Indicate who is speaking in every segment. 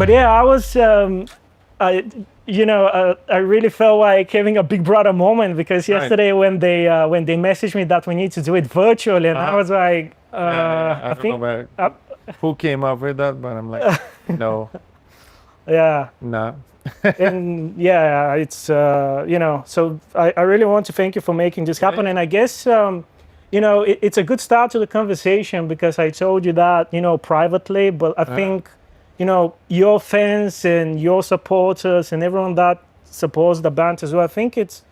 Speaker 1: But yeah, I was, I, I really felt like having a big brother moment because
Speaker 2: Right.
Speaker 1: yesterday when they messaged me that we need to do it virtually, and I was like,
Speaker 2: I don't know who came up with that, but I'm like, no,
Speaker 1: yeah.
Speaker 2: no.
Speaker 1: And yeah, it's so I really want to thank you for making this happen. And I guess it's a good start to the conversation because I told you that privately, but I think your fans and your supporters and everyone that supports the band as well, I think it's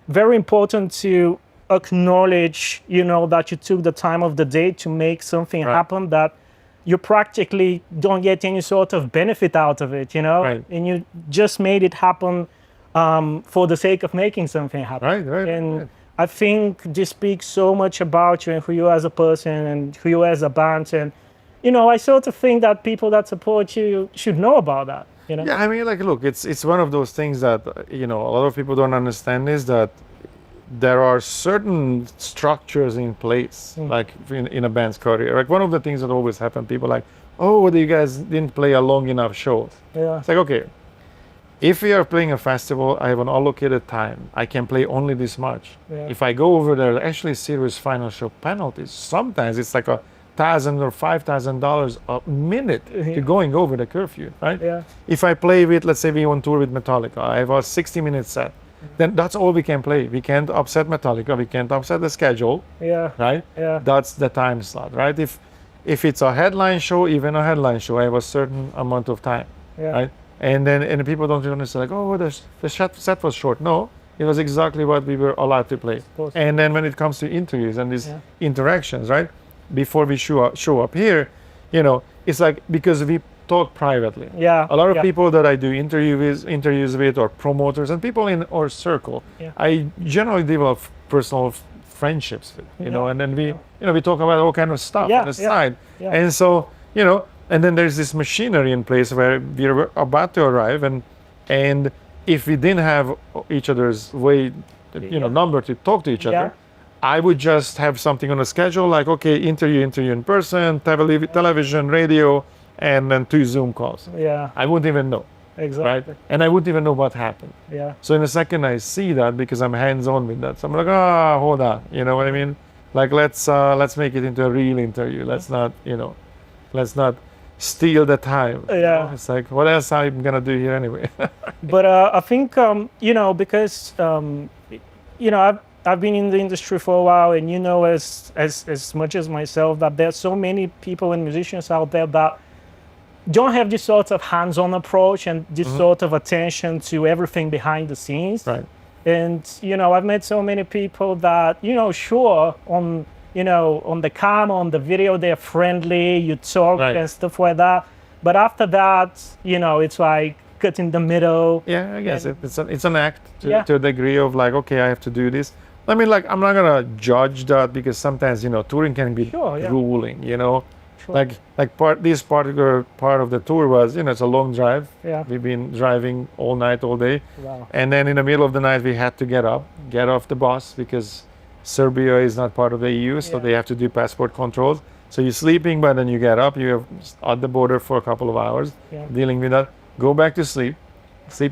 Speaker 1: very important to acknowledge that you took the time of the day to make something happen that you practically don't get any sort of benefit out of it,
Speaker 2: Right.
Speaker 1: and you just made it happen for the sake of making something happen.
Speaker 2: Right.
Speaker 1: And I think this speaks so much about you and who you are as a person and who you are as a band. And, I sort of think that people that support you should know about that,
Speaker 2: Yeah, I mean, like, look, it's one of those things that, a lot of people don't understand is that there are certain structures in place, like in a band's career. Like one of the things that always happen, people like, oh, you guys didn't play a long enough show.
Speaker 1: Yeah.
Speaker 2: It's like, okay, if we are playing a festival, I have an allocated time. I can play only this much.
Speaker 1: Yeah.
Speaker 2: If I go over there, actually serious final show penalties. Sometimes it's like $1,000 or $5,000 a minute to going over the curfew, right?
Speaker 1: Yeah.
Speaker 2: If I play with, let's say we on tour with Metallica, I have a 60-minute set. Then that's all we can play. We can't upset Metallica. We can't upset the schedule.
Speaker 1: Yeah.
Speaker 2: Right.
Speaker 1: Yeah.
Speaker 2: That's the time slot. Right. If it's a headline show, even a headline show, I have a certain amount of time.
Speaker 1: Yeah.
Speaker 2: Right. And people don't understand. Like, oh, the set was short. No, it was exactly what we were allowed to play. And then when it comes to interviews and these interactions, right, before we show up here, it's like because we talk privately.
Speaker 1: Yeah.
Speaker 2: A lot of people that I do interviews with or promoters and people in our circle, I generally develop personal friendships with, and then we talk about all kind of stuff on the side. And so, and then there's this machinery in place where we're about to arrive and if we didn't have each other's number to talk to each other, I would just have something on a schedule like, okay, interview in person, television, radio, and then 2 Zoom calls.
Speaker 1: Yeah.
Speaker 2: I wouldn't even know.
Speaker 1: Exactly.
Speaker 2: Right? And I wouldn't even know what happened.
Speaker 1: Yeah.
Speaker 2: So in a second I see that because I'm hands-on with that. So I'm like, hold on. You know what I mean? Like let's make it into a real interview. Let's not steal the time.
Speaker 1: Yeah.
Speaker 2: It's like, what else I'm gonna do here anyway?
Speaker 1: But I think because I've been in the industry for a while, and as much as myself that there's so many people and musicians out there that don't have this sort of hands-on approach and this sort of attention to everything behind the scenes.
Speaker 2: Right.
Speaker 1: And I've met so many people that sure on the cam, on the video, they're friendly, you talk and stuff like that. But after that, it's like cut in the middle.
Speaker 2: Yeah, I guess it's an act to a degree of like, okay, I have to do this. I mean, like, I'm not gonna judge that because sometimes touring can be grueling. Sure. This particular part of the tour was, it's a long drive.
Speaker 1: Yeah.
Speaker 2: We've been driving all night, all day.
Speaker 1: Wow.
Speaker 2: And then in the middle of the night, we had to get off the bus because Serbia is not part of the EU, so they have to do passport controls. So you're sleeping, but then you get up, you're at the border for a couple of hours, dealing with that, go back to sleep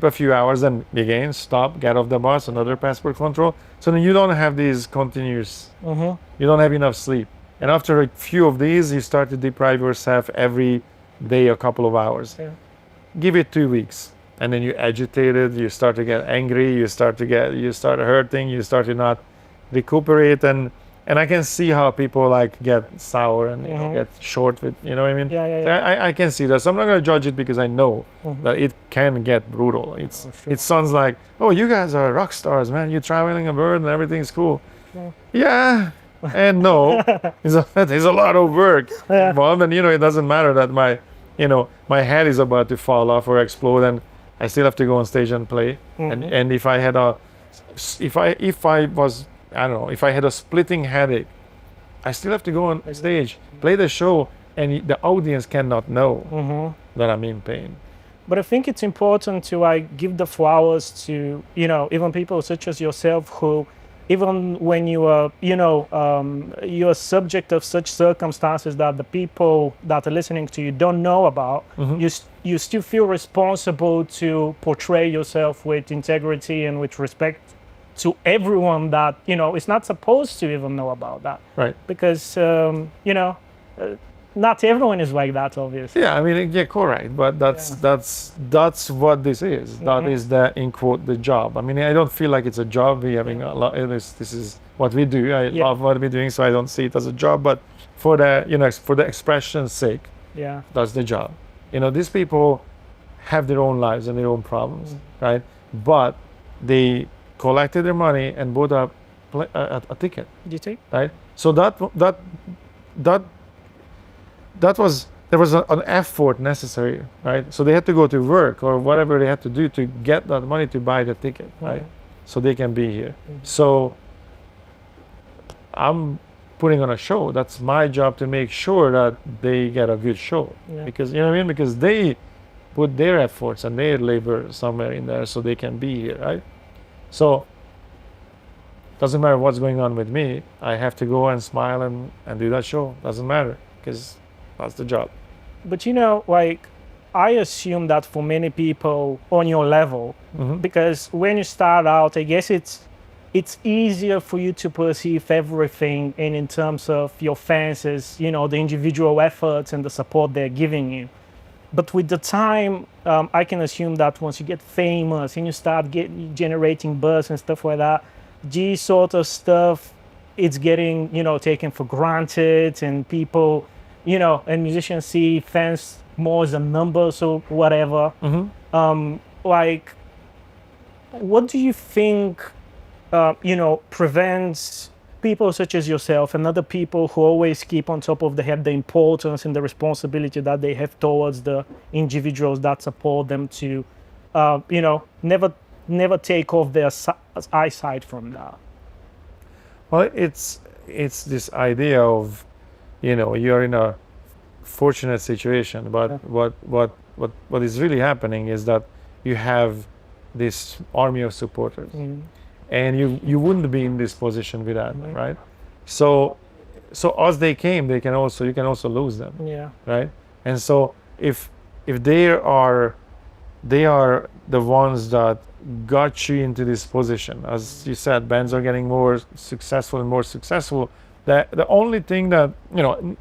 Speaker 2: a few hours, and again, stop, get off the bus, another passport control. So then you don't have these continuous, you don't have enough sleep. And after a few of these, you start to deprive yourself every day a couple of hours.
Speaker 1: Yeah.
Speaker 2: Give it 2 weeks. And then you're agitated, you start to get angry, you start hurting, you start to not recuperate. And I can see how people like get sour and get short with, you know what I mean?
Speaker 1: Yeah.
Speaker 2: I can see that. So I'm not going to judge it because I know that it can get brutal. It sounds like, oh, you guys are rock stars, man. You're traveling a bird and everything's cool. Yeah. And no, there's a lot of work involved, and it doesn't matter that my head is about to fall off or explode, and I still have to go on stage and play. And if I had a splitting headache, I still have to go on stage, play the show, and the audience cannot know that I'm in pain.
Speaker 1: But I think it's important to give the flowers to even people such as yourself who even when you are, you're subject of such circumstances that the people that are listening to you don't know about, you still feel responsible to portray yourself with integrity and with respect to everyone that, is not supposed to even know about that.
Speaker 2: Right.
Speaker 1: Because, not everyone is like that, obviously.
Speaker 2: Yeah, I mean, yeah, correct. But that's what this is. That is the, in quote, the job. I mean, I don't feel like it's a job. We having a lot. This is what we do. I love what we're doing, so I don't see it as a job. But for the for the expression's sake, that's the job. These people have their own lives and their own problems, right? But they collected their money and bought a ticket.
Speaker 1: Do you think?
Speaker 2: Right. So there was an effort necessary, right? So they had to go to work or whatever they had to do to get that money to buy the ticket, right? So they can be here. So I'm putting on a show. That's my job to make sure that they get a good show, because you know what I mean? Because they put their efforts and their labor somewhere in there so they can be here, right? So doesn't matter what's going on with me. I have to go and smile and do that show. Doesn't matter, because that's the job.
Speaker 1: But I assume that for many people on your level, because when you start out, I guess it's easier for you to perceive everything in terms of your fans as, the individual efforts and the support they're giving you. But with the time, I can assume that once you get famous and you start generating buzz and stuff like that, this sort of stuff, it's getting, taken for granted, and people, and musicians see fans more as a number, so whatever. What do you think, prevents people such as yourself and other people who always keep on top of the head the importance and the responsibility that they have towards the individuals that support them to, never take off their eyesight from that?
Speaker 2: Well, it's this idea of, you're in a fortunate situation, but what is really happening is that you have this army of supporters, and you wouldn't be in this position without them, right? So as they came, you can also lose them, right? And so if they are the ones that got you into this position, as you said, bands are getting more successful and more successful. The only thing that,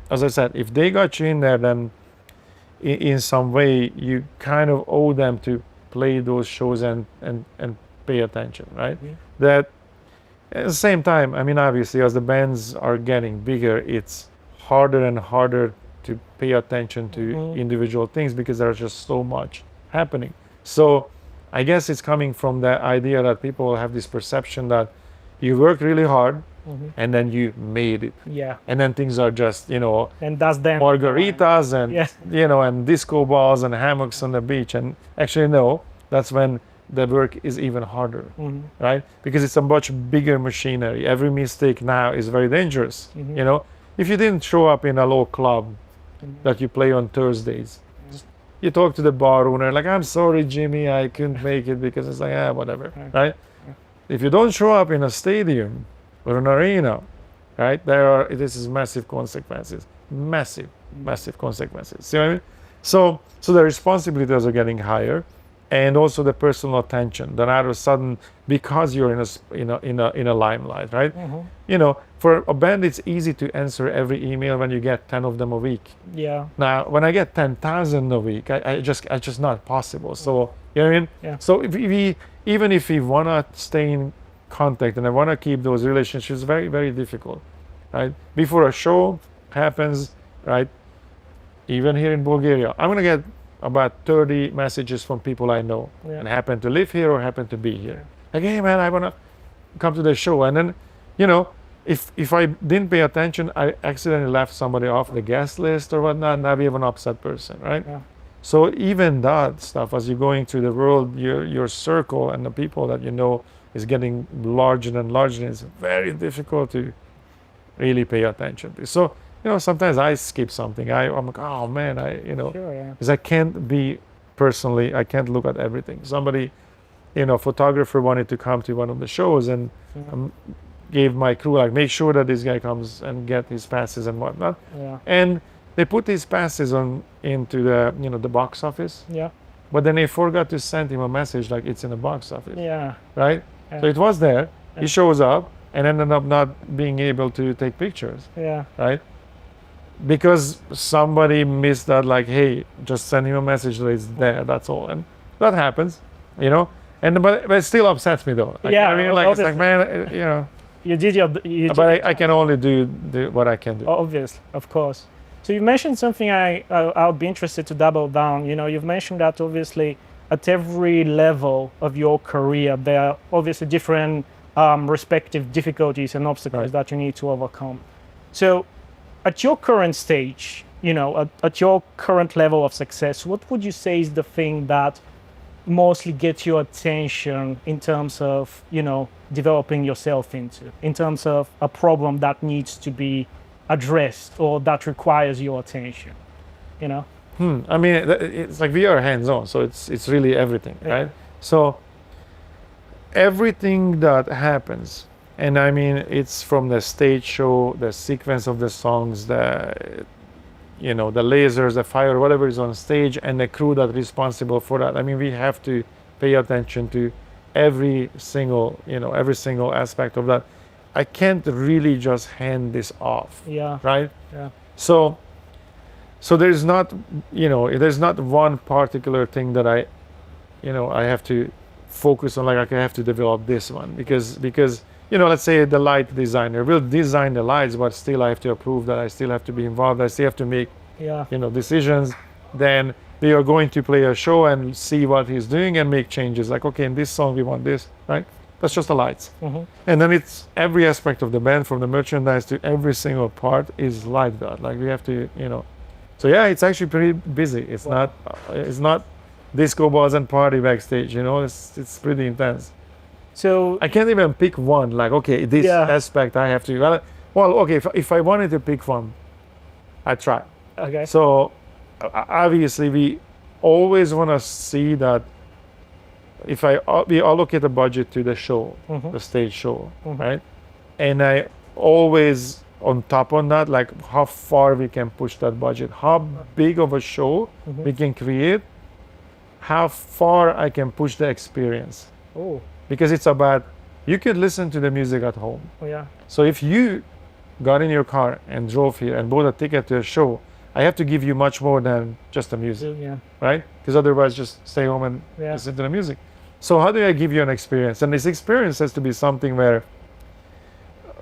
Speaker 2: as I said, if they got you in there, then in some way you kind of owe them to play those shows and pay attention, right? That at the same time, I mean, obviously, as the bands are getting bigger, it's harder and harder to pay attention to individual things because there's just so much happening. So I guess it's coming from the idea that people have this perception that you work really hard and then you made it. And then things are just,
Speaker 1: and that's them.
Speaker 2: Margaritas and, and disco balls and hammocks on the beach. And actually, no, that's when the work is even harder, right? Because it's a much bigger machinery. Every mistake now is very dangerous. If you didn't show up in a low club that you play on Thursdays, you talk to the bar owner, like, I'm sorry, Jimmy, I couldn't make it, because it's like, whatever, right? If you don't show up in a stadium or an arena, right, this is massive consequences, massive consequences. See what I mean? So the responsibilities are getting higher, and also the personal attention. Then all of a sudden, because you're in a limelight, right? For a band, it's easy to answer every email when you get 10 of them a week. Now, when I get 10,000 a week, I just not possible. So you know what I mean? So even if we wanna stay in contact and I wanna keep those relationships, very, very difficult, right? Before a show happens, right? Even here in Bulgaria, I'm gonna get about 30 messages from people I know and happen to live here or happen to be here. Like, hey man, I wanna come to the show. And then, if I didn't pay attention, I accidentally left somebody off the guest list or whatnot, and I'd be an upset person, right? So even that stuff, as you're going through the world, your circle and the people that you know is getting larger and larger, and it's very difficult to really pay attention to. So, sometimes I skip something. I'm like, oh man, because I can't be personally, I can't look at everything. Somebody, photographer wanted to come to one of the shows, and gave my crew like, make sure that this guy comes and get his passes and whatnot.
Speaker 1: Yeah.
Speaker 2: And they put these passes on into the the box office.
Speaker 1: Yeah.
Speaker 2: But then they forgot to send him a message like it's in the box office.
Speaker 1: Yeah.
Speaker 2: Right.
Speaker 1: Yeah.
Speaker 2: So it was there. He shows up and ended up not being able to take pictures.
Speaker 1: Yeah.
Speaker 2: Right. Because somebody missed that, like, hey, just send him a message that it's there. That's all, and that happens, And but it still upsets me though. Like,
Speaker 1: Yeah,
Speaker 2: I mean, like, it's like,
Speaker 1: obviously.
Speaker 2: man,
Speaker 1: You did your.
Speaker 2: But I can only do what I can do.
Speaker 1: Obviously, of course. So you mentioned something I'll be interested to double down. You've mentioned that obviously at every level of your career, there are obviously different respective difficulties and obstacles that you need to overcome. So at your current stage, at your current level of success, what would you say is the thing that mostly gets your attention in terms of, developing yourself in terms of a problem that needs to be addressed or that requires your attention,
Speaker 2: I mean, it's like we are hands-on, so it's really everything, right? So everything that happens, and I mean, it's from the stage show, the sequence of the songs, the lasers, the fire, whatever is on stage, and the crew that's responsible for that. I mean, we have to pay attention to every single aspect of that. I can't really just hand this off.
Speaker 1: Yeah.
Speaker 2: Right?
Speaker 1: Yeah.
Speaker 2: So there's not one particular thing that I have to focus on, like I have to develop this one because let's say the light designer will design the lights, but still I have to approve that, I still have to be involved, I still have to make decisions. Then they are going to play a show and see what he's doing and make changes, like, okay, in this song we want this, right? That's just the lights.
Speaker 1: Mm-hmm.
Speaker 2: And then it's every aspect of the band, from the merchandise to every single part is like that. Like we have to, so yeah, it's actually pretty busy. It's not disco balls and party backstage, it's pretty intense.
Speaker 1: So
Speaker 2: I can't even pick one, like, okay, this aspect I have to, well, okay, if I wanted to pick one, I try.
Speaker 1: Okay.
Speaker 2: So obviously we always want to see that if we allocate a budget to the show, the stage show, right? And I always on top on that, like how far we can push that budget, how big of a show we can create, how far I can push the experience.
Speaker 1: Oh.
Speaker 2: Because it's about, you could listen to the music at home.
Speaker 1: Oh, yeah.
Speaker 2: So if you got in your car and drove here and bought a ticket to a show, I have to give you much more than just the music, right? Because otherwise just stay home and listen to the music. So how do I give you an experience? And this experience has to be something where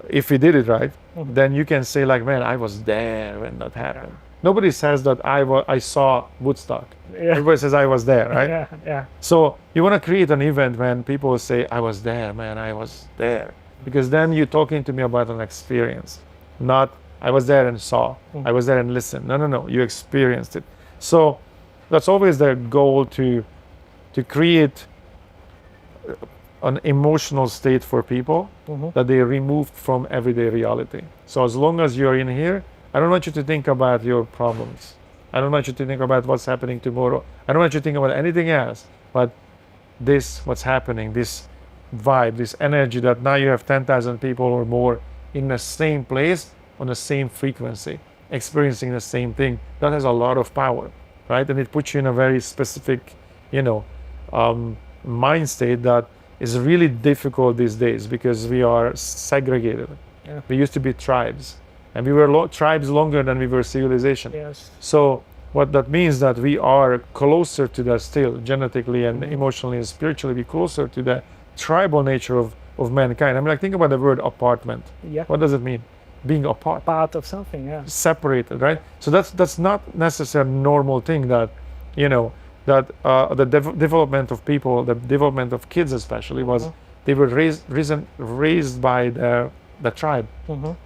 Speaker 2: if we did it right, then you can say like, man, I was there when that happened. Yeah. Nobody says that I saw Woodstock. Yeah. Everybody says I was there, right?
Speaker 1: Yeah.
Speaker 2: So you want to create an event when people say, I was there, man, I was there. Because then you're talking to me about an experience, not I was there and saw, I was there and listened. No, you experienced it. So that's always the goal, to create an emotional state for people that they removed from everyday reality. So as long as you're in here, I don't want you to think about your problems. I don't want you to think about what's happening tomorrow. I don't want you to think about anything else, but what's happening, this vibe, this energy that now you have 10,000 people or more in the same place, on the same frequency, experiencing the same thing. That has a lot of power, right? And it puts you in a very specific, mind state that is really difficult these days because we are segregated. Yeah. We used to be tribes, and we were tribes longer than we were civilization.
Speaker 1: Yes.
Speaker 2: So what that means that we are closer to that still, genetically and emotionally and spiritually, we're closer to the tribal nature of mankind. I mean, like, think about the word apartment.
Speaker 1: Yeah.
Speaker 2: What does it mean? Being apart.
Speaker 1: Part of something, yeah.
Speaker 2: Separated, right? So that's not necessarily a normal thing that, the development of people, the development of kids especially, was they were raised by the tribe,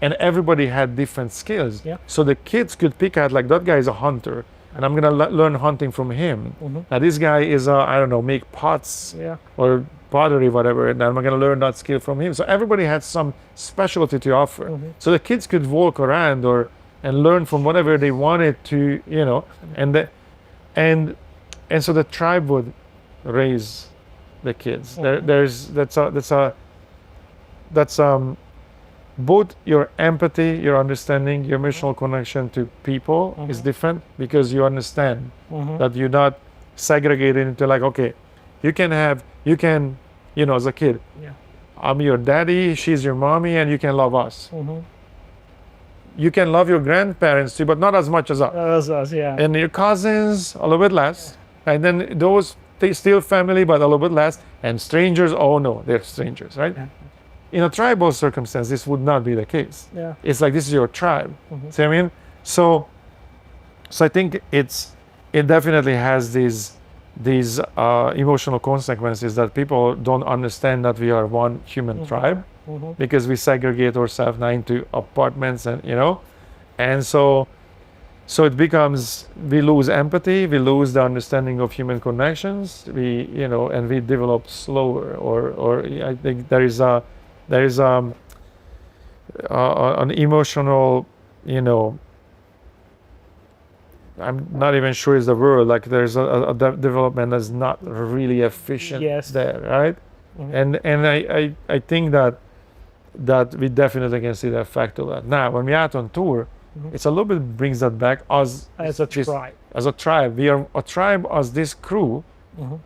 Speaker 2: and everybody had different skills.
Speaker 1: Yeah.
Speaker 2: So the kids could pick out, like, that guy is a hunter, and I'm gonna learn hunting from him. Now this guy is make pots or pottery, whatever, and I'm gonna learn that skill from him. So everybody had some specialty to offer. So the kids could walk around and learn from whatever they wanted to, and so the tribe would raise the kids. both your empathy, your understanding, your emotional connection to people is different, because you understand that you're not segregated into like, okay, you can, as a kid, I'm your daddy, she's your mommy, and you can love us. You can love your grandparents too, but not as much as us.
Speaker 1: As us, yeah.
Speaker 2: And your cousins, a little bit less. And then those, they still family, but a little bit less. And strangers, oh no, they're strangers, right? In a tribal circumstance, this would not be the case. It's like, this is your tribe. See what I mean? So I think it definitely has these emotional consequences, that people don't understand that we are one human tribe, because we segregate ourselves now into apartments, and so it becomes, we lose empathy, we lose the understanding of human connections, and we develop slower, or I think there is an emotional, I'm not even sure is the word, like there's a development that's not really efficient there, right? And I think that we definitely can see the effect of that. Now, when we're out on tour, it's a little bit brings that back as a tribe. As a tribe, we are a tribe as this crew,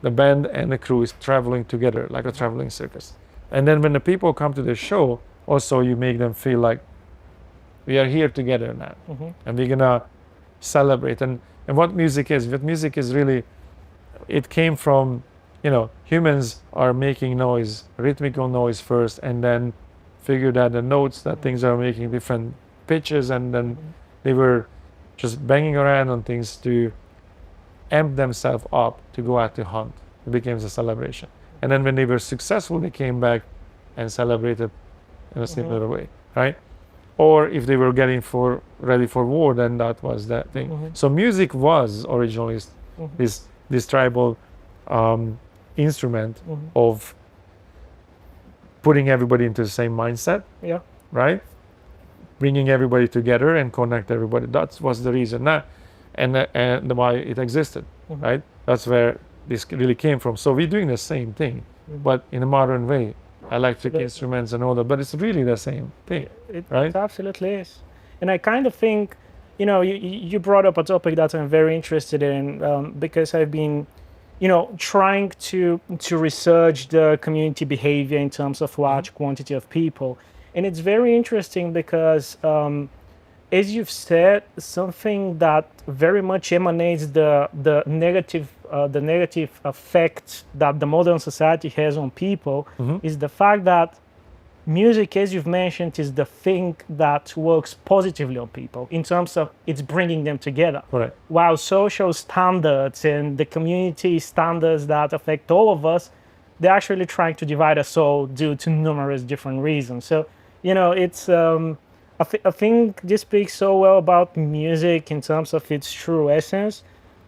Speaker 2: the band and the crew is traveling together like a traveling circus. And then when the people come to the show, also you make them feel like we are here together now, and we're gonna celebrate. And what music is really, it came from, humans are making noise, rhythmical noise first, and then figured out the notes that things are making different pitches, and then they were just banging around on things to amp themselves up to go out to hunt. It became a celebration. And then when they were successful, they came back and celebrated in a similar way, right? Or if they were getting ready for war, then that was that thing. So music was originally this tribal instrument of putting everybody into the same mindset, right? Bringing everybody together and connect everybody. That was the reason. And why it existed, right? That's where this really came from. So we're doing the same thing, but in a modern way. Electric instruments and all that, but it's really the same thing, right?
Speaker 1: It absolutely is. And I kind of think, you brought up a topic that I'm very interested in, because I've been, trying to research the community behavior in terms of large quantity of people. And it's very interesting because, as you've said, something that very much emanates the negative effect that the modern society has on people is the fact that music, as you've mentioned, is the thing that works positively on people in terms of it's bringing them together.
Speaker 2: Right.
Speaker 1: While social standards and the community standards that affect all of us, they're actually trying to divide us all due to numerous different reasons. So, it's I think this speaks so well about music in terms of its true essence,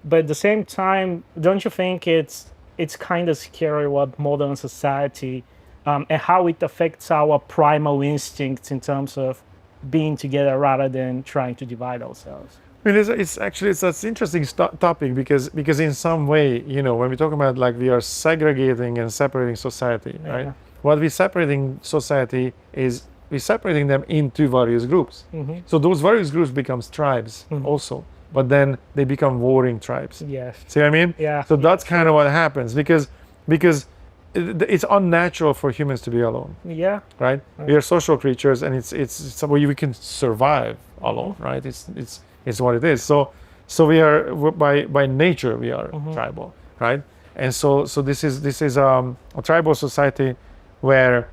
Speaker 1: but at the same time, don't you think it's kind of scary what modern society and how it affects our primal instincts in terms of being together rather than trying to divide ourselves?
Speaker 2: I mean, it's an interesting topic because in some way, when we talk about like we are segregating and separating society, right? What we're separating society is we're separating them into various groups. So those various groups becomes tribes also, but then they become warring tribes.
Speaker 1: Yes.
Speaker 2: See what I mean?
Speaker 1: Yeah.
Speaker 2: So that's kind of what happens because it's unnatural for humans to be alone.
Speaker 1: Yeah.
Speaker 2: Right? We are social creatures, and it's somewhere we can survive alone. Right? It's what it is. So we are by nature we are tribal. Right? And so this is a tribal society where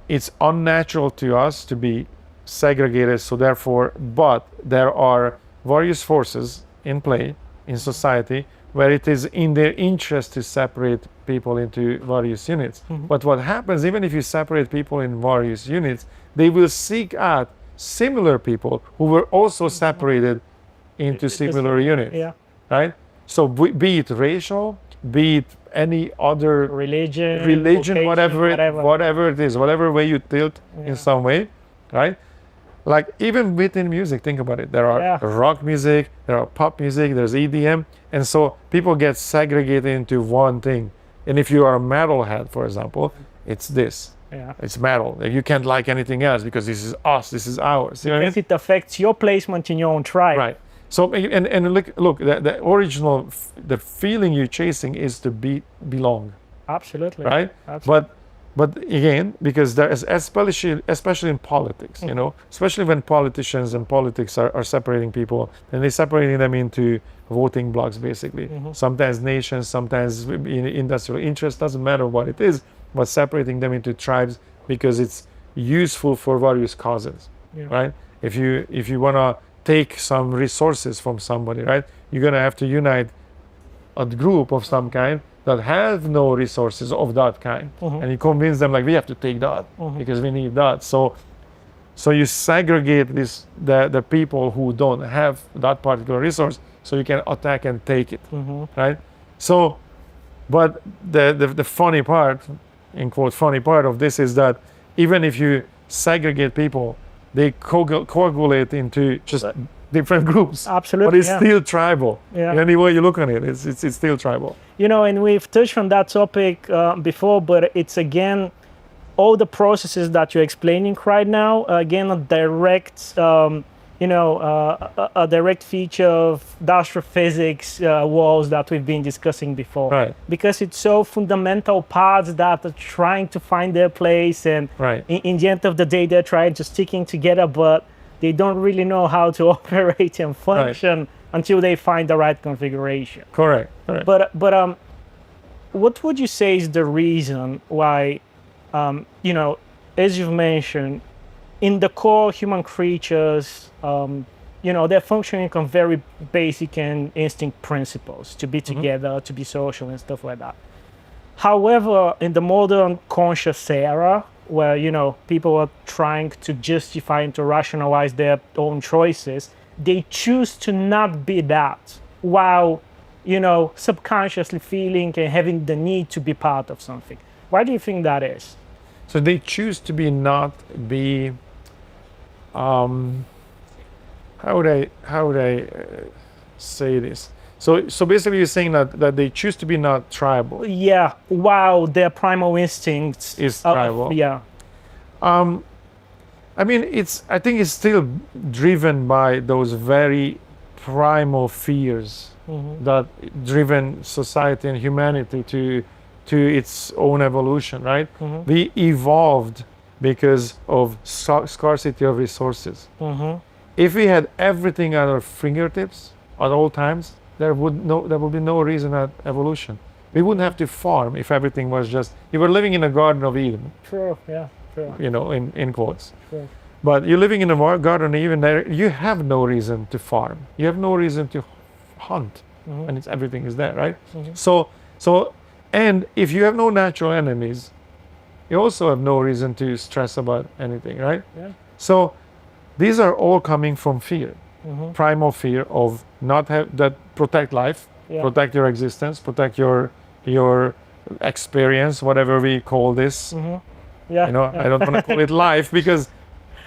Speaker 2: it's unnatural to us to be segregated. So therefore, but there are various forces in play in society where it is in their interest to separate people into various units. But what happens, even if you separate people in various units, they will seek out similar people who were also separated into similar units.
Speaker 1: Yeah.
Speaker 2: Right? So be it racial, be it any other
Speaker 1: religion,
Speaker 2: whatever it is, whatever way you tilt in some way, right? Like even within music, think about it. There are rock music, there are pop music, there's EDM, and so people get segregated into one thing. And if you are a metalhead, for example, it's this.
Speaker 1: Yeah.
Speaker 2: It's metal. Like, you can't like anything else because this is us. This is ours. You know what I mean?
Speaker 1: Because it affects your placement in your own tribe.
Speaker 2: Right. So and look, the original, the feeling you're chasing is to belong,
Speaker 1: Absolutely.
Speaker 2: right?
Speaker 1: Absolutely.
Speaker 2: But again, because there is, especially in politics, you know, especially when politicians and politics are separating people, and they're separating them into voting blocks, basically. Sometimes nations, sometimes industrial interests, doesn't matter what it is, but separating them into tribes because it's useful for various causes, right? If you want to take some resources from somebody, right, you're going to have to unite a group of some kind that have no resources of that kind, and you convince them, like, we have to take that because we need that. So you segregate the people who don't have that particular resource, so you can attack and take it, right? So, but the funny part, in quote, funny part of this is that even if you segregate people, they coagulate into just different groups.
Speaker 1: Absolutely.
Speaker 2: But it's still tribal.
Speaker 1: Yeah.
Speaker 2: Any way you look on it, it's still tribal.
Speaker 1: You know, and we've touched on that topic before, but it's again, all the processes that you're explaining right now, again, a direct, a direct feature of the astrophysics walls that we've been discussing before.
Speaker 2: Right.
Speaker 1: Because it's so fundamental parts that are trying to find their place, and in the end of the day, they're trying to sticking together, but they don't really know how to operate and function until they find the right configuration.
Speaker 2: Correct.
Speaker 1: But what would you say is the reason why, as you've mentioned, in the core human creatures, they're functioning on very basic and instinct principles to be together, to be social and stuff like that. However, in the modern conscious era, where people are trying to justify and to rationalize their own choices, they choose to not be that, while subconsciously feeling and having the need to be part of something. Why do you think that is?
Speaker 2: So they choose to not be. How would I say this? So basically, you're saying that they choose to be not tribal.
Speaker 1: Yeah, while their primal instincts
Speaker 2: is tribal.
Speaker 1: Yeah.
Speaker 2: I mean, I think it's still driven by those very primal fears that driven society and humanity to its own evolution, right? We evolved because of scarcity of resources. If we had everything at our fingertips at all times, there would be no reason at evolution. We wouldn't have to farm if everything was just. You were living in a Garden of Eden.
Speaker 1: True. Yeah. True.
Speaker 2: In quotes.
Speaker 1: True.
Speaker 2: But you're living in a Garden of Eden. There, you have no reason to farm. You have no reason to hunt, and everything is there, right? So, and if you have no natural enemies, you also have no reason to stress about anything, right?
Speaker 1: Yeah.
Speaker 2: So, these are all coming from fear. Primal fear of that protect life, protect your existence, protect your experience, whatever we call this.
Speaker 1: Yeah.
Speaker 2: I don't want to call it life because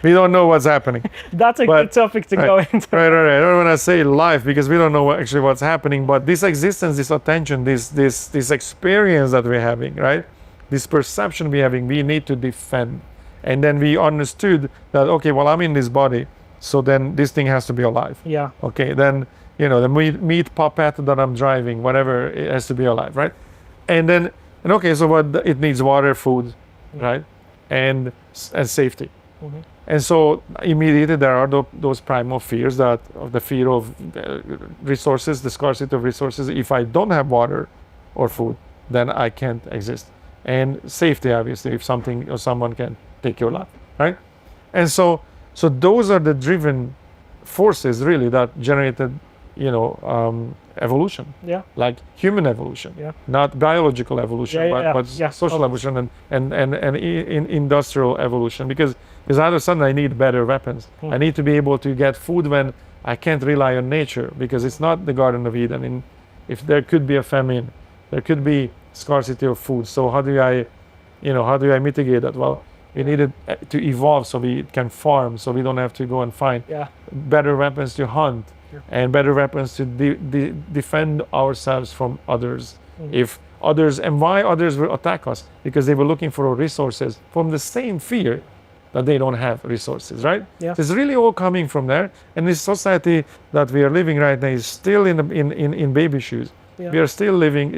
Speaker 2: we don't know what's happening.
Speaker 1: That's a good topic to go into.
Speaker 2: Right. I don't want to say life because we don't know actually what's happening. But this existence, this attention, this experience that we're having, right? This perception we're having, we need to defend. And then we understood that, okay, well, I'm in this body, so then this thing has to be alive.
Speaker 1: Yeah.
Speaker 2: Okay, then, the meat puppet that I'm driving, whatever, it has to be alive, right? And okay, so what it needs water, food, right? And safety. And so immediately there are those primal fears of the fear of resources, the scarcity of resources. If I don't have water or food, then I can't exist. And safety, obviously, if something or someone can take your life, right? And so those are the driven forces really that generated, evolution. Yeah. Like human evolution. Yeah. Not biological evolution, but social evolution and in industrial evolution. Because all of a sudden I need better weapons. I need to be able to get food when I can't rely on nature, because it's not the Garden of Eden. And if there could be a famine, there could be scarcity of food. So how do I mitigate that? Well, we needed to evolve so we can farm, so we don't have to go and find better weapons to hunt and better weapons to defend ourselves from others. If others, and why others will attack us, because they were looking for resources from the same fear that they don't have resources, right?
Speaker 1: Yeah.
Speaker 2: It's really all coming from there. And this society that we are living right now is still in baby shoes.
Speaker 1: Yeah.
Speaker 2: We are still living,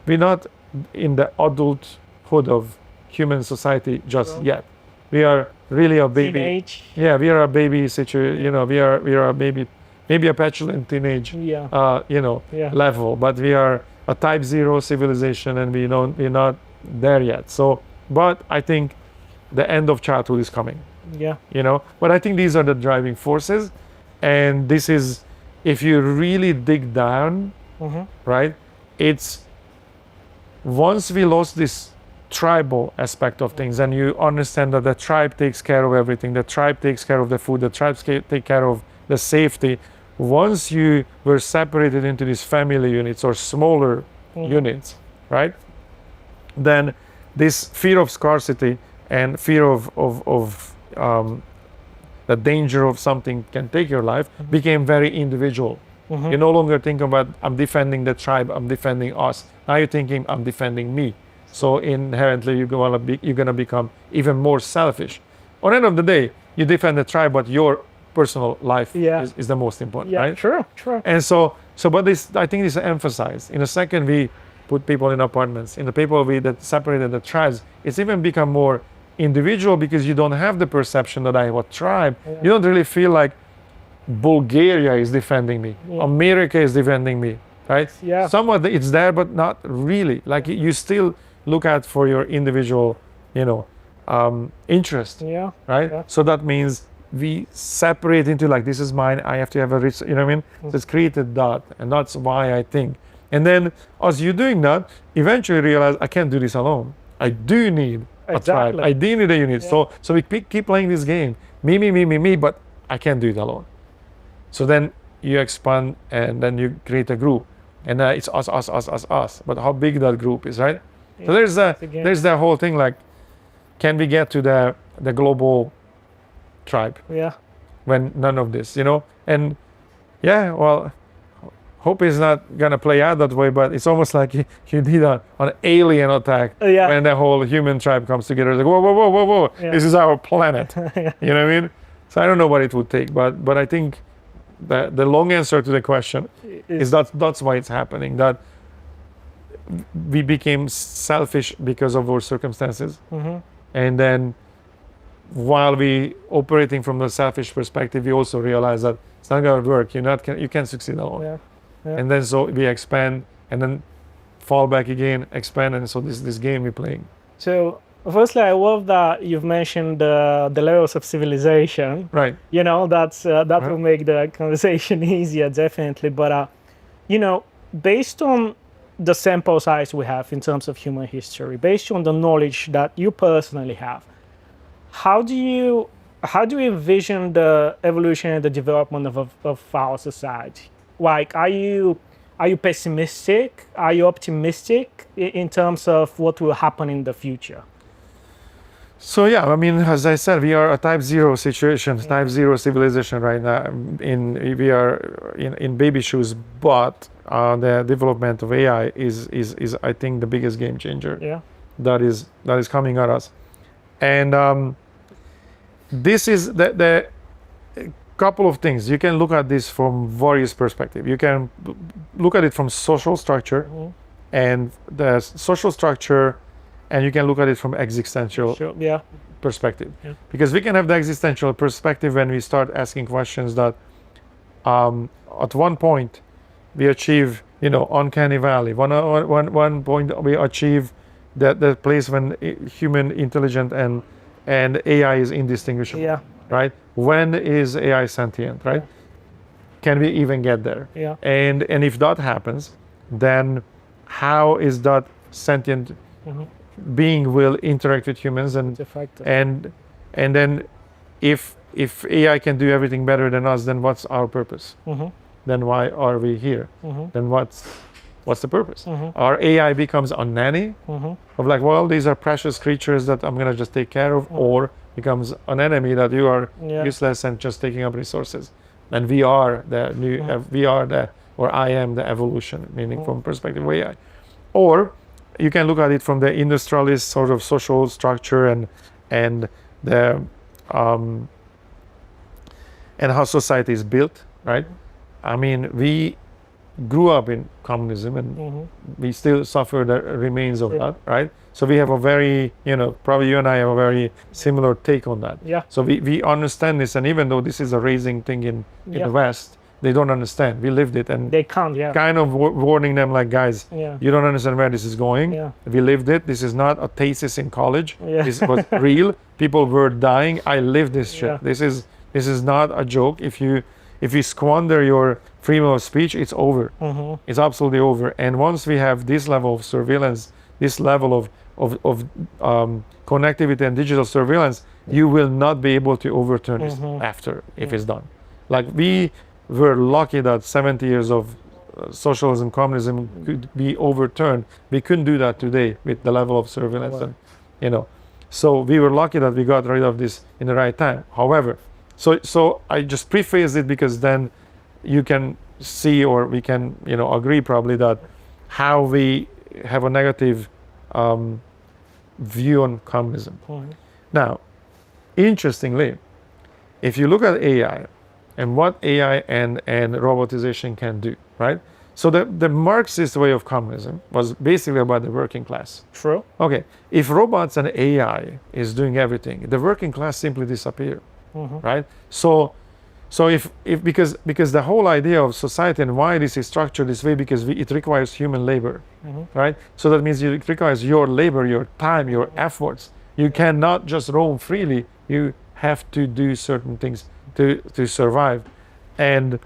Speaker 2: we're not in the adulthood of human society just yet. We are really a baby.
Speaker 1: Teenage.
Speaker 2: Yeah, we are a baby situation, you know, we are a baby, maybe a petulant teenage, level, but we are a type 0 civilization, and we're not there yet. So, but I think the end of childhood is coming.
Speaker 1: Yeah.
Speaker 2: But I think these are the driving forces, and this is, if you really dig down, right, it's once we lost this tribal aspect of things, and you understand that the tribe takes care of everything, the tribe takes care of the food, the tribes take care of the safety. Once you were separated into these family units or smaller units, right, then this fear of scarcity and fear of the danger of something can take your life became very individual. You no longer think about, I'm defending the tribe, I'm defending us. Now you're thinking, I'm defending me. So inherently, you're gonna become even more selfish. On the end of the day, you defend the tribe, but your personal life is the most important, right?
Speaker 1: True.
Speaker 2: And so, but this, I think this is emphasized. In a second, we put people in apartments. In the people that separated the tribes, it's even become more individual, because you don't have the perception that I have a tribe. You don't really feel like Bulgaria is defending me, America is defending me, right?
Speaker 1: Yeah.
Speaker 2: Somewhat it's there, but not really. Like you still look out for your individual, interest, right? Yeah. So that means we separate into, like, this is mine, I have to have a rich, you know what I mean? So it's created that, and that's why I think. And then as you're doing that, eventually realize I can't do this alone. I do need a tribe. I do need a unit. Yeah. So we keep playing this game. Me, but I can't do it alone. So then you expand, and then you create a group. And it's us. But how big that group is, right? Yeah. So there's the whole thing, like, can we get to the global tribe?
Speaker 1: Yeah.
Speaker 2: When none of this, And yeah, well, hope is not gonna play out that way, but it's almost like you need an alien attack when the whole human tribe comes together. It's like, whoa, this is our planet. You know what I mean? So I don't know what it would take, but I think the long answer to the question is that's why it's happening. That we became selfish because of our circumstances, and then while we operating from the selfish perspective, we also realize that it's not gonna work. You can't succeed alone. Yeah. And then so we expand, and then fall back again, expand, and so this game we're playing.
Speaker 1: So firstly, I love that you've mentioned the levels of civilization.
Speaker 2: Right.
Speaker 1: That will make the conversation easier, definitely. But based on the sample size we have in terms of human history, based on the knowledge that you personally have, how do you envision the evolution and the development of our society? Like, are you pessimistic? Are you optimistic in terms of what will happen in the future?
Speaker 2: So yeah, I mean, as I said, we are a type 0 situation, type 0 civilization right now. We are in baby shoes, but the development of AI is I think the biggest game changer.
Speaker 1: Yeah.
Speaker 2: That is coming at us, and this is the couple of things. You can look at this from various perspectives. You can look at it from social structure, and the social structure. And you can look at it from existential perspective. Yeah. Because we can have the existential perspective when we start asking questions that at one point we achieve, uncanny valley. One point we achieve the place when human intelligent and AI is indistinguishable. Yeah. Right? When is AI sentient, right? Yeah. Can we even get there?
Speaker 1: Yeah.
Speaker 2: And if that happens, then how is that sentient being will interact with humans, and then if AI can do everything better than us, then what's our purpose? Then why are we here? Then what's the purpose? Our AI becomes a nanny of like, well, these are precious creatures that I'm gonna just take care of, or becomes an enemy that you are useless and just taking up resources. And I am the evolution, meaning from perspective of AI. Or you can look at it from the industrialist sort of social structure and the and how society is built, right? I mean, we grew up in communism and we still suffer the remains of that, right? So we have a very, probably you and I have a very similar take on that.
Speaker 1: Yeah.
Speaker 2: So we understand this, and even though this is a raising thing in the West, they don't understand. We lived it, and
Speaker 1: they can't.
Speaker 2: Kind of warning them like, guys, you don't understand where this is going. We lived it. This is not a thesis in college. This was real. People were dying. I lived this shit. This is not a joke. If you squander your freedom of speech, it's over. It's absolutely over. And once we have this level of surveillance, this level of connectivity and digital surveillance, you will not be able to overturn this after if it's done. Like, we were lucky that 70 years of socialism, communism could be overturned. We couldn't do that today with the level of surveillance, and so we were lucky that we got rid of this in the right time. However, so I just preface it because then you can see, or we can agree probably, that how we have a negative view on communism. Now, interestingly, if you look at AI and what AI and robotization can do, right? So the Marxist way of communism was basically about the working class.
Speaker 1: True.
Speaker 2: Okay, if robots and AI is doing everything, the working class simply disappear, right? So if because the whole idea of society and why this is structured this way, because it requires human labor, right? So that means it requires your labor, your time, your efforts. You cannot just roam freely. You have to do certain things to survive, and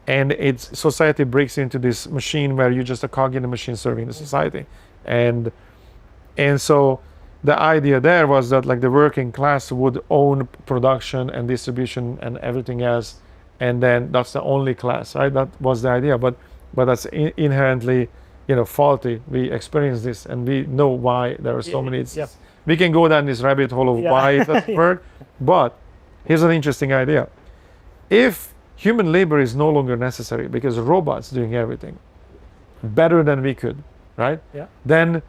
Speaker 2: it's society breaks into this machine where you're just a cog in the machine serving the society, and so the idea there was that, like, the working class would own production and distribution and everything else, and then that's the only class, right? That was the idea, but that's inherently faulty. We experience this and we know why there are so many. We can go down this rabbit hole of why it doesn't work, but here's an interesting idea. If human labor is no longer necessary because robots doing everything better than we could, right? Then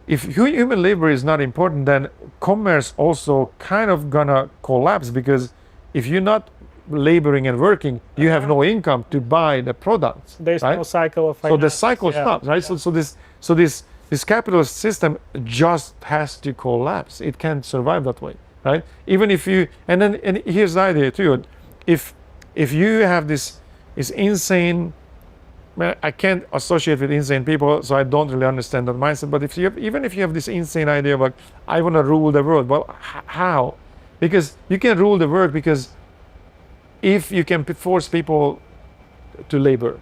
Speaker 2: if human labor is not important, then commerce also kind of gonna collapse, because if you're not laboring and working, you have no income to buy the products.
Speaker 1: There's no cycle of finance.
Speaker 2: So the cycle stops, right? So this capitalist system just has to collapse. It can't survive that way, right? Even if you, and here's the idea too. If you have this insane, I can't associate with insane people, so I don't really understand that mindset. But even if you have this insane idea of, like, I want to rule the world, well, how? Because you can rule the world because if you can force people to labor.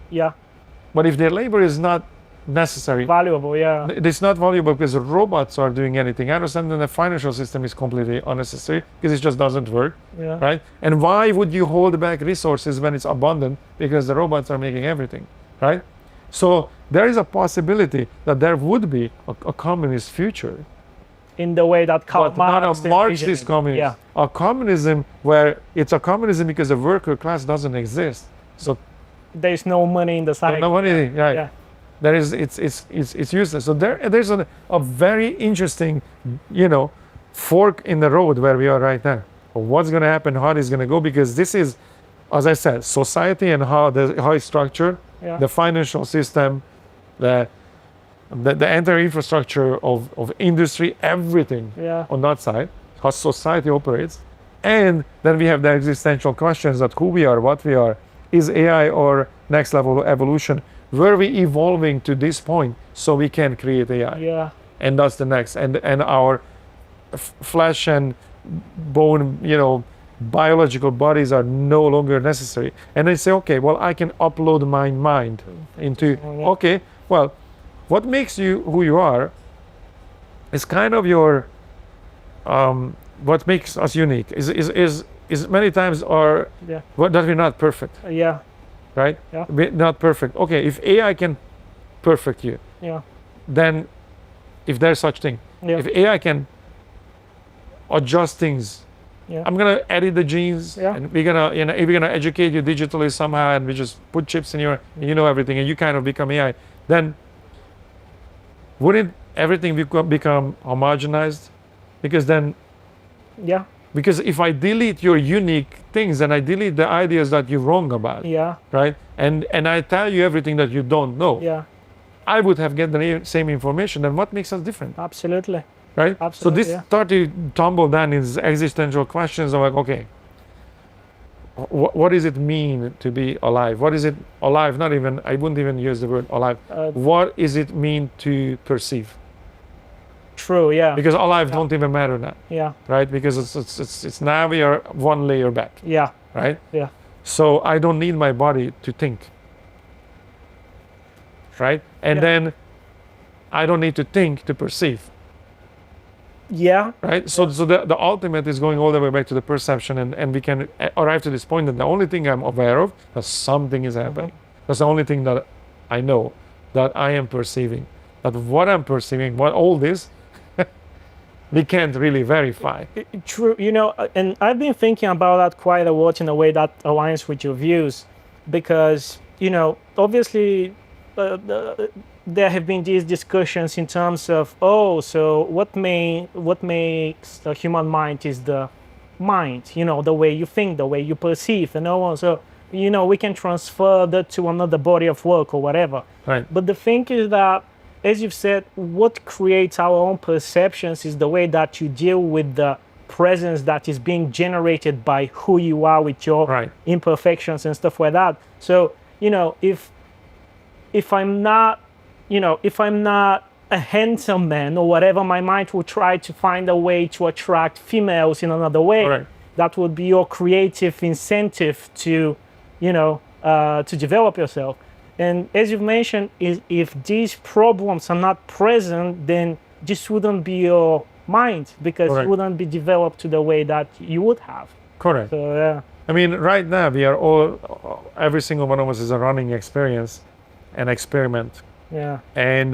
Speaker 2: But if their labor is not necessary,
Speaker 1: valuable,
Speaker 2: it's not valuable because robots are doing anything. I understand that the financial system is completely unnecessary because it just doesn't work, right? And why would you hold back resources when it's abundant? Because the robots are making everything, right? So there is a possibility that there would be a communist future,
Speaker 1: in the way that
Speaker 2: but not a Marxist communism. A communism where it's a communism because the worker class doesn't exist. So
Speaker 1: there's no money in the cycle.
Speaker 2: No money, right? There is, it's useless. So there's a very interesting, fork in the road where we are right now. What's going to happen? How it's going to go? Because this is, as I said, society and how it's structured, the financial system, the entire infrastructure of industry, everything on that side, how society operates, and then we have the existential questions that who we are, what we are, is AI or next level evolution. Were we evolving to this point so we can create AI? And that's the next. And our flesh and bone, biological bodies are no longer necessary. And they say, okay, well, I can upload my mind into, okay, well, what makes you who you are is kind of your, what makes us unique is many times that we're not perfect. Right? We're not perfect. Okay, if AI can perfect you, then if there's such thing, if AI can adjust things, I'm gonna edit the genes, and we're gonna, if we're gonna educate you digitally somehow, and we just put chips in you know everything, and you kind of become AI, then wouldn't everything become homogenized? Because then,
Speaker 1: Yeah.
Speaker 2: because if I delete your unique things, and I delete the ideas that you're wrong about,
Speaker 1: Yeah.
Speaker 2: right? And I tell you everything that you don't know,
Speaker 1: Yeah.
Speaker 2: I would have get the same information. Then what makes us different,
Speaker 1: Absolutely.
Speaker 2: right?
Speaker 1: Absolutely,
Speaker 2: So this
Speaker 1: yeah.
Speaker 2: started to tumble down in existential questions of like, okay, what does it mean to be alive? What is it alive? Not even, I wouldn't even use the word alive. What does it mean to perceive?
Speaker 1: True. Yeah.
Speaker 2: Because alive don't even matter now,
Speaker 1: Yeah.
Speaker 2: right? Because it's now we are one layer back,
Speaker 1: Yeah.
Speaker 2: right?
Speaker 1: Yeah.
Speaker 2: So I don't need my body to think, right? And
Speaker 1: Yeah.
Speaker 2: then I don't need to think to perceive,
Speaker 1: Yeah.
Speaker 2: right? So the ultimate is going all the way back to the perception, and we can arrive to this point that the only thing I'm aware of that something is happening. That's the only thing that I know, that I am perceiving. That what I'm perceiving, what all this, we can't really verify.
Speaker 1: True. And I've been thinking about that quite a lot in a way that aligns with your views, because obviously there have been these discussions in terms of, so what makes the human mind is the mind, the way you think, the way you perceive, and so on. So we can transfer that to another body of work or whatever.
Speaker 2: Right.
Speaker 1: But the thing is that, as you've said, what creates our own perceptions is the way that you deal with the presence that is being generated by who you are with your imperfections and stuff like that. So, if I'm not a handsome man or whatever, my mind will try to find a way to attract females in another way.
Speaker 2: Correct.
Speaker 1: That would be your creative incentive to, to develop yourself. And as you've mentioned, if these problems are not present, then this wouldn't be your mind, because it wouldn't be developed to the way that you would have.
Speaker 2: Correct.
Speaker 1: So, yeah.
Speaker 2: I mean, right now we are all, every single one of us is a running experience, an experiment.
Speaker 1: Yeah.
Speaker 2: And,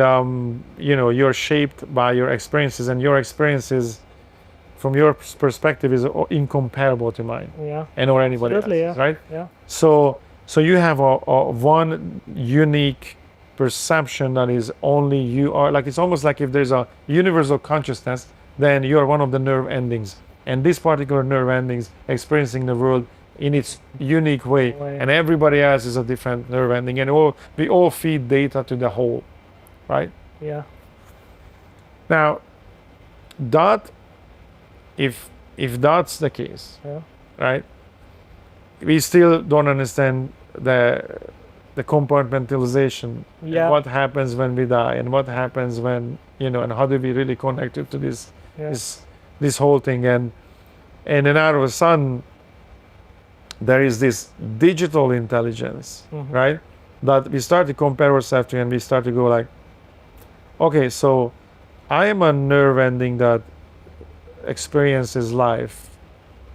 Speaker 2: you're shaped by your experiences, and your experiences from your perspective is incomparable to mine.
Speaker 1: Yeah.
Speaker 2: And or anybody
Speaker 1: Absolutely,
Speaker 2: else's,
Speaker 1: yeah.
Speaker 2: right?
Speaker 1: Yeah.
Speaker 2: So you have a one unique perception that is only you are. Like, it's almost like if there's a universal consciousness, then you are one of the nerve endings. And this particular nerve endings experiencing the world in its unique way. And everybody else is a different nerve ending. And we all feed data to the whole, right?
Speaker 1: Yeah.
Speaker 2: Now, if that's the case, right? We still don't understand the compartmentalization, and what happens when we die, and what happens when, and how do we really connect it to this whole thing. And then all of a sudden there is this digital intelligence, right, that we start to compare ourselves to, and we start to go like, okay, so I am a nerve ending that experiences life,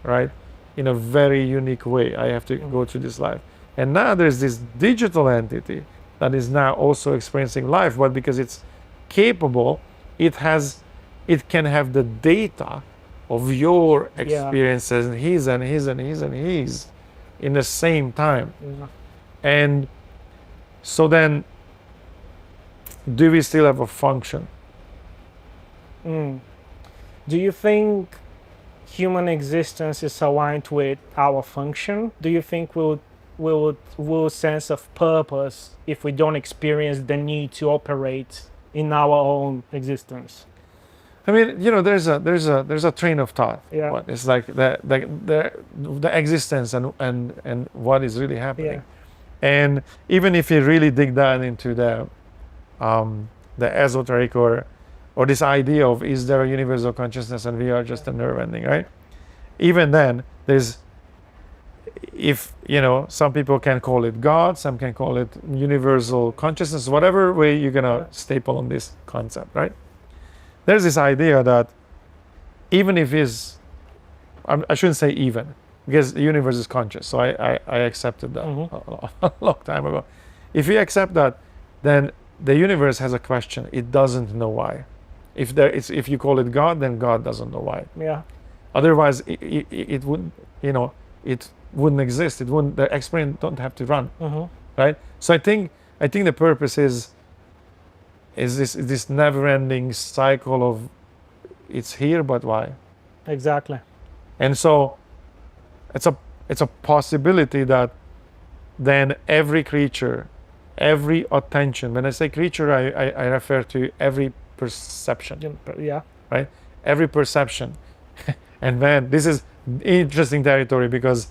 Speaker 2: right, in a very unique way. I have to go through this life. And now there's this digital entity that is now also experiencing life, but because it's capable, it can have the data of your experiences, and his and his and his and his in the same time. And so then, do we still have a function?
Speaker 1: Do you think human existence is aligned with our function? Do you think we will sense of purpose if we don't experience the need to operate in our own existence?
Speaker 2: I mean, there's a train of thought.
Speaker 1: Yeah.
Speaker 2: It's like the existence and what is really happening. And even if you really dig down into the esoteric or this idea of, is there a universal consciousness and we are just a nerve ending, right? Even then, there's, some people can call it God, some can call it universal consciousness, whatever way you're gonna staple on this concept, right? There's this idea that even if I shouldn't say even, because the universe is conscious, so I accepted that a long time ago. If you accept that, then the universe has a question. It doesn't know why. If you call it God, then God doesn't know why.
Speaker 1: Yeah.
Speaker 2: Otherwise, it wouldn't, it wouldn't exist. It wouldn't. The experiment don't have to run, right? So I think the purpose is is this never-ending cycle of it's here, but why?
Speaker 1: Exactly.
Speaker 2: And so it's a possibility that then every creature, every attention, when I say creature, I refer to every perception,
Speaker 1: Yeah.
Speaker 2: right? Every perception. And man, this is interesting territory because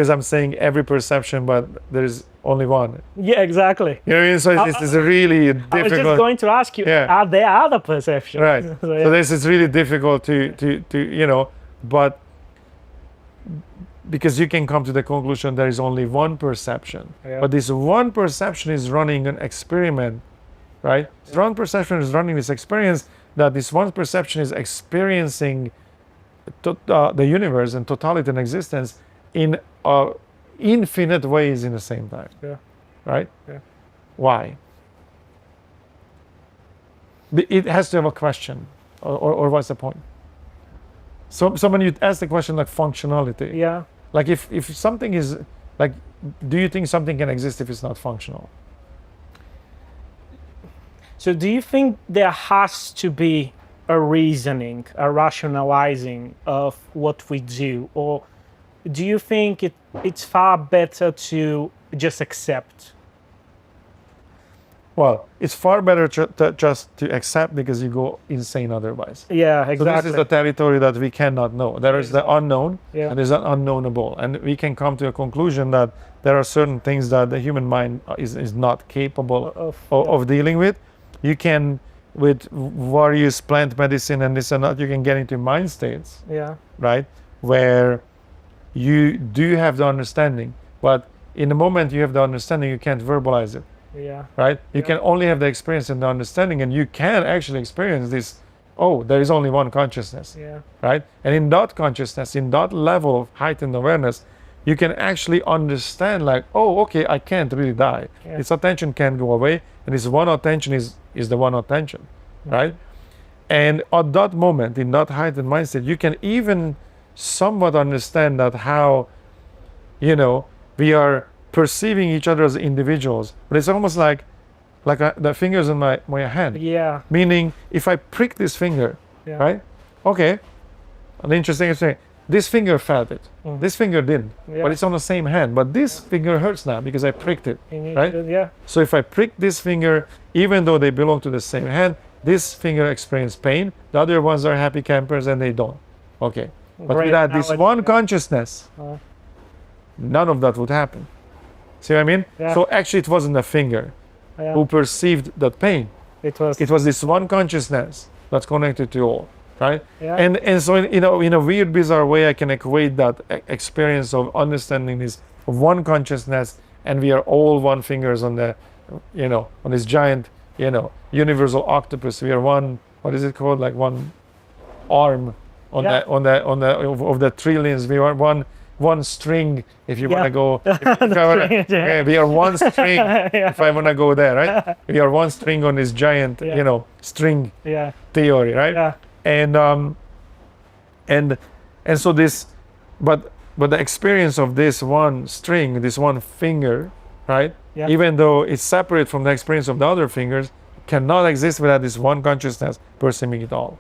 Speaker 2: I'm saying every perception, but there's only one.
Speaker 1: Yeah, exactly.
Speaker 2: You know what I mean? So this is really difficult.
Speaker 1: I was just going to ask you, are there other perceptions?
Speaker 2: Right.
Speaker 1: So, yeah.
Speaker 2: So this is really difficult to but because you can come to the conclusion there is only one perception.
Speaker 1: Yeah.
Speaker 2: But this one perception is running an experiment, right? This one perception is running this experience that this one perception is experiencing the universe and totality and existence in infinite ways in the same time.
Speaker 1: Yeah.
Speaker 2: Right?
Speaker 1: Yeah.
Speaker 2: Why? It has to have a question, or what's the point? So when you ask the question like functionality,
Speaker 1: Yeah.
Speaker 2: like if something is like, do you think something can exist if it's not functional?
Speaker 1: So do you think there has to be a reasoning, a rationalizing of what we do, or do you think it's far better to just accept?
Speaker 2: Well, it's far better just to accept because you go insane otherwise.
Speaker 1: Yeah, exactly.
Speaker 2: So this is the territory that we cannot know. There is the unknown,
Speaker 1: Yeah.
Speaker 2: and there's an unknowable, and we can come to a conclusion that there are certain things that the human mind is not capable of dealing with. You can, with various plant medicine and this and that, you can get into mind states,
Speaker 1: Yeah.
Speaker 2: right, where you do have the understanding, but in the moment you have the understanding, you can't verbalize it.
Speaker 1: Yeah.
Speaker 2: Right? You
Speaker 1: Yeah.
Speaker 2: can only have the experience and the understanding, and you can actually experience this. Oh, there is only one consciousness.
Speaker 1: Yeah.
Speaker 2: Right? And in that consciousness, in that level of heightened awareness, you can actually understand, like, oh, okay, I can't really die.
Speaker 1: Yeah.
Speaker 2: This attention can't go away, and this one attention is the one attention, right? And at that moment, in that heightened mindset, you can even somewhat understand that how, we are perceiving each other as individuals, but it's almost like the fingers in my hand.
Speaker 1: Yeah.
Speaker 2: Meaning, if I prick this finger,
Speaker 1: Yeah.
Speaker 2: right? Okay, an interesting thing. This finger felt it.
Speaker 1: Mhm.
Speaker 2: This finger didn't,
Speaker 1: Yeah.
Speaker 2: but it's on the same hand. But this finger hurts now because I pricked it,
Speaker 1: You need
Speaker 2: right?
Speaker 1: to- yeah.
Speaker 2: So if I prick this finger, even though they belong to the same hand, this finger experiences pain. The other ones are happy campers and they don't. Okay, but
Speaker 1: Great
Speaker 2: without this
Speaker 1: analogy.
Speaker 2: one consciousness,
Speaker 1: Uh,
Speaker 2: none of that would happen. See what I mean?
Speaker 1: Yeah.
Speaker 2: So actually it wasn't the finger
Speaker 1: yeah.
Speaker 2: who perceived that pain.
Speaker 1: It was.
Speaker 2: It was this one consciousness that's connected to all, right?
Speaker 1: Yeah.
Speaker 2: And so in a weird, bizarre way, I can equate that experience of understanding this one consciousness, and we are all one fingers on the, on this giant, universal octopus. We are one. What is it called? Like one arm on
Speaker 1: Yeah.
Speaker 2: of the trillions. We are one string, if you want
Speaker 1: Yeah.
Speaker 2: to go. Okay, we are one string. If I want to go there, right? We are one string on this giant,
Speaker 1: Yeah.
Speaker 2: string
Speaker 1: Yeah.
Speaker 2: theory, right?
Speaker 1: Yeah.
Speaker 2: And so this, but the experience of this one string, this one finger, right?
Speaker 1: Yeah.
Speaker 2: Even though it's separate from the experience of the other fingers, cannot exist without this one consciousness perceiving it all,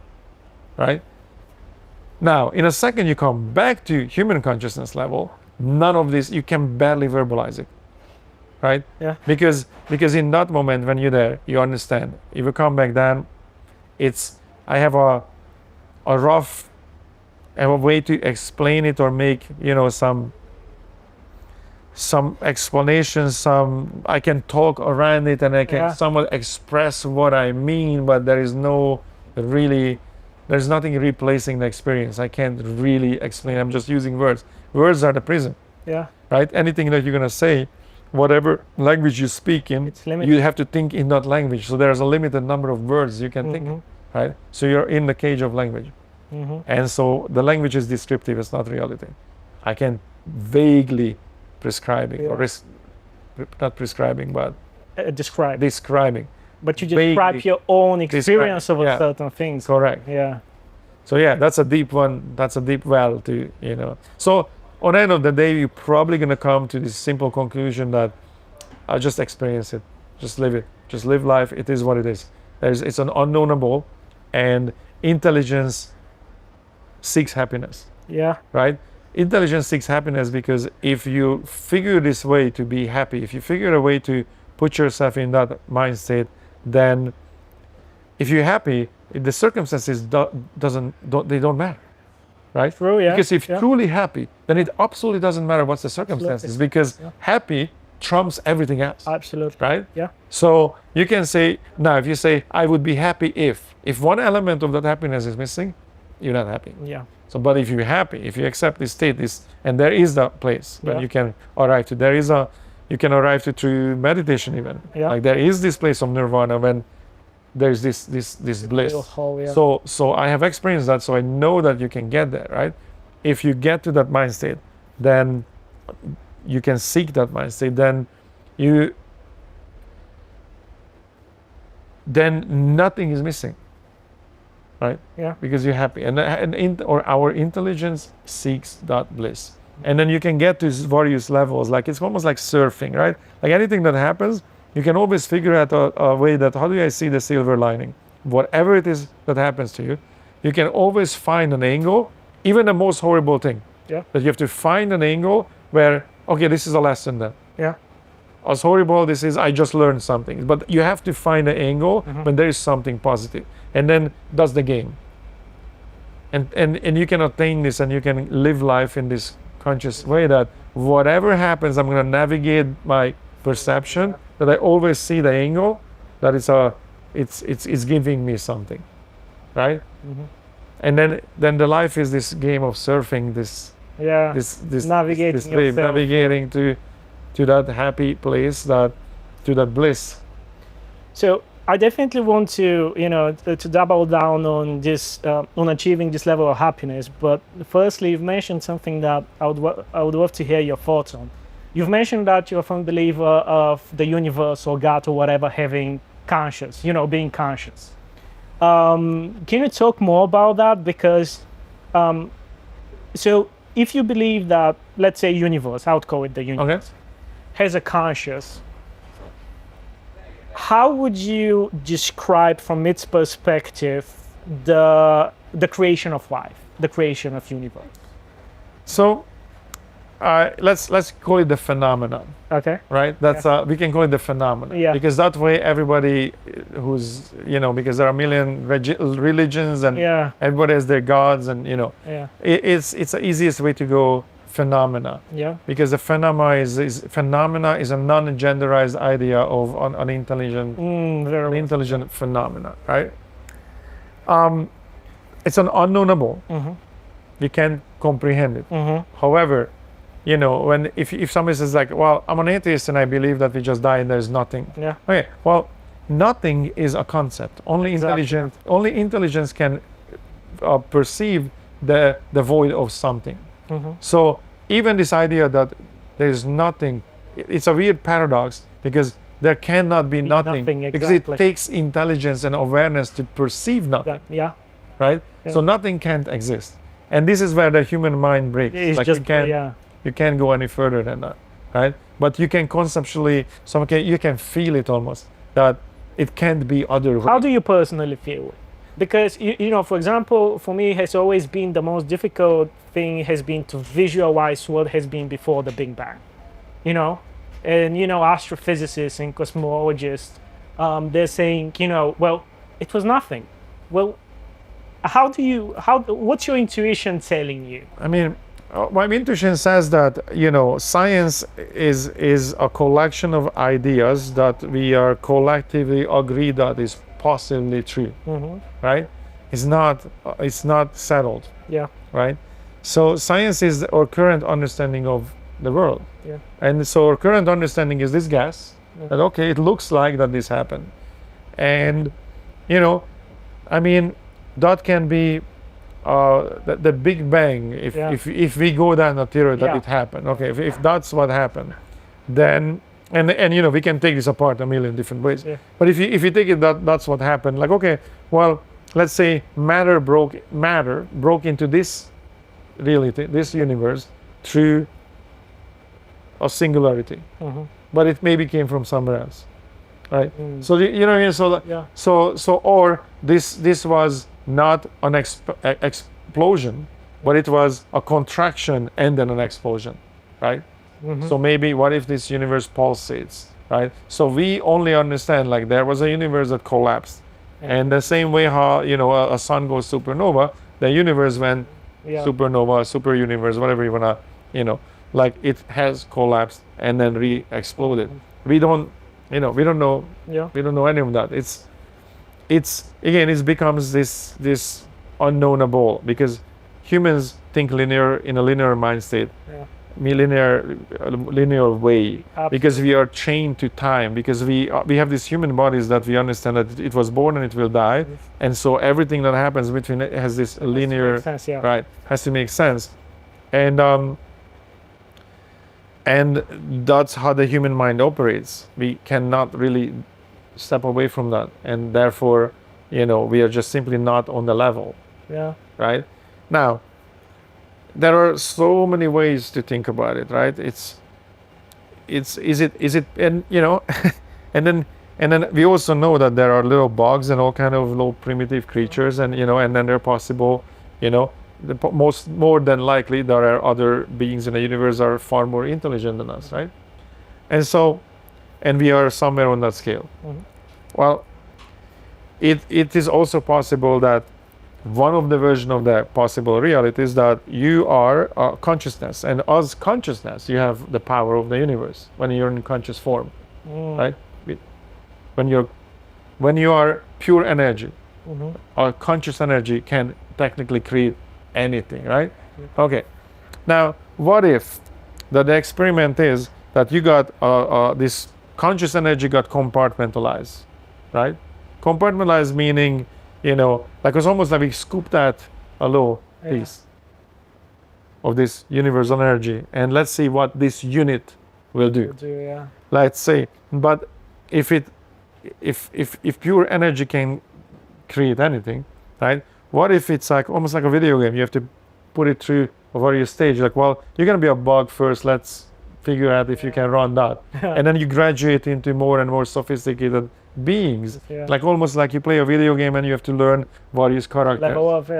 Speaker 2: right? Now, in a second, you come back to human consciousness level. None of this, you can barely verbalize it, right?
Speaker 1: Yeah.
Speaker 2: Because in that moment when you're there, you understand. If you come back then, I have a rough way to explain it or make some explanations. I can talk around it and I can
Speaker 1: Yeah.
Speaker 2: somewhat express what I mean, but there's nothing replacing the experience. I can't really explain. I'm just using words. Words are the prison,
Speaker 1: Yeah.
Speaker 2: right? Anything that you're gonna say, whatever language you speak in,
Speaker 1: It's limited.
Speaker 2: you have to think in that language. So there's a limited number of words you can think,
Speaker 1: Mhm.
Speaker 2: right? So you're in the cage of language.
Speaker 1: Mhm.
Speaker 2: And so the language is descriptive, it's not reality. I can vaguely prescribing, or not prescribing, but
Speaker 1: Describe.
Speaker 2: describing.
Speaker 1: But you
Speaker 2: vaguely
Speaker 1: describe your own experience of
Speaker 2: yeah.
Speaker 1: certain things.
Speaker 2: Correct.
Speaker 1: Yeah.
Speaker 2: So yeah, that's a deep one. That's a deep well to, So on the end of the day, you're probably going to come to this simple conclusion that I'll just experience it. Just live it. Just live life. It is what it is. It's an unknowable, and intelligence seeks happiness.
Speaker 1: Yeah.
Speaker 2: Right? Intelligence seeks happiness because if you figure this way to be happy, if you figure a way to put yourself in that mind state, then if you're happy, the circumstances don't matter, right?
Speaker 1: True, yeah.
Speaker 2: Because if
Speaker 1: yeah.
Speaker 2: truly happy, then it absolutely doesn't matter what's the circumstances, because happy trumps everything else.
Speaker 1: Absolutely.
Speaker 2: Right?
Speaker 1: Yeah.
Speaker 2: So you can say, now if you say, I would be happy if one element of that happiness is missing, you're not happy.
Speaker 1: Yeah.
Speaker 2: So, but if you're happy, if you accept this state, and there is the place when you can arrive to, you can arrive to through meditation even.
Speaker 1: Yeah.
Speaker 2: Like there is this place of nirvana when there's this bliss.
Speaker 1: Whole, yeah.
Speaker 2: So I have experienced that, so I know that you can get there, right? If you get to that mind state, then you can seek that mind state, then nothing is missing. Right?
Speaker 1: Yeah.
Speaker 2: Because you're happy, or our intelligence seeks that bliss, and then you can get to various levels. Like it's almost like surfing, right? Like anything that happens, you can always figure out a way that how do I see the silver lining? Whatever it is that happens to you, you can always find an angle, even the most horrible thing.
Speaker 1: Yeah.
Speaker 2: That you have to find an angle where, okay, this is a lesson then.
Speaker 1: Yeah.
Speaker 2: As horrible this is, I just learned something. But you have to find an angle when there is something positive. And then that's the game. And you can attain this, and you can live life in this conscious way that whatever happens, I'm going to navigate my perception, that I always see the angle, that it's giving me something, right? And then the life is this game of surfing, this
Speaker 1: navigating
Speaker 2: this wave, navigating to that happy place, to that bliss.
Speaker 1: So I definitely want to, to double down on this, on achieving this level of happiness. But firstly, you've mentioned something that I would love to hear your thoughts on. You've mentioned that you're a firm believer of the universe or God or whatever having conscious, being conscious. Can you talk more about that? Because, so if you believe that, let's say universe, I would call it the universe, has a conscious, how would you describe from its perspective the creation of life, the creation of universe?
Speaker 2: So let's call it the phenomenon.
Speaker 1: Okay.
Speaker 2: Right? That's we can call it the phenomenon.
Speaker 1: Yeah.
Speaker 2: Because that way everybody who's because there are a million religions and everybody has their gods, and it's the easiest way to go phenomena.
Speaker 1: Yeah.
Speaker 2: Because the phenomena is a non-genderized idea of an intelligent intelligent phenomena, right? It's an unknowable. You can't comprehend it. However, when if somebody says like, well, I'm an atheist and I believe that we just die and there's nothing.
Speaker 1: Yeah.
Speaker 2: Okay. Well, nothing is a concept. Only intelligence can perceive the void of something. So even this idea that there's nothing, it's a weird paradox, because there cannot be nothing because it takes intelligence and awareness to perceive nothing. Right? Yeah. So nothing can't exist. And this is where the human mind breaks.
Speaker 1: It's
Speaker 2: like
Speaker 1: just,
Speaker 2: you can't go any further than that, right? But you can conceptually, you can feel it almost, that it can't be otherwise.
Speaker 1: How do you personally feel it? Because, for example, for me, it has always been the most difficult thing has been to visualize what has been before the Big Bang, And, astrophysicists and cosmologists, they're saying, well, it was nothing. Well, what's your intuition telling you?
Speaker 2: I mean, my intuition says that, science is a collection of ideas that we are collectively agreed that is possibly true, right? It's not settled.
Speaker 1: Yeah.
Speaker 2: Right? So science is our current understanding of the world.
Speaker 1: Yeah.
Speaker 2: And so our current understanding is this guess that, okay, it looks like that this happened. And, that can be the Big Bang, if we go down the theory that it happened. Okay, if that's what happened, then and we can take this apart a million different ways. Yeah. But if you take it that's what happened, like, okay, well, let's say matter broke into this reality, this universe, through a singularity, but it maybe came from somewhere else. right? So you know what I mean? So or this was not an explosion, but it was a contraction and then an explosion, right? So maybe what if this universe pulsates, right? So we only understand like there was a universe that collapsed, and the same way how a sun goes supernova, the universe went supernova, super universe, whatever you wanna, like it has collapsed and then re-exploded. We don't know. We don't know any of that. It's again, it becomes this unknowable because humans think linear in a linear mind state, linear way. Absolutely. Because we are chained to time. Because we have these human bodies that we understand that it was born and it will die, and so everything that happens between it has this linear, right? Has to make sense, and that's how the human mind operates. We cannot really step away from that, and therefore, we are just simply not on the level.
Speaker 1: Yeah.
Speaker 2: Right? Now, there are so many ways to think about it, right? Is it, and and then we also know that there are little bugs and all kind of little primitive creatures, and and then they're possible, more than likely there are other beings in the universe that are far more intelligent than us, right? And so, and we are somewhere on that scale. Well, it is also possible that one of the version of the possible reality is that you are consciousness, and as consciousness you have the power of the universe when you're in conscious form, right? When you are pure energy, or conscious energy can technically create anything, right? Okay. Now, what if the experiment is that you got this conscious energy got compartmentalized, right? Compartmentalized meaning, like it's almost like we scooped out a little piece of this universal energy, and let's see what this unit will do. Let's say, but if pure energy can create anything, right? What if it's like almost like a video game? You have to put it through a various stage. Like, well, you're gonna be a bug first. Let's figure out if you can run that, and then you graduate into more and more sophisticated beings, like almost like you play a video game and you have to learn various characters,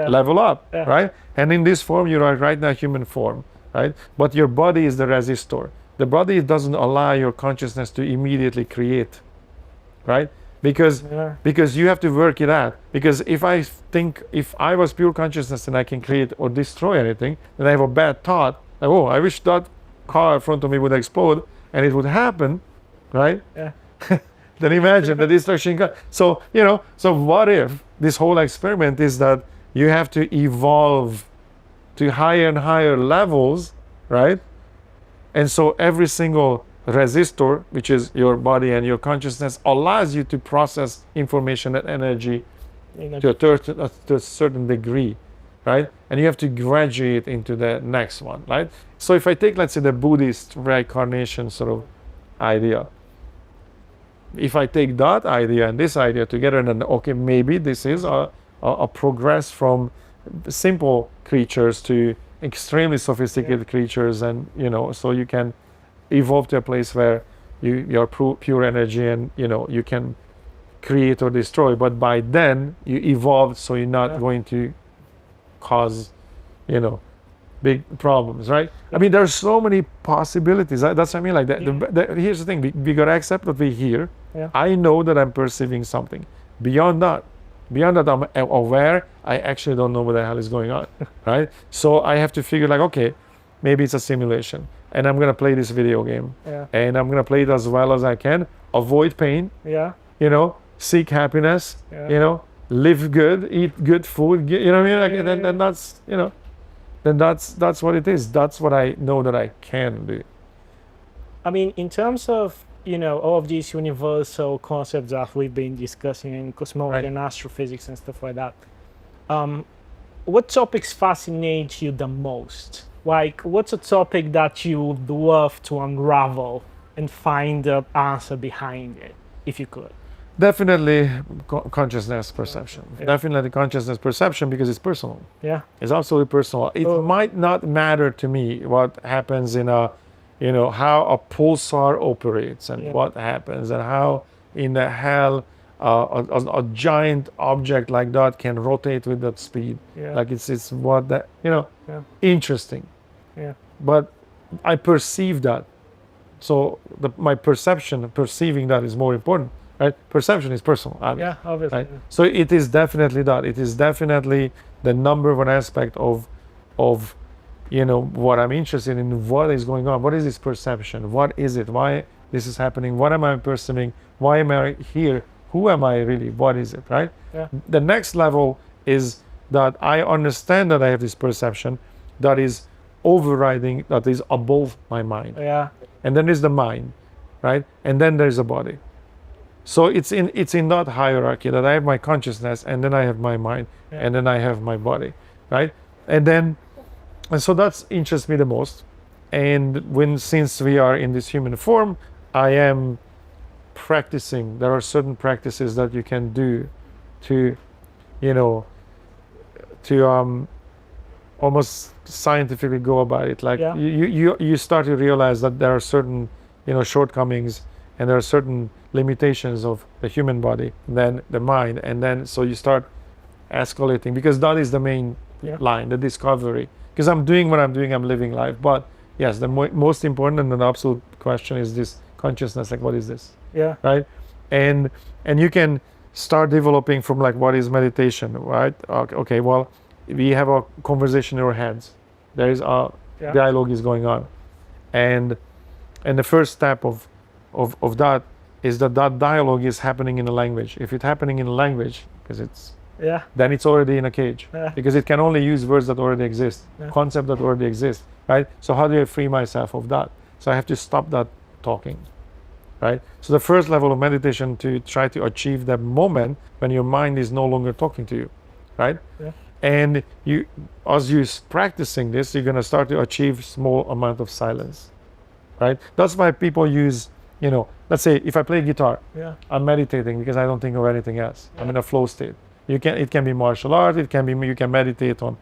Speaker 2: level up, right? And in this form you are right now human form, right? But your body is the resistor. The body doesn't allow your consciousness to immediately create, right? Because you have to work it out. Because if I was pure consciousness and I can create or destroy anything, then I have a bad thought, like, oh, I wish that car in front of me would explode, and it would happen, right? Then imagine the destruction. So what if this whole experiment is that you have to evolve to higher and higher levels, right? And so every single resistor, which is your body and your consciousness, allows you to process information and energy to a certain degree, right? And you have to graduate into the next one, right? So if I take, let's say, the Buddhist reincarnation sort of idea, if I take that idea and this idea together, then okay, maybe this is a progress from simple creatures to extremely sophisticated creatures, and so you can evolve to a place where you're pure energy, and you can create or destroy, but by then you evolved, so you're not going to cause big problems, right? I mean, there's so many possibilities. That's what I mean. Like that. Here's the thing: we gotta accept what we hear. I know that I'm perceiving something. Beyond that, I'm aware. I actually don't know what the hell is going on, right? So I have to figure, like, okay, maybe it's a simulation, and I'm gonna play this video game, and I'm gonna play it as well as I can. Avoid pain. Seek happiness. Live good, eat good food. What I mean? Like, then that's then that's what it is. That's what I know that I can do.
Speaker 1: I mean, in terms of all of these universal concepts that we've been discussing in cosmology and astrophysics and stuff like that, what topics fascinate you the most? Like, what's a topic that you would love to unravel and find the answer behind it, if you could?
Speaker 2: Definitely consciousness perception. Definitely consciousness perception, because it's personal. It's absolutely personal. It might not matter to me what happens in how a pulsar operates, and what happens, and how in the hell a giant object like that can rotate with that speed? Like it's what that, interesting. But I perceive that. So my perceiving that is more important, right? Perception is personal, obviously.
Speaker 1: Yeah, obviously.
Speaker 2: Right? So it is definitely that. It is definitely the number one aspect of what I'm interested in, what is going on, what is this perception, what is it, why this is happening, what am I perceiving, why am I here, who am I really, what is it, right? The next level is that I understand that I have this perception that is overriding, that is above my mind. And then there's the mind, right? And then there's a body. So it's in that hierarchy that I have my consciousness, and then I have my mind, and then I have my body, right? And so that interests me the most. And since we are in this human form, I am practicing. There are certain practices that you can do to almost scientifically go about it. Like you start to realize that there are certain shortcomings, and there are certain limitations of the human body, then the mind, and then so you start escalating, because that is the main line, the discovery. Because I'm doing what I'm doing, I'm living life. But yes, the most important and the absolute question is this consciousness, like what is this? Right? And you can start developing from like, what is meditation, right? Okay, well, we have a conversation in our heads. There is a dialogue is going on. And the first step of that is that dialogue is happening in a language. If it's happening in a language, because it's then it's already in a cage, because it can only use words that already exist, concepts that already exist, right? So how do I free myself of that? So I have to stop that talking, right? So the first level of meditation to try to achieve that moment when your mind is no longer talking to you, right? And as you're practicing this, you're going to start to achieve small amount of silence, right? That's why people use, let's say if I play guitar, I'm meditating because I don't think of anything else. I'm in a flow state. It can be martial art. It can be, you can meditate on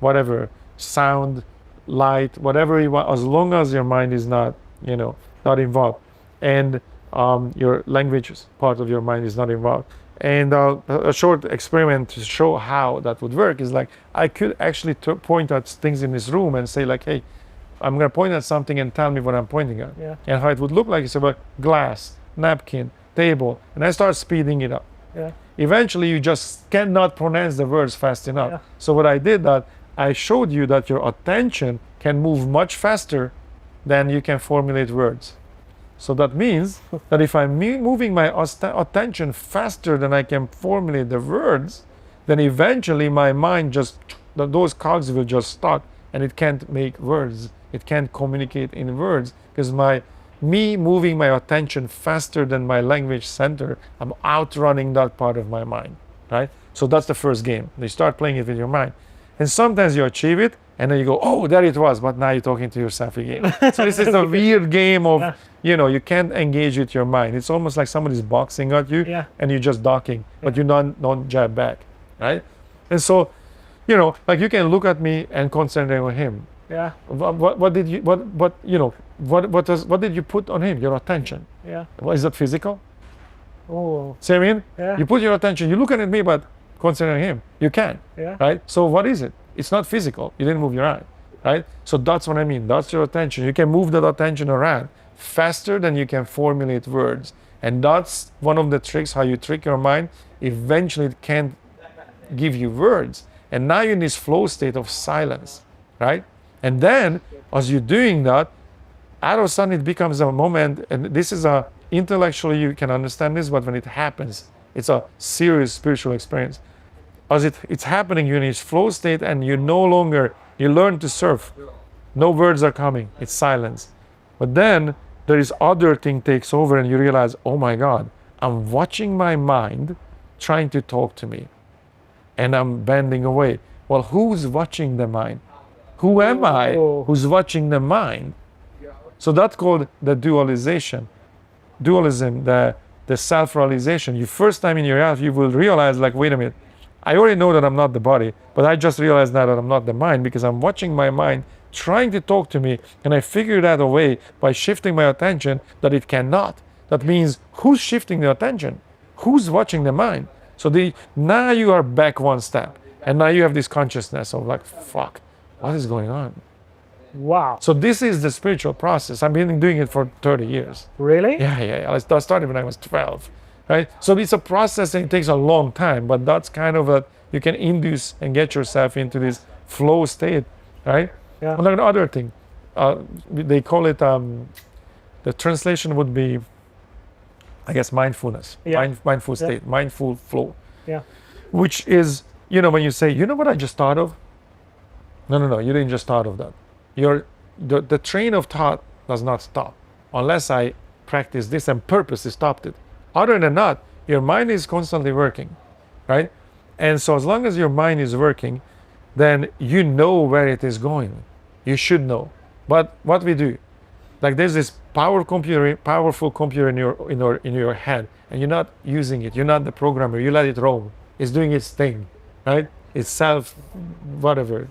Speaker 2: whatever, sound, light, whatever you want, as long as your mind is not, not involved, and your language part of your mind is not involved. And a short experiment to show how that would work is like, I could actually point at things in this room and say like, hey, I'm going to point at something and tell me what I'm pointing at. And how it would look like is about glass, napkin, table, and I start speeding it up. Eventually you just cannot pronounce the words fast enough. So what I did, that I showed you that your attention can move much faster than you can formulate words. So that means that if I'm moving my attention faster than I can formulate the words, then eventually my mind those cogs will just stuck, and it can't make words. It can't communicate in words, because me moving my attention faster than my language center, I'm outrunning that part of my mind, right? So that's the first game. You start playing it with your mind. And sometimes you achieve it, and then you go, oh, there it was, but now you're talking to yourself again. So this is a weird game of, you can't engage with your mind. It's almost like somebody's boxing at you, and you're just ducking, but you don't jab back, right? And so, like you can look at me and concentrate on him. What did you put on him? Your attention. Is that physical?
Speaker 1: Oh.
Speaker 2: See what I mean? You put your attention, you're looking at me, but concentrate on him. You can. Right? So what is it? It's not physical. You didn't move your eye. Right? So that's what I mean. That's your attention. You can move that attention around faster than you can formulate words. And that's one of the tricks, how you trick your mind. Eventually it can't give you words. And now you're in this flow state of silence. Right? And then, as you're doing that, out of sudden it becomes a moment, and this is intellectually you can understand this, but when it happens, it's a serious spiritual experience. As it's happening, you're in this flow state, and you learn to surf. No words are coming, it's silence. But then, there is other thing takes over, and you realize, oh my God, I'm watching my mind trying to talk to me. And I'm bending away. Well, who's watching the mind? Who am I who's watching the mind? So that's called the dualism, the self-realization. You first time in your life, you will realize like, wait a minute, I already know that I'm not the body, but I just realized now that I'm not the mind, because I'm watching my mind trying to talk to me, and I figured out a way by shifting my attention that it cannot. That means who's shifting the attention? Who's watching the mind? So now you are back one step. And now you have this consciousness of like, fuck, what is going on?
Speaker 1: Wow.
Speaker 2: So this is the spiritual process. I've been doing it for 30 years.
Speaker 1: Really?
Speaker 2: Yeah. I started when I was 12, right? So it's a process and it takes a long time, but that's kind of you can induce and get yourself into this flow state, right?
Speaker 1: Yeah.
Speaker 2: Another other thing, they call it, the translation would be, I guess, mindfulness, mindful state, mindful flow.
Speaker 1: Yeah.
Speaker 2: Which is, when you say, you know what I just thought of? No, you didn't just thought of that. The train of thought does not stop unless I practice this and purposely stopped it. Other than that, your mind is constantly working, right? And so as long as your mind is working, then you know where it is going. You should know. But what we do, like there's this powerful computer in your head, and you're not using it. You're not the programmer. You let it roam. It's doing its thing, right? It's whatever,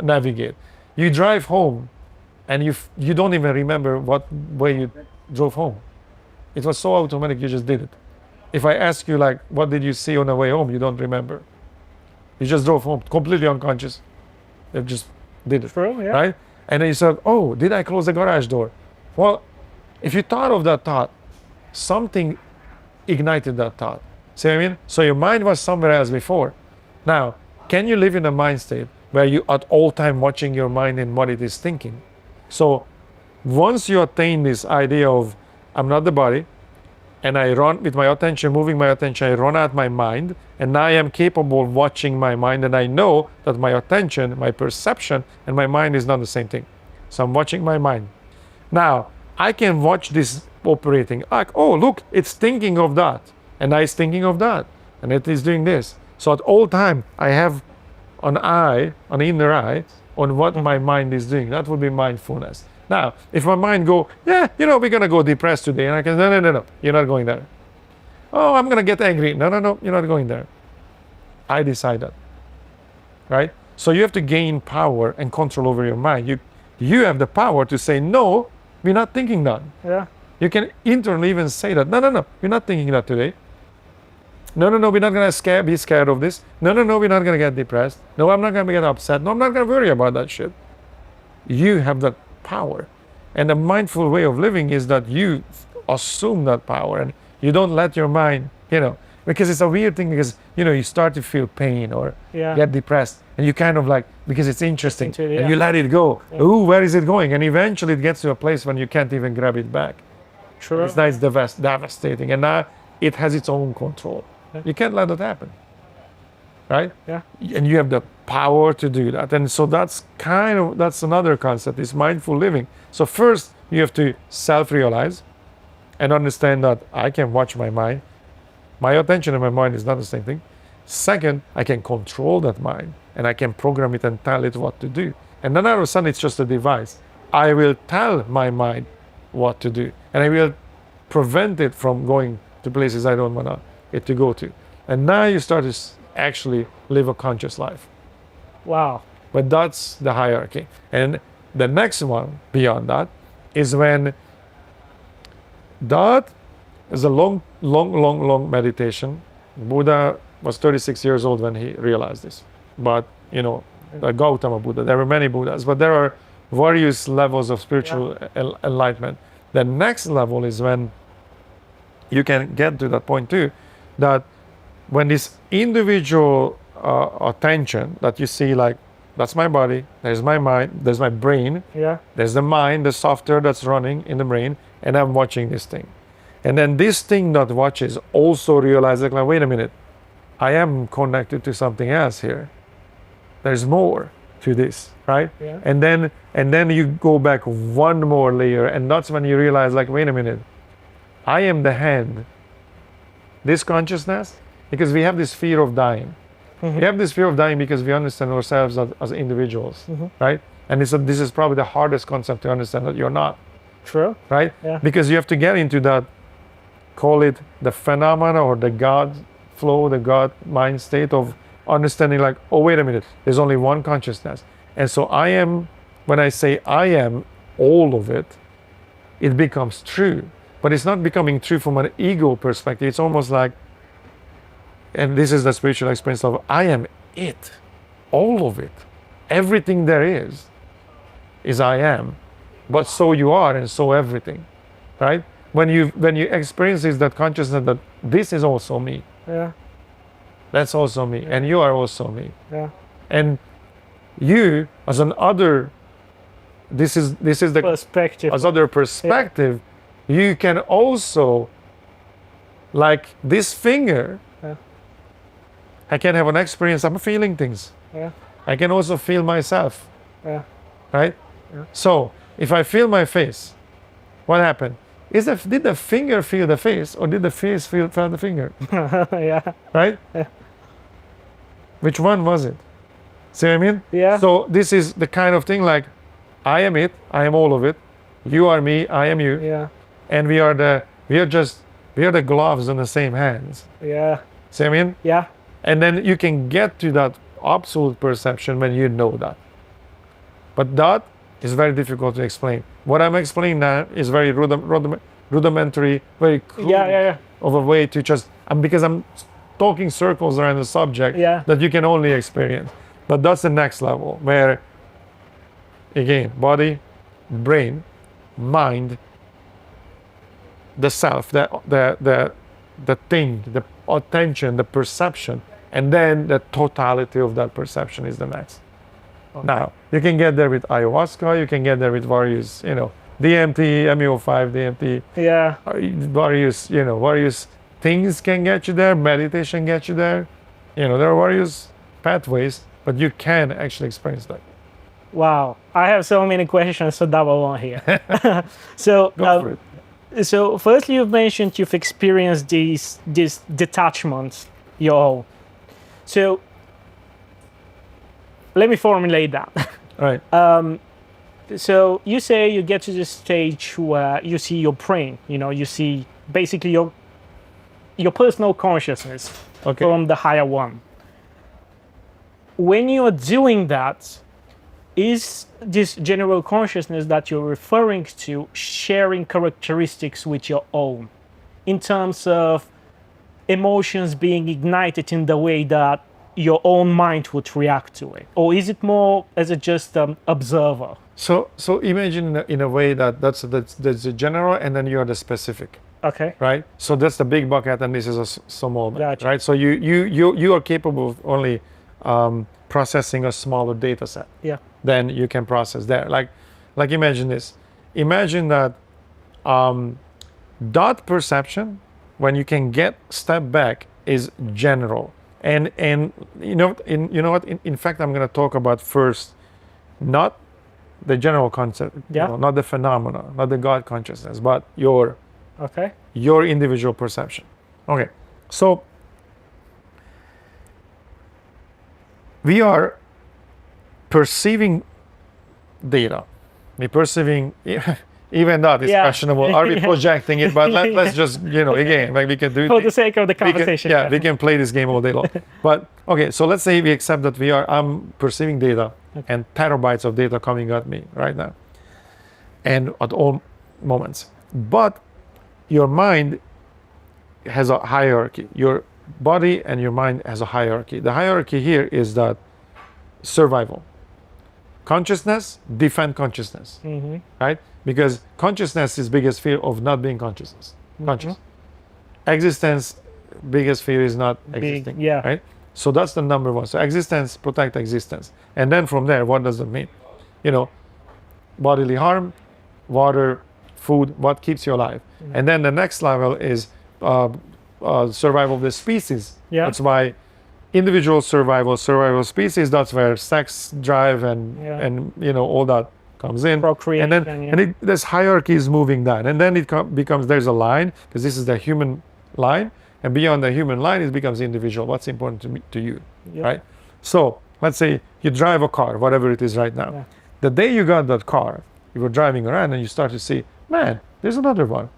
Speaker 2: navigate. You drive home, and you don't even remember what way you drove home. It was so automatic, you just did it. If I ask you, like, what did you see on the way home, you don't remember. You just drove home, completely unconscious. You just did it,
Speaker 1: True, yeah.
Speaker 2: right? And then you said, oh, did I close the garage door? Well, if you thought of that thought, something ignited that thought. See what I mean? So your mind was somewhere else before. Now, can you live in a mind state where you at all time watching your mind and what it is thinking? So once you attain this idea of I'm not the body, and I run with my attention, moving my attention, I run out my mind, and now I am capable of watching my mind, and I know that my attention, my perception, and my mind is not the same thing. So I'm watching my mind. Now, I can watch this operating. Like, oh, look, it's thinking of that, and I is thinking of that, and it is doing this. So at all time, I have an inner eye, on what my mind is doing. That would be mindfulness. Now, if my mind go, we're going to go depressed today. And I can, no, you're not going there. Oh, I'm going to get angry. No, you're not going there. I decide that, right? So you have to gain power and control over your mind. You have the power to say, no, we're not thinking that.
Speaker 1: Yeah.
Speaker 2: You can internally even say that, no, we're not thinking that today. No, we're not going to be scared of this. No, we're not going to get depressed. No, I'm not going to get upset. No, I'm not going to worry about that shit. You have that power. And a mindful way of living is that you assume that power and you don't let your mind, because it's a weird thing because, you start to feel pain or get depressed and you kind of like, because it's interesting and you let it go. Yeah. Ooh, where is it going? And eventually it gets to a place when you can't even grab it back.
Speaker 1: True.
Speaker 2: It's nice, devastating. And now it has its own control. Yeah. You can't let that happen. Right?
Speaker 1: Yeah.
Speaker 2: And you have the power to do that. And so that's another concept, is mindful living. So first you have to self-realize and understand that I can watch my mind. My attention and my mind is not the same thing. Second, I can control that mind and I can program it and tell it what to do. And then all of a sudden it's just a device. I will tell my mind what to do and I will prevent it from going to places I don't want it to go to. And now you start to actually live a conscious life.
Speaker 1: Wow.
Speaker 2: But that's the hierarchy. And the next one beyond that is when that is a long meditation. Buddha was 36 years old when he realized this. But, the Gautama Buddha, there were many Buddhas, but there are various levels of spiritual enlightenment. The next level is when you can get to that point too, that when this individual attention that you see, like, that's my body, there's my mind, there's my brain, there's the mind, the software that's running in the brain, and I'm watching this thing. And then this thing that watches also realizes, like, wait a minute, I am connected to something else here. There's more to this, right?
Speaker 1: Yeah.
Speaker 2: And then you go back one more layer, and that's when you realize, like, wait a minute, I am the hand. This consciousness, because we have this fear of dying. Mm-hmm. We have this fear of dying because we understand ourselves as individuals, right? And this is probably the hardest concept to understand, that you're not.
Speaker 1: True.
Speaker 2: Right?
Speaker 1: Yeah.
Speaker 2: Because you have to get into that, call it the phenomena or the God flow, the God mind state of understanding, like, oh, wait a minute, there's only one consciousness. And so when I say I am all of it, it becomes true. but it's not becoming true from an ego perspective. It's almost like, and this is the spiritual experience of I am it, all of it, everything there is I am, but so you are and so everything, right? When you experience that consciousness that this is also me,
Speaker 1: Yeah.
Speaker 2: that's also me, and you are also me,
Speaker 1: Yeah.
Speaker 2: and you as an other, this is the
Speaker 1: Perspective.
Speaker 2: as other perspective, you can also, like this finger,
Speaker 1: Yeah.
Speaker 2: I can have an experience, I'm feeling things.
Speaker 1: Yeah.
Speaker 2: I can also feel myself,
Speaker 1: Yeah.
Speaker 2: right?
Speaker 1: Yeah.
Speaker 2: So if I feel my face, what happened? Did the finger feel the face, or did the face feel the finger?
Speaker 1: Yeah.
Speaker 2: Right?
Speaker 1: Yeah.
Speaker 2: Which one was it? See what I mean?
Speaker 1: Yeah.
Speaker 2: So this is the kind of thing like, I am it, I am all of it. You are me, I am you,
Speaker 1: Yeah.
Speaker 2: and we are the gloves on the same hands.
Speaker 1: Yeah.
Speaker 2: See what I mean?
Speaker 1: Yeah.
Speaker 2: And then you can get to that absolute perception when you know that. But that is very difficult to explain. What I'm explaining now is very rudimentary, very crude
Speaker 1: Yeah.
Speaker 2: of a way to just, because I'm talking circles around the subject that you can only experience. But that's the next level where, again, body, brain, mind, the self, the thing, the attention, the perception, and then the totality of that perception is the next. Okay. Now, you can get there with ayahuasca, you can get there with various, DMT, MeO5, DMT.
Speaker 1: Yeah.
Speaker 2: Various things can get you there, meditation gets you there. There are various pathways, but you can actually experience that.
Speaker 1: Wow. I have so many questions, so double one here. So,
Speaker 2: Go for it.
Speaker 1: So firstly, you've mentioned you've experienced these detachments, your own. So let me formulate that.
Speaker 2: Right.
Speaker 1: So you say you get to the stage where you see your brain, you see basically your personal consciousness from the higher one. When you're doing that, is this general consciousness that you're referring to sharing characteristics with your own in terms of emotions being ignited in the way that your own mind would react to it? Or is it more as a just observer?
Speaker 2: So imagine in a way that's the general and then you're the specific.
Speaker 1: Okay.
Speaker 2: Right? So that's the big bucket and this is a small bucket,
Speaker 1: Gotcha.
Speaker 2: right? So you are capable of only processing a smaller data set.
Speaker 1: Yeah.
Speaker 2: Then you can process there. Like imagine this. Imagine that dot perception, when you can step back, is general. And you know what? In fact, I'm going to talk about first, not the general concept, not the phenomena, not the God consciousness, but your individual perception. Okay, so we are perceiving data. We're perceiving, even that is questionable. Are we projecting it? But let's just, again, like we can do it.
Speaker 1: For the sake of the conversation.
Speaker 2: We can play this game all day long. But, okay, so let's say we accept that I'm perceiving data and terabytes of data coming at me right now. And at all moments. But your mind has a hierarchy. Your body and your mind has a hierarchy. The hierarchy here is that survival. Consciousness, defend consciousness, right? Because consciousness is biggest fear of not being conscious. Existence, biggest fear is not existing, right? So that's the number one. So existence, protect existence. And then from there, what does it mean? Bodily harm, water, food, what keeps you alive. And then the next level is survival of the species. That's why individual survival species, that's where sex drive and all that comes in.
Speaker 1: Procreation,
Speaker 2: and then this hierarchy is moving down, and then it becomes, there's a line, because this is the human line, and beyond the human line it becomes individual, what's important to you, right? So let's say you drive a car, whatever it is right now. The day you got that car, you were driving around and you start to see, man, there's another one.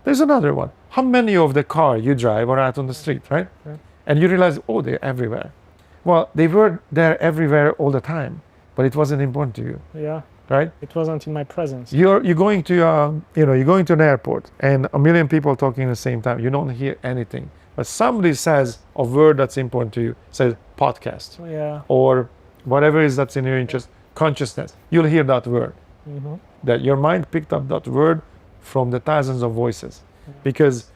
Speaker 2: There's another one. How many of the car you drive are out on the street, right? And you realize, oh, they're everywhere. Well, they were there everywhere all the time, but it wasn't important to you. right?
Speaker 1: It wasn't in my presence.
Speaker 2: You're going to you're going to an airport and a million people talking at the same time. You don't hear anything, but somebody says a word that's important to you. Says podcast, or whatever it is that's in your interest. Consciousness. You'll hear that word. That your mind picked up that word from the thousands of voices, because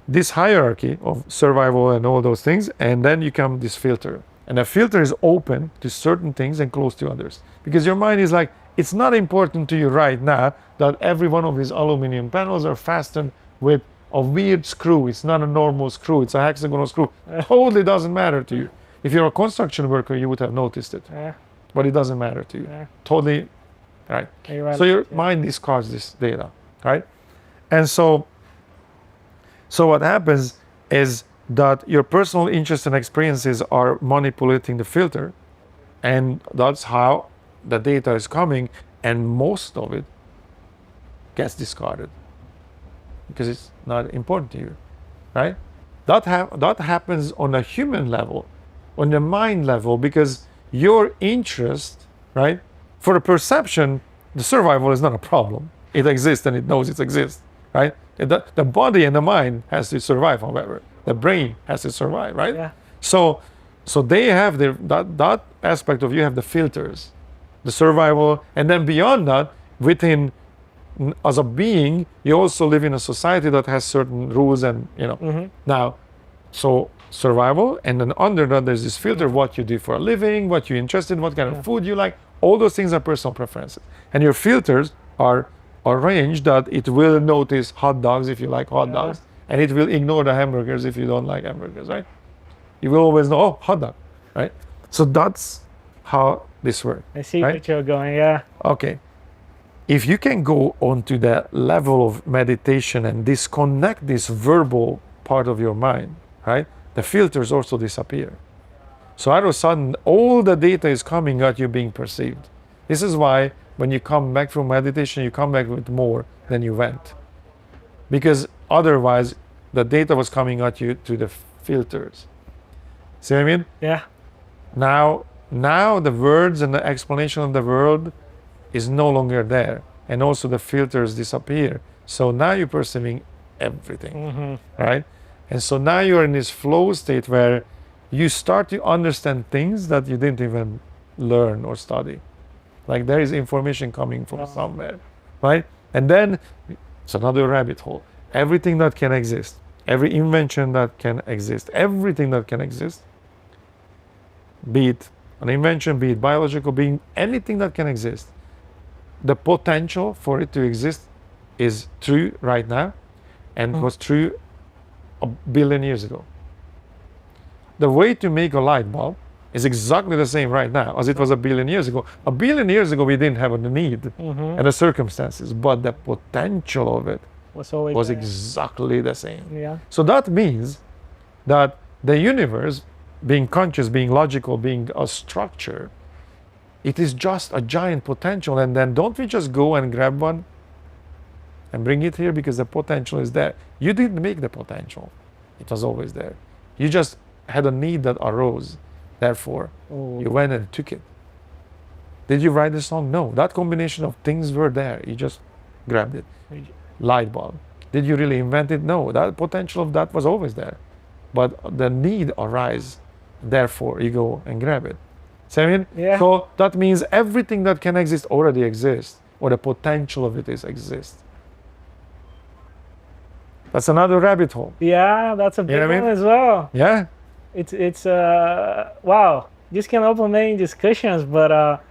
Speaker 2: this hierarchy of survival and all those things, and then you come this filter, and the filter is open to certain things and closed to others, because your mind is like, it's not important to you right now that every one of these aluminum panels are fastened with a weird screw. It's not a normal screw, it's a hexagonal screw. Totally doesn't matter to you. If you're a construction worker, you would have noticed it, but it doesn't matter to you. Totally, right? So your mind discards this data, right? And so what happens is that your personal interests and experiences are manipulating the filter, and that's how the data is coming, and most of it gets discarded because it's not important to you, right? That happens on a human level, on the mind level, because your interest, right? For a perception, the survival is not a problem. It exists and it knows it exists, right? The body and the mind has to survive, however. The brain has to survive, right? So they have that aspect of you have the filters, the survival, and then beyond that, within, as a being, you also live in a society that has certain rules and, now, so survival, and then under that there's this filter, what you do for a living, what you're interested in, what kind of food you like, all those things are personal preferences. And your filters are arranged that it will notice hot dogs if you like hot dogs, and it will ignore the hamburgers if you don't like hamburgers, right? You will always know, oh, hot dog, right? So that's how this works.
Speaker 1: I see
Speaker 2: right?
Speaker 1: what you're going,
Speaker 2: Okay. If you can go onto the level of meditation and disconnect this verbal part of your mind, right? The filters also disappear. So all of a sudden, all the data is coming at you being perceived. This is why when you come back from meditation, you come back with more than you went. Because otherwise, the data was coming at you through the filters. See what I mean?
Speaker 1: Yeah.
Speaker 2: Now the words and the explanation of the world is no longer there. And also the filters disappear. So now you're perceiving everything, right? And so now you're in this flow state where you start to understand things that you didn't even learn or study. Like there is information coming from somewhere, right? And then it's another rabbit hole. Everything that can exist, every invention that can exist, everything that can exist, be it an invention, be it biological, being anything that can exist, the potential for it to exist is true right now and was true a billion years ago. The way to make a light bulb is exactly the same right now as it was a billion years ago. A billion years ago, we didn't have the need and the circumstances, but the potential of it was exactly the same.
Speaker 1: Yeah.
Speaker 2: So that means that the universe, being conscious, being logical, being a structure, it is just a giant potential. And then don't we just go and grab one and bring it here because the potential is there? You didn't make the potential. It was always there. You just had a need that arose. Therefore, you went and took it. Did you write the song? No. That combination of things were there. You just grabbed it. Light bulb. Did you really invent it? No. That potential of that was always there. But the need arises. Therefore, you go and grab it. See what I mean?
Speaker 1: Yeah.
Speaker 2: So that means everything that can exist already exists, or the potential of it exists. That's another rabbit hole.
Speaker 1: Yeah, that's a big one as well.
Speaker 2: Yeah.
Speaker 1: It's wow. This can open many discussions, but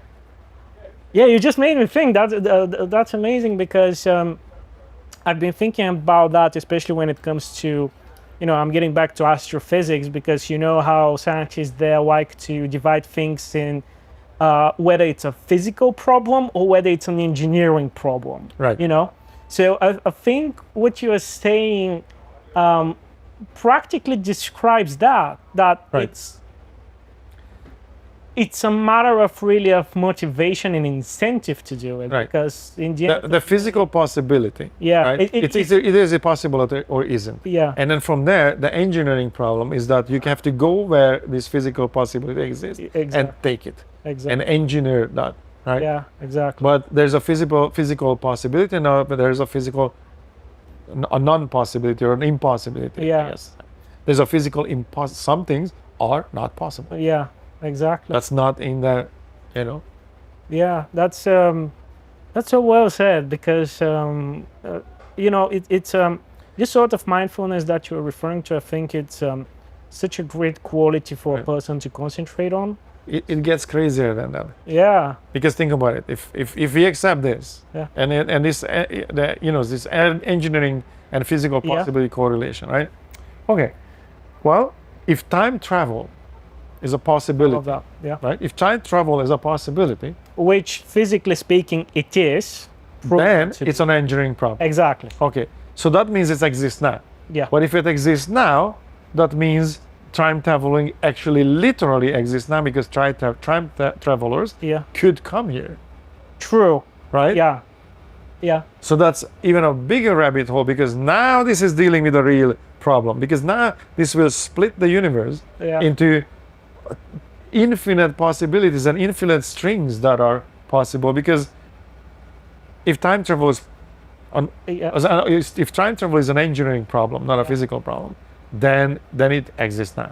Speaker 1: yeah, you just made me think. That's amazing because I've been thinking about that, especially when it comes to, I'm getting back to astrophysics, because you know how scientists there like to divide things in whether it's a physical problem or whether it's an engineering problem.
Speaker 2: Right.
Speaker 1: So I think what you are saying practically describes that right. It's a matter of really of motivation and incentive to do it,
Speaker 2: right.
Speaker 1: Because in the
Speaker 2: physical possibility,
Speaker 1: yeah,
Speaker 2: right? It is possible or isn't,
Speaker 1: yeah.
Speaker 2: And then from there, the engineering problem is that you have to go where this physical possibility exists, exactly. And take it, exactly. And engineer that, right?
Speaker 1: Yeah, exactly.
Speaker 2: But there's a physical possibility, no, but there's a non-possibility or an impossibility.
Speaker 1: Yeah.
Speaker 2: Yes. There's a physical some things are not possible.
Speaker 1: Yeah, exactly.
Speaker 2: That's not in the, you know.
Speaker 1: Yeah, that's so well said, because it's this sort of mindfulness that you're referring to. I think it's such a great quality for a person to concentrate on.
Speaker 2: It gets crazier than that.
Speaker 1: Yeah.
Speaker 2: Because think about it. If we accept this,
Speaker 1: Yeah.
Speaker 2: and this this engineering and physical possibility correlation, right? Okay. Well, if time travel is a possibility,
Speaker 1: Of that. Yeah.
Speaker 2: right? If time travel is a possibility,
Speaker 1: Which, physically speaking, it is.
Speaker 2: then it's an engineering problem.
Speaker 1: Exactly.
Speaker 2: Okay. So that means it exists now.
Speaker 1: Yeah.
Speaker 2: But if it exists now, that means time traveling actually literally exists now, because time travelers
Speaker 1: Yeah.
Speaker 2: could come here,
Speaker 1: True.
Speaker 2: right?
Speaker 1: Yeah. Yeah.
Speaker 2: So that's even a bigger rabbit hole, because now this is dealing with a real problem, because now this will split the universe
Speaker 1: Yeah.
Speaker 2: into infinite possibilities and infinite strings that are possible. Because if time travel is if time travel is an engineering problem, not a physical problem, then it exists now,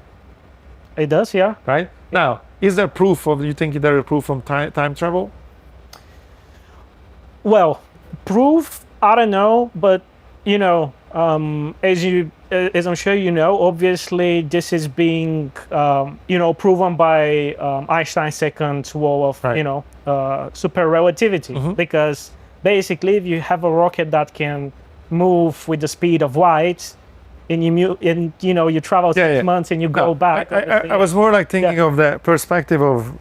Speaker 1: It does. Yeah.
Speaker 2: right? Now, is there proof of? You think there is proof from time travel?
Speaker 1: Well, proof, I don't know, but as I'm sure you know, obviously this is being proven by Einstein's second law of
Speaker 2: Right.
Speaker 1: super relativity, because basically if you have a rocket that can move with the speed of light, and you travel 6 months and you go back.
Speaker 2: I was more like thinking of the perspective of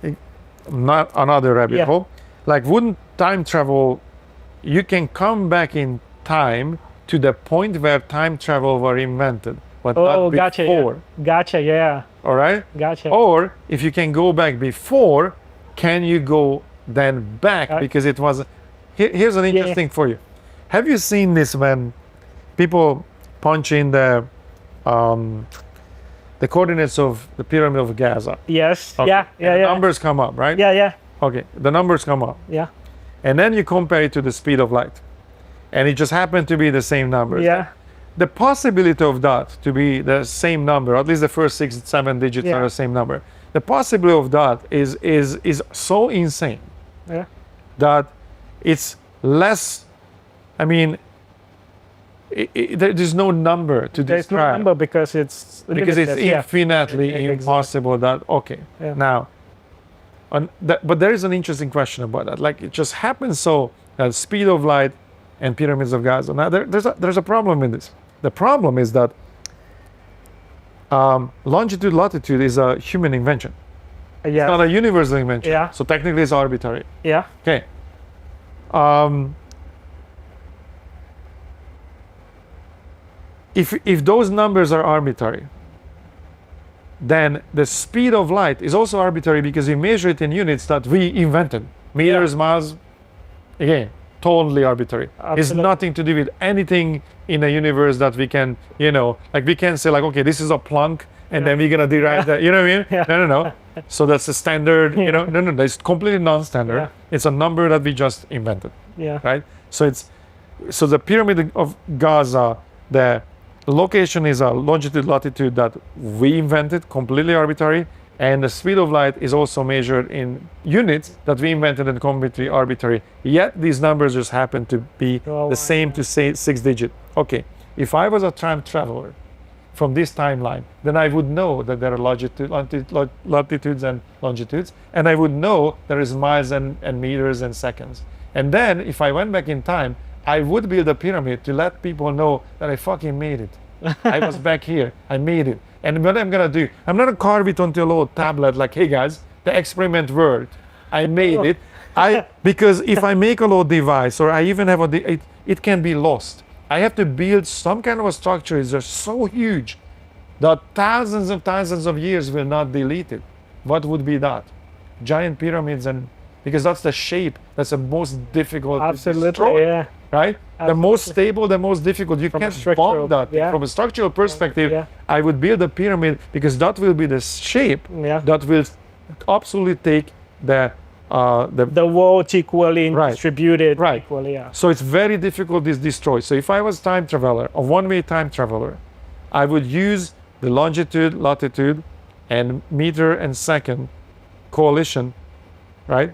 Speaker 2: not another rabbit hole. Like, wouldn't time travel? You can come back in time to the point where time travel were invented, but not before.
Speaker 1: Gotcha. Yeah.
Speaker 2: All right.
Speaker 1: Gotcha.
Speaker 2: Or if you can go back before, can you go then back? Because it was. Here's an interesting for you. Have you seen this when people punch in the coordinates of the pyramid of Gaza?
Speaker 1: Yes.
Speaker 2: Okay.
Speaker 1: Yeah.
Speaker 2: Numbers come up, right?
Speaker 1: Yeah.
Speaker 2: Okay. The numbers come up.
Speaker 1: Yeah.
Speaker 2: And then you compare it to the speed of light, and it just happened to be the same numbers.
Speaker 1: Yeah.
Speaker 2: The possibility of that to be the same number, at least the first 6, 7 digits are the same number. The possibility of that is so insane that it's less. I mean, there's no number to
Speaker 1: There's
Speaker 2: describe.
Speaker 1: no number because it's
Speaker 2: Infinitely impossible. That now. But there is an interesting question about that. Like, it just happens so that speed of light and pyramids of Gaza. Now there's a problem with this. The problem is that longitude latitude is a human invention. It's not a universal invention.
Speaker 1: Yeah.
Speaker 2: So technically it's arbitrary.
Speaker 1: Yeah.
Speaker 2: Okay. If those numbers are arbitrary, then the speed of light is also arbitrary, because we measure it in units that we invented. Meters, miles, again, totally arbitrary.
Speaker 1: Absolutely.
Speaker 2: It's nothing to do with anything in the universe that we can, like we can say like, okay, this is a Planck, and then we're gonna derive that, you know what I mean? No. So that's the standard, no, it's completely non-standard.
Speaker 1: Yeah.
Speaker 2: It's a number that we just invented,
Speaker 1: Yeah.
Speaker 2: right? So the pyramid of Gaza, the location is a longitude latitude that we invented, completely arbitrary, and the speed of light is also measured in units that we invented and completely arbitrary. Yet these numbers just happen to be the same, to say 6 digit. Okay, if I was a time traveler from this timeline, then I would know that there are latitudes and longitudes, and I would know there is miles and meters and seconds. And then if I went back in time, I would build a pyramid to let people know that I fucking made it. I was back here. I made it. And what I'm gonna do, I'm not gonna carve it onto a little tablet like, hey guys, the experiment worked. I made it. Because if I make a little device, or I even have it can be lost. I have to build some kind of a structure. It's just so huge that thousands of years will not delete it. What would be that? Giant pyramids, and because that's the shape that's the most difficult to destroy.
Speaker 1: Yeah.
Speaker 2: Right? Absolutely. The most stable, the most difficult. You can't bomb that.
Speaker 1: Yeah.
Speaker 2: From a structural perspective, I would build a pyramid because that will be the shape that will absolutely take the
Speaker 1: the world equally distributed.
Speaker 2: Right.
Speaker 1: Equally, yeah.
Speaker 2: So it's very difficult to destroy. So if I was time traveler, a one-way time traveler, I would use the longitude, latitude, and meter and second coalition, right?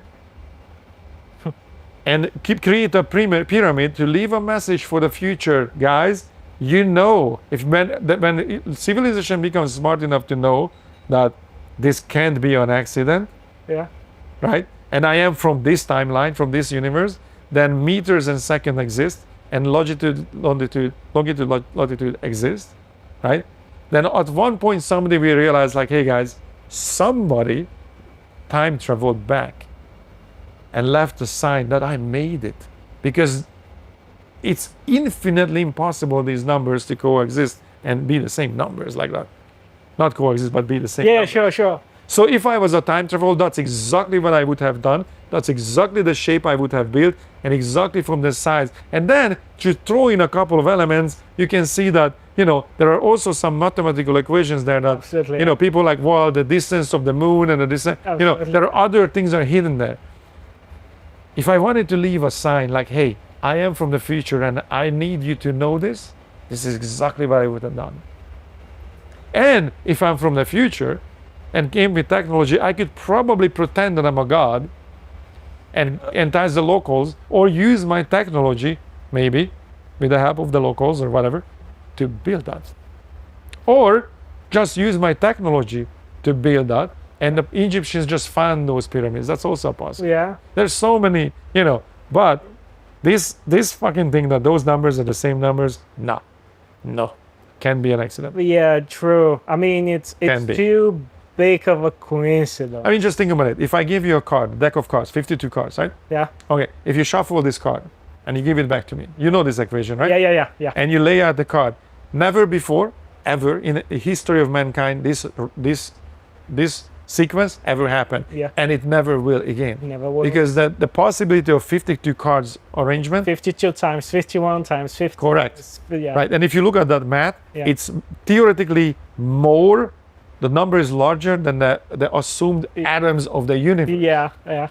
Speaker 2: And create a pyramid to leave a message for the future, guys. You know, when civilization becomes smart enough to know that this can't be an accident,
Speaker 1: yeah,
Speaker 2: right? And I am from this timeline, from this universe, then meters and second exist, and longitude, latitude exist, right? Then at one point, somebody will realize, like, hey guys, somebody time traveled back and left a sign that I made it, because it's infinitely impossible these numbers to coexist and be the same numbers like that. Not coexist, but be the same.
Speaker 1: Yeah,
Speaker 2: numbers.
Speaker 1: sure.
Speaker 2: So if I was a time traveler, that's exactly what I would have done. That's exactly the shape I would have built, and exactly from the size. And then to throw in a couple of elements, you can see that, there are also some mathematical equations there that,
Speaker 1: Absolutely.
Speaker 2: People like, well, the distance of the moon and the distance, there are other things that are hidden there. If I wanted to leave a sign like, hey, I am from the future and I need you to know this, this is exactly what I would have done. And if I'm from the future and came with technology, I could probably pretend that I'm a god and entice the locals, or use my technology, maybe, with the help of the locals or whatever, to build that. Or just use my technology to build that, and the Egyptians just found those pyramids. That's also possible.
Speaker 1: Yeah.
Speaker 2: There's so many, but this fucking thing that those numbers are the same numbers, no. Can be an accident.
Speaker 1: Yeah, true. I mean, it's too big of a coincidence.
Speaker 2: I mean, just think about it. If I give you a card, deck of cards, 52 cards, right?
Speaker 1: Yeah.
Speaker 2: Okay, if you shuffle this card and you give it back to me, you know this equation, right?
Speaker 1: Yeah.
Speaker 2: And you lay out the card. Never before, ever in the history of mankind, this sequence ever happened.
Speaker 1: Yeah.
Speaker 2: And it never will again.
Speaker 1: Never will.
Speaker 2: Because the possibility of 52 cards arrangement.
Speaker 1: 52 times 51 times 50.
Speaker 2: Correct.
Speaker 1: Yeah.
Speaker 2: Right. And if you look at that math, it's theoretically more. The number is larger than the assumed atoms of the universe.
Speaker 1: Yeah.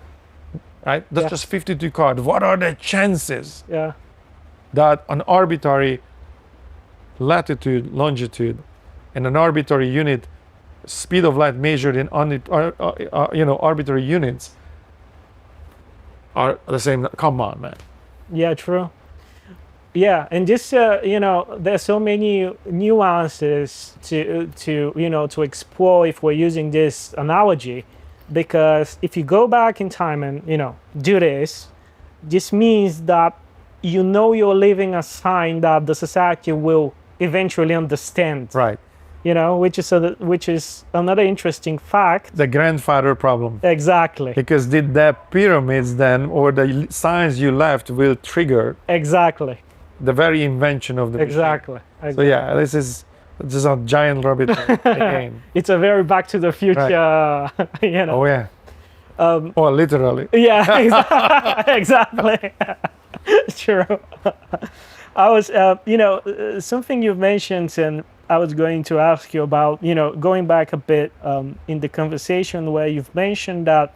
Speaker 2: Right? That's just 52 cards. What are the chances that an arbitrary latitude, longitude, and an arbitrary unit, speed of light measured in arbitrary units, are the same? Come on, man.
Speaker 1: Yeah, true. Yeah, and just there's so many nuances to explore if we're using this analogy, because if you go back in time and do this means that you're leaving a sign that the society will eventually understand.
Speaker 2: Right.
Speaker 1: Which is another interesting fact.
Speaker 2: The grandfather problem.
Speaker 1: Exactly.
Speaker 2: Because did the pyramids then, or the signs you left, will trigger
Speaker 1: exactly
Speaker 2: the very invention of the
Speaker 1: exactly.
Speaker 2: So yeah, this is a giant rabbit hole again.
Speaker 1: It's a very Back to the Future,
Speaker 2: right. Oh yeah. Or literally.
Speaker 1: Yeah, exactly. True. I was, something you've mentioned, and I was going to ask you about, going back a bit in the conversation where you've mentioned that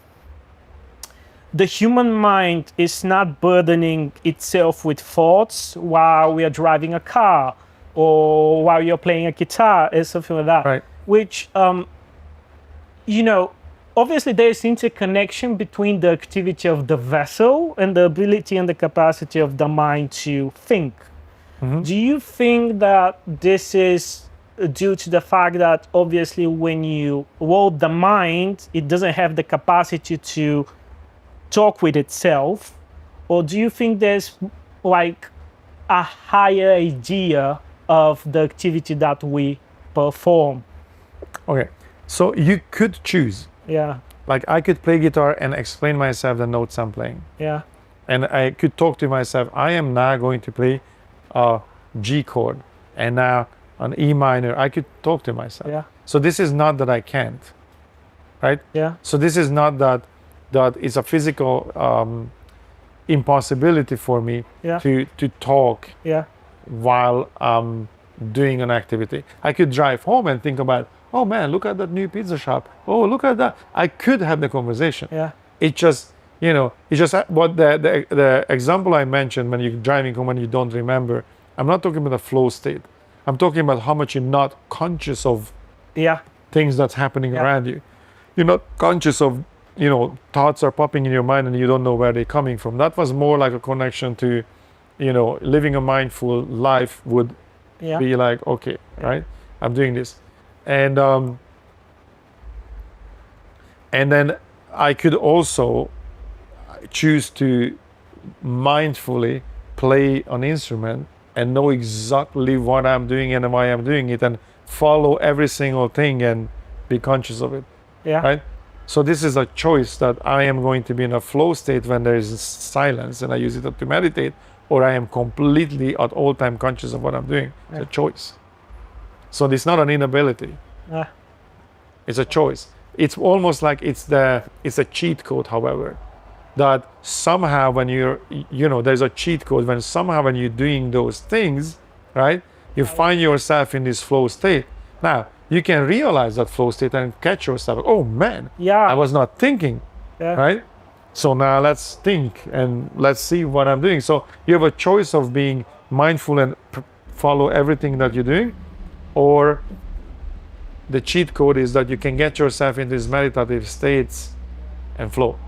Speaker 1: the human mind is not burdening itself with thoughts while we are driving a car or while you're playing a guitar or something like that.
Speaker 2: Right.
Speaker 1: Which, obviously there's interconnection between the activity of the vessel and the ability and the capacity of the mind to think.
Speaker 2: Mm-hmm.
Speaker 1: Do you think that this is due to the fact that obviously when you load the mind, it doesn't have the capacity to talk with itself? Or do you think there's like a higher idea of the activity that we perform?
Speaker 2: Okay, so you could choose.
Speaker 1: Yeah.
Speaker 2: Like I could play guitar and explain myself the notes I'm playing.
Speaker 1: Yeah.
Speaker 2: And I could talk to myself, I am now going to play a G chord and now an E minor. I could talk to myself.
Speaker 1: Yeah.
Speaker 2: So this is not that I can't, right?
Speaker 1: Yeah.
Speaker 2: So this is not that it's a physical impossibility for me to talk while doing an activity. I could drive home and think about, oh man, look at that new pizza shop. Oh, look at that. I could have the conversation.
Speaker 1: Yeah.
Speaker 2: It just, It's just what the example I mentioned when you're driving home and you don't remember. I'm not talking about the flow state. I'm talking about how much you're not conscious of things that's happening around you. You're not conscious of, thoughts are popping in your mind and you don't know where they're coming from. That was more like a connection to, living a mindful life would be like, okay, right? I'm doing this. And then I could also choose to mindfully play an instrument and know exactly what I'm doing and why I'm doing it and follow every single thing and be conscious of it. Right? So this is a choice that I am going to be in a flow state when there is silence and I use it to meditate, or I am completely at all time conscious of what I'm doing. It's a choice. So it's not an inability. It's a choice. It's almost like it's a cheat code, however, that somehow when there's a cheat code when somehow when you're doing those things, right, you find yourself in this flow state. Now, you can realize that flow state and catch yourself, oh man, I was not thinking, right? So now let's think and let's see what I'm doing. So you have a choice of being mindful and follow everything that you're doing, or the cheat code is that you can get yourself in these meditative states and flow.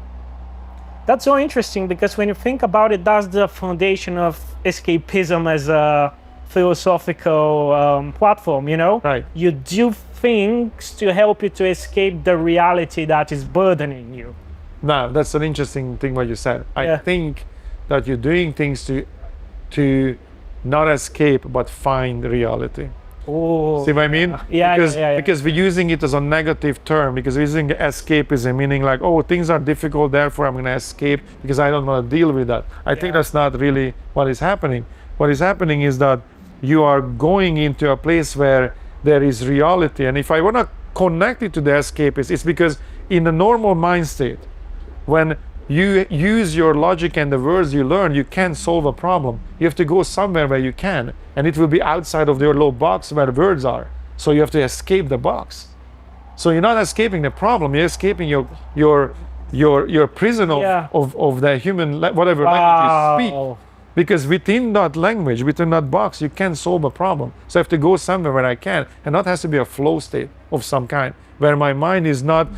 Speaker 1: That's so interesting, because when you think about it, that's the foundation of escapism as a philosophical platform,
Speaker 2: Right.
Speaker 1: You do things to help you to escape the reality that is burdening you.
Speaker 2: Now, that's an interesting thing what you said. I think that you're doing things to not escape but find reality.
Speaker 1: Oh,
Speaker 2: see what I mean? Because we're using it as a negative term, because we're using escapism, meaning like, oh, things are difficult, therefore I'm going to escape because I don't want to deal with that. I think that's not really what is happening. What is happening is that you are going into a place where there is reality. And if I want to connect it to the escapist, it's because in the normal mind state, when you use your logic and the words you learn, you can't solve a problem. You have to go somewhere where you can, and it will be outside of your little box where the words are. So you have to escape the box. So you're not escaping the problem, you're escaping your prison of the human, whatever language you speak. Because within that language, within that box, you can't solve a problem. So I have to go somewhere where I can, and that has to be a flow state of some kind, where my mind is not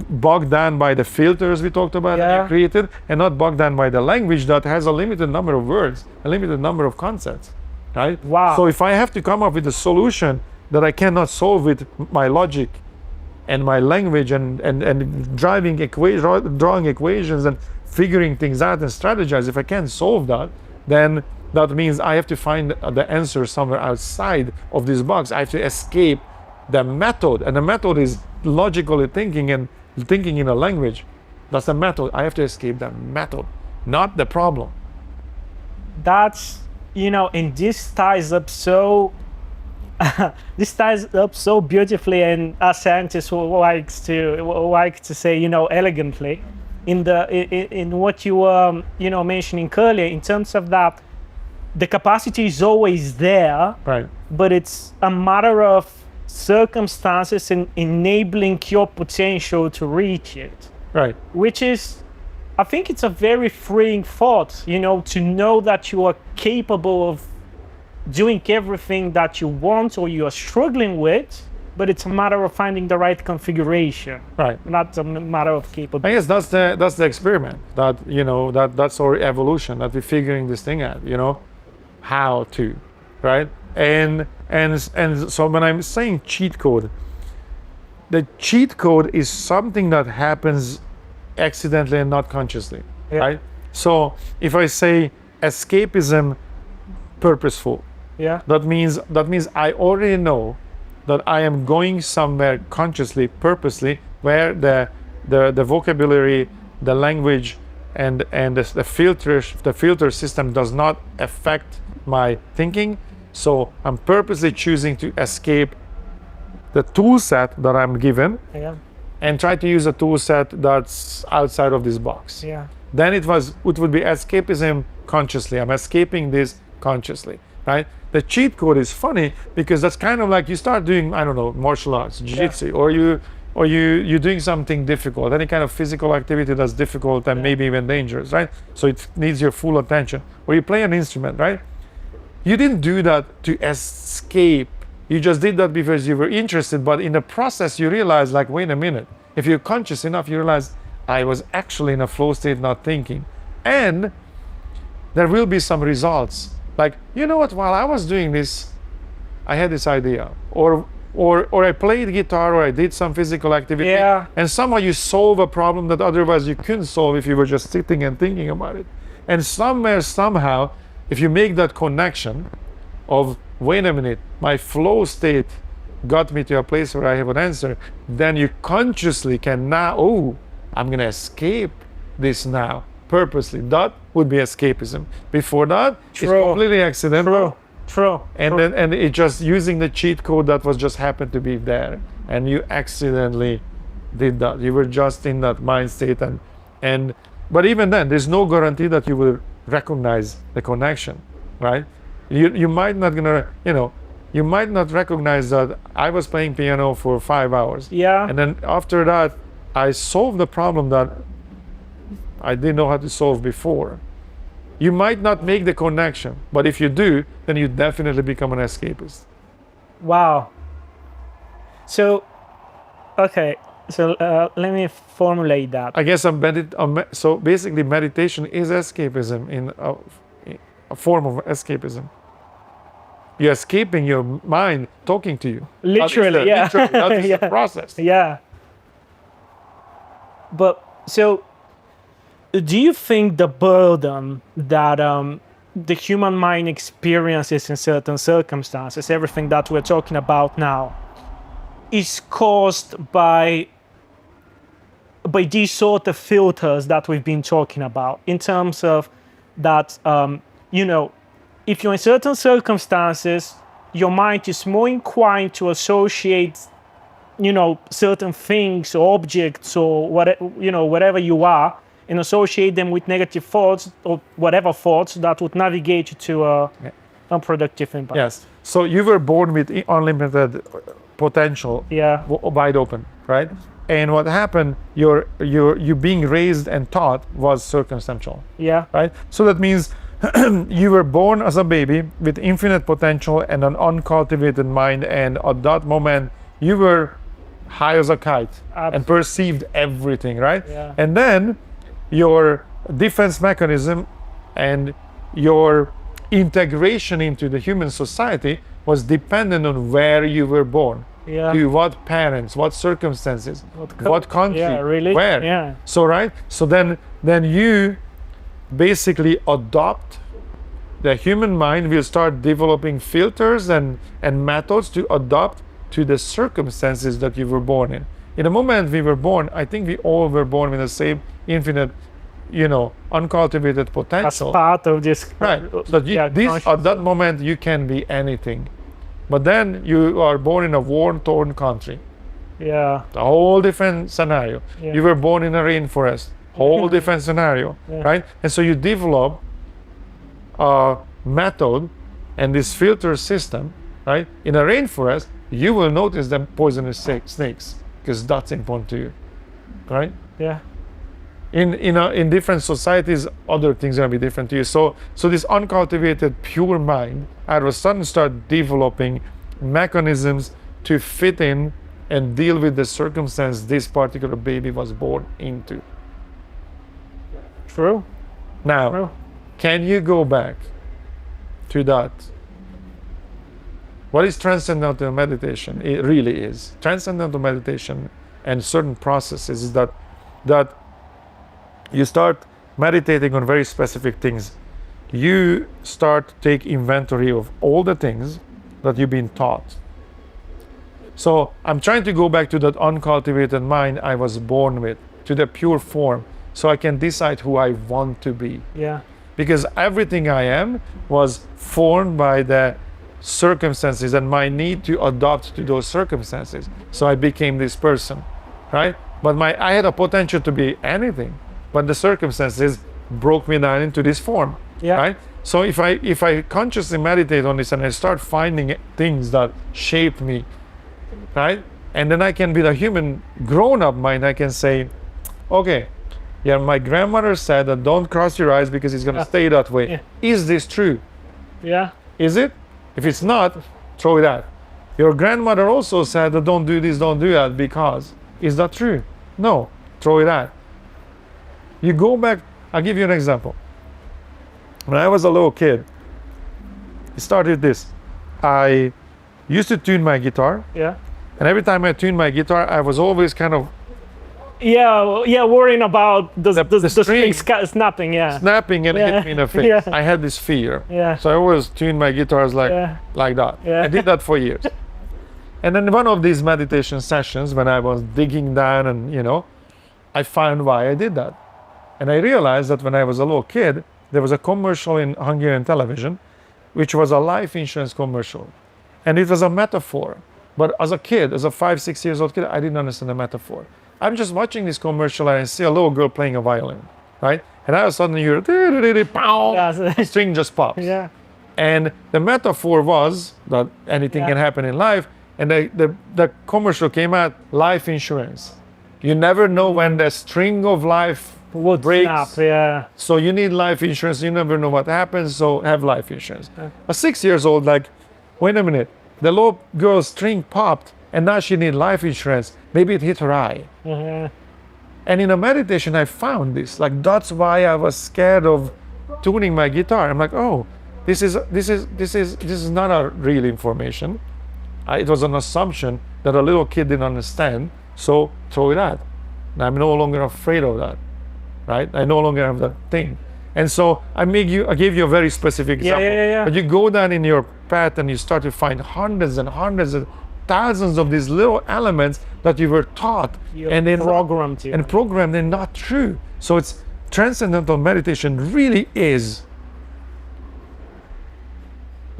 Speaker 2: bogged down by the filters we talked about that you created, and not bogged down by the language that has a limited number of words, a limited number of concepts, right?
Speaker 1: Wow.
Speaker 2: So if I have to come up with a solution that I cannot solve with my logic and my language and drawing equations and figuring things out and strategize, if I can't solve that, then that means I have to find the answer somewhere outside of this box. I have to escape the method, and the method is logically thinking and thinking in a language. That's the method. I have to escape the method, not the problem.
Speaker 1: That's, and this ties up so beautifully, and a scientist who likes to say, elegantly, in what you were mentioning earlier, in terms of that the capacity is always there,
Speaker 2: right?
Speaker 1: But it's a matter of circumstances and enabling your potential to reach it,
Speaker 2: right?
Speaker 1: Which is, I think it's a very freeing thought, to know that you are capable of doing everything that you want or you are struggling with, but it's a matter of finding the right configuration,
Speaker 2: right?
Speaker 1: Not a matter of capability.
Speaker 2: I guess that's the experiment, that that's our evolution, that we're figuring this thing out, how to, right? And so when I'm saying cheat code, the cheat code is something that happens accidentally and not consciously, right? So if I say escapism purposeful, that means I already know that I am going somewhere consciously, purposely, where the vocabulary, the language, and the filter system does not affect my thinking. So I'm purposely choosing to escape the tool set that I'm given, and try to use a tool set that's outside of this box. Then it would be escapism consciously. I'm escaping this consciously, right? The cheat code is funny because that's kind of like you start doing, I don't know, martial arts, jiu-jitsu, or you or you're doing something difficult, any kind of physical activity that's difficult and maybe even dangerous, right? So it needs your full attention. Or you play an instrument, right? You didn't do that to escape. You just did that because you were interested, but in the process you realize, like, wait a minute, if you're conscious enough, you realize I was actually in a flow state, not thinking. And there will be some results. Like, you know what, while I was doing this, I had this idea. Or I played guitar, or I did some physical activity.
Speaker 1: Yeah.
Speaker 2: And somehow you solve a problem that otherwise you couldn't solve if you were just sitting and thinking about it. And somewhere, somehow, if you make that connection of, wait a minute, my flow state got me to a place where I have an answer, then you consciously can now, oh, I'm going to escape this now, purposely. That would be escapism. Before that, it's completely accidental.
Speaker 1: True.
Speaker 2: And then it just using the cheat code that was just happened to be there, and you accidentally did that. You were just in that mind state, and but even then, there's no guarantee that you will recognize the connection, right? You might not you might not recognize that I was playing piano for 5 hours.
Speaker 1: Yeah.
Speaker 2: And then after that, I solved the problem that I didn't know how to solve before. You might not make the connection, but if you do, then you definitely become an escapist.
Speaker 1: Wow. So, okay. So let me formulate that.
Speaker 2: I guess so basically meditation is escapism, in a form of escapism. You're escaping your mind talking to you.
Speaker 1: Literally, yeah.
Speaker 2: Literally, that's the process.
Speaker 1: Yeah. But so, do you think the burden that the human mind experiences in certain circumstances, everything that we're talking about now, is caused by these sort of filters that we've been talking about, in terms of that, if you're in certain circumstances, your mind is more inclined to associate, certain things or objects or whatever you are, and associate them with negative thoughts or whatever thoughts that would navigate you to unproductive impact.
Speaker 2: Yes. So you were born with unlimited potential, wide open, right? And what happened, you being raised and taught was circumstantial.
Speaker 1: Yeah.
Speaker 2: Right? So that means you were born as a baby with infinite potential and an uncultivated mind, and at that moment you were high as a kite.
Speaker 1: Absolutely.
Speaker 2: And perceived everything, right?
Speaker 1: Yeah.
Speaker 2: And then your defense mechanism and your integration into the human society was dependent on where you were born.
Speaker 1: Yeah.
Speaker 2: To what parents, what circumstances, what country, where.
Speaker 1: Yeah.
Speaker 2: So right. So then you basically adopt. The human mind will start developing filters and methods to adapt to the circumstances that you were born in. In the moment we were born, I think we all were born with the same infinite, uncultivated potential.
Speaker 1: As part of this.
Speaker 2: Right. So at that moment you can be anything. But then you are born in a war-torn country.
Speaker 1: Yeah.
Speaker 2: A whole different scenario.
Speaker 1: Yeah.
Speaker 2: You were born in a rainforest. Whole different scenario, right? And so you develop a method and this filter system, right? In a rainforest, you will notice them poisonous snakes because that's important to you, right?
Speaker 1: Yeah.
Speaker 2: In different societies, other things are gonna be different to you. So this uncultivated pure mind, all of a sudden start developing mechanisms to fit in and deal with the circumstance this particular baby was born into.
Speaker 1: True.
Speaker 2: Now, can you go back to that? What is transcendental meditation? It really is. Transcendental meditation and certain processes is that you start meditating on very specific things. You start to take inventory of all the things that you've been taught. So I'm trying to go back to that uncultivated mind I was born with, to the pure form, so I can decide who I want to be.
Speaker 1: Yeah.
Speaker 2: Because everything I am was formed by the circumstances and my need to adapt to those circumstances. So I became this person, right? But I had a potential to be anything, but the circumstances broke me down into this form, right? So if I consciously meditate on this and I start finding things that shape me, right? And then I can, with a human grown-up mind, I can say, okay, yeah, my grandmother said that don't cross your eyes because it's going to stay that way. Is this true?
Speaker 1: Yeah.
Speaker 2: Is it? If it's not, throw it out. Your grandmother also said that don't do this, don't do that because. Is that true? No, throw it out. You go back, I'll give you an example. When I was a little kid, it started this. I used to tune my guitar.
Speaker 1: Yeah.
Speaker 2: And every time I tuned my guitar, I was always kind of
Speaker 1: worrying about the string snapping,
Speaker 2: snapping and hit me in the face.
Speaker 1: Yeah.
Speaker 2: I had this fear.
Speaker 1: Yeah.
Speaker 2: So I always tuned my guitars like that.
Speaker 1: Yeah.
Speaker 2: I did that for years. And then one of these meditation sessions, when I was digging down and, I found why I did that. And I realized that when I was a little kid, there was a commercial in Hungarian television, which was a life insurance commercial. And it was a metaphor. But as a kid, as a 5-6 years old kid, I didn't understand the metaphor. I'm just watching this commercial and I see a little girl playing a violin, right? And all of a sudden you hear, pow, string just pops.
Speaker 1: Yeah.
Speaker 2: And the metaphor was that anything can happen in life. And the commercial came out, life insurance. You never know when the string of life
Speaker 1: would
Speaker 2: breaks.
Speaker 1: Snap, yeah.
Speaker 2: So you need life insurance. You never know what happens, so have life insurance. A 6 years old, like, wait a minute. The little girl's string popped and now she needs life insurance. Maybe it hit her eye.
Speaker 1: Mm-hmm.
Speaker 2: And in a meditation, I found this. Like, that's why I was scared of tuning my guitar. I'm like, oh, this is not a real information. It was an assumption that a little kid didn't understand. So throw it out. And I'm no longer afraid of that, right? I no longer have that thing. And so I give you a very specific example.
Speaker 1: Yeah.
Speaker 2: But you go down in your path and you start to find hundreds and hundreds and thousands of these little elements that you were taught and then
Speaker 1: programmed to.
Speaker 2: And programmed and not true. So it's transcendental meditation really is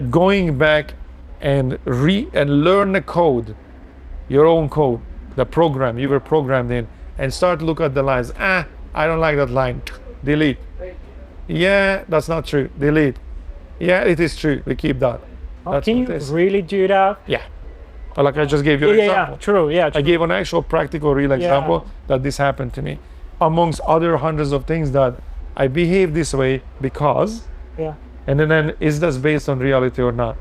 Speaker 2: going back and learn the code, your own code, the program you were programmed in, and start to look at the lines. I don't like that line. Delete. Yeah, that's not true. Delete. Yeah, it is true. We keep that.
Speaker 1: Can you really do that?
Speaker 2: Yeah. Like I just gave you an example.
Speaker 1: Yeah, true. Yeah, true.
Speaker 2: I gave an actual practical, real example that this happened to me. Amongst other hundreds of things that I behave this way because.
Speaker 1: Yeah.
Speaker 2: And then is this based on reality or not?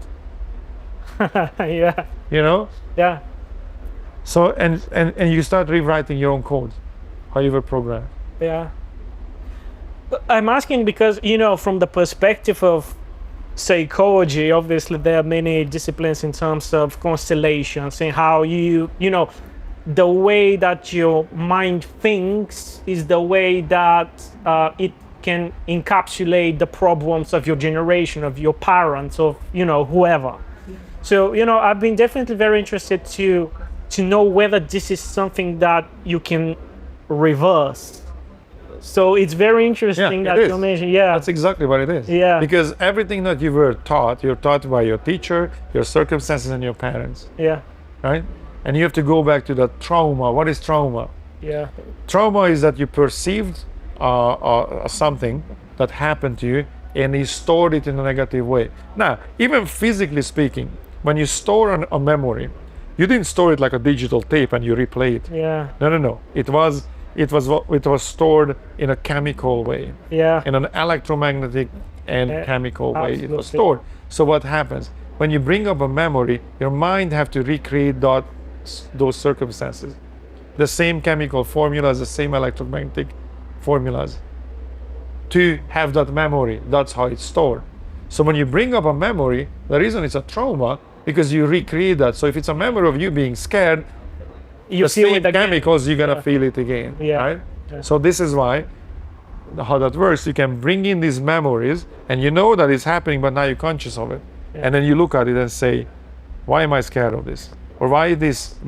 Speaker 1: Yeah.
Speaker 2: Yeah. So and you start rewriting your own code, how you were programmed.
Speaker 1: Yeah. I'm asking because from the perspective of psychology, obviously there are many disciplines in terms of constellations and how the way that your mind thinks is the way that it can encapsulate the problems of your generation, of your parents, of whoever. So I've been definitely very interested to know whether this is something that you can reverse. So it's very interesting that you mentioned. Yeah,
Speaker 2: that's exactly what it is.
Speaker 1: Yeah,
Speaker 2: because everything that you were taught, you're taught by your teacher, your circumstances, and your parents.
Speaker 1: Yeah.
Speaker 2: Right. And you have to go back to that trauma. What is trauma?
Speaker 1: Yeah.
Speaker 2: Trauma is that you perceived something that happened to you and you stored it in a negative way. Now, even physically speaking, when you store a memory, you didn't store it like a digital tape and you replay it.
Speaker 1: Yeah.
Speaker 2: No. It was stored in a chemical way.
Speaker 1: Yeah.
Speaker 2: In an electromagnetic and chemical way it was stored. So what happens? When you bring up a memory, your mind have to recreate those circumstances. The same chemical formulas, the same electromagnetic formulas to have that memory. That's how it's stored. So when you bring up a memory, the reason it's a trauma, because you recreate that. So if it's a memory of you being scared,
Speaker 1: you feel it again.
Speaker 2: Chemicals, you're gonna feel it again, right? Yeah. So this is why, how that works, you can bring in these memories and you know that it's happening, but now you're conscious of it. Yeah. And then you look at it and say, why am I scared of this? Or why is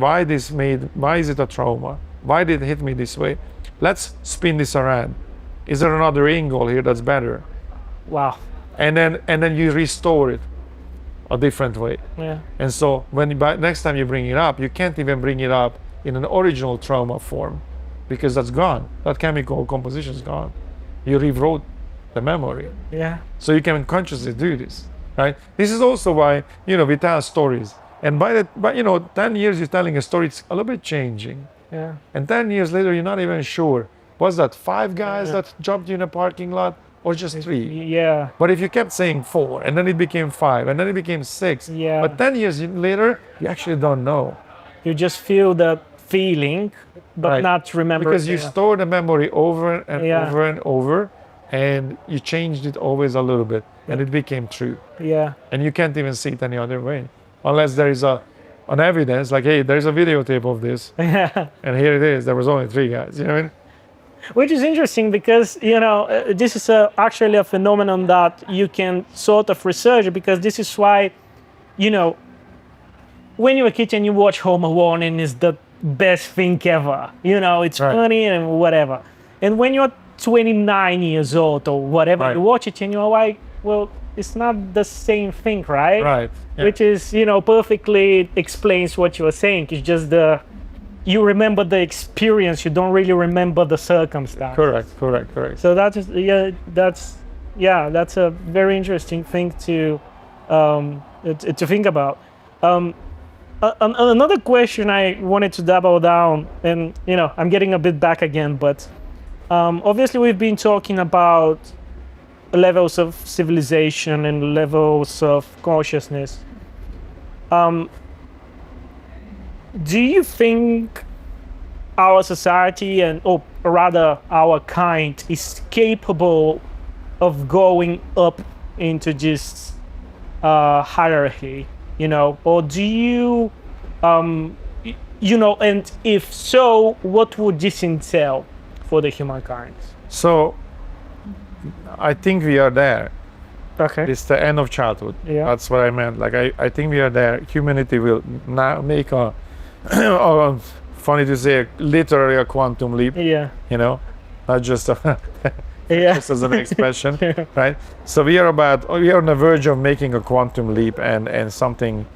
Speaker 2: it a trauma? Why did it hit me this way? Let's spin this around. Is there another angle here that's better?
Speaker 1: Wow.
Speaker 2: And then you restore it a different way.
Speaker 1: Yeah.
Speaker 2: And so next time you bring it up, you can't even bring it up in an original trauma form because that's gone. That chemical composition is gone. You rewrote the memory.
Speaker 1: Yeah.
Speaker 2: So you can consciously do this, right? This is also why, we tell stories. And by 10 years you're telling a story, it's a little bit changing.
Speaker 1: Yeah.
Speaker 2: And 10 years later, you're not even sure, was that 5 guys that jumped you in a parking lot or just 3?
Speaker 1: Yeah.
Speaker 2: But if you kept saying 4, and then it became 5, and then it became 6,
Speaker 1: Yeah.
Speaker 2: but 10 years later, you actually don't know.
Speaker 1: You just feel that feeling, but
Speaker 2: Right.
Speaker 1: not remember.
Speaker 2: Because you store the memory over and
Speaker 1: Yeah.
Speaker 2: over and over, and you changed it always a little bit, and it became true.
Speaker 1: Yeah.
Speaker 2: And you can't even see it any other way. Unless there is an evidence, like, hey, there's a videotape of this,
Speaker 1: Yeah.
Speaker 2: and here it is, there was only 3 guys, you know what I mean?
Speaker 1: Which is interesting because, this is actually a phenomenon that you can sort of research, because this is why, when you're a kid and you watch Home Alone and it's the best thing ever, it's
Speaker 2: Right.
Speaker 1: funny and whatever. And when you're 29 years old or whatever,
Speaker 2: Right.
Speaker 1: you watch it and you're like, well, it's not the same thing, right?
Speaker 2: Right. Yeah.
Speaker 1: Which is, perfectly explains what you were saying. It's just you remember the experience, you don't really remember the circumstance.
Speaker 2: Correct.
Speaker 1: So that's a very interesting thing to think about. Another question I wanted to double down, and I'm getting a bit back again, but obviously we've been talking about levels of civilization and levels of consciousness. Do you think our society, or rather our kind, is capable of going up into this hierarchy, or do you, and if so, what would this entail for the humankind?
Speaker 2: So, I think we are there.
Speaker 1: Okay.
Speaker 2: It's the end of childhood.
Speaker 1: Yeah.
Speaker 2: That's what I meant. Like, I think we are there. Humanity will now make a, funny to say, literally a quantum leap,
Speaker 1: Yeah.
Speaker 2: not just a,
Speaker 1: Yeah.
Speaker 2: just as an expression, right? So we are on the verge of making a quantum leap, and something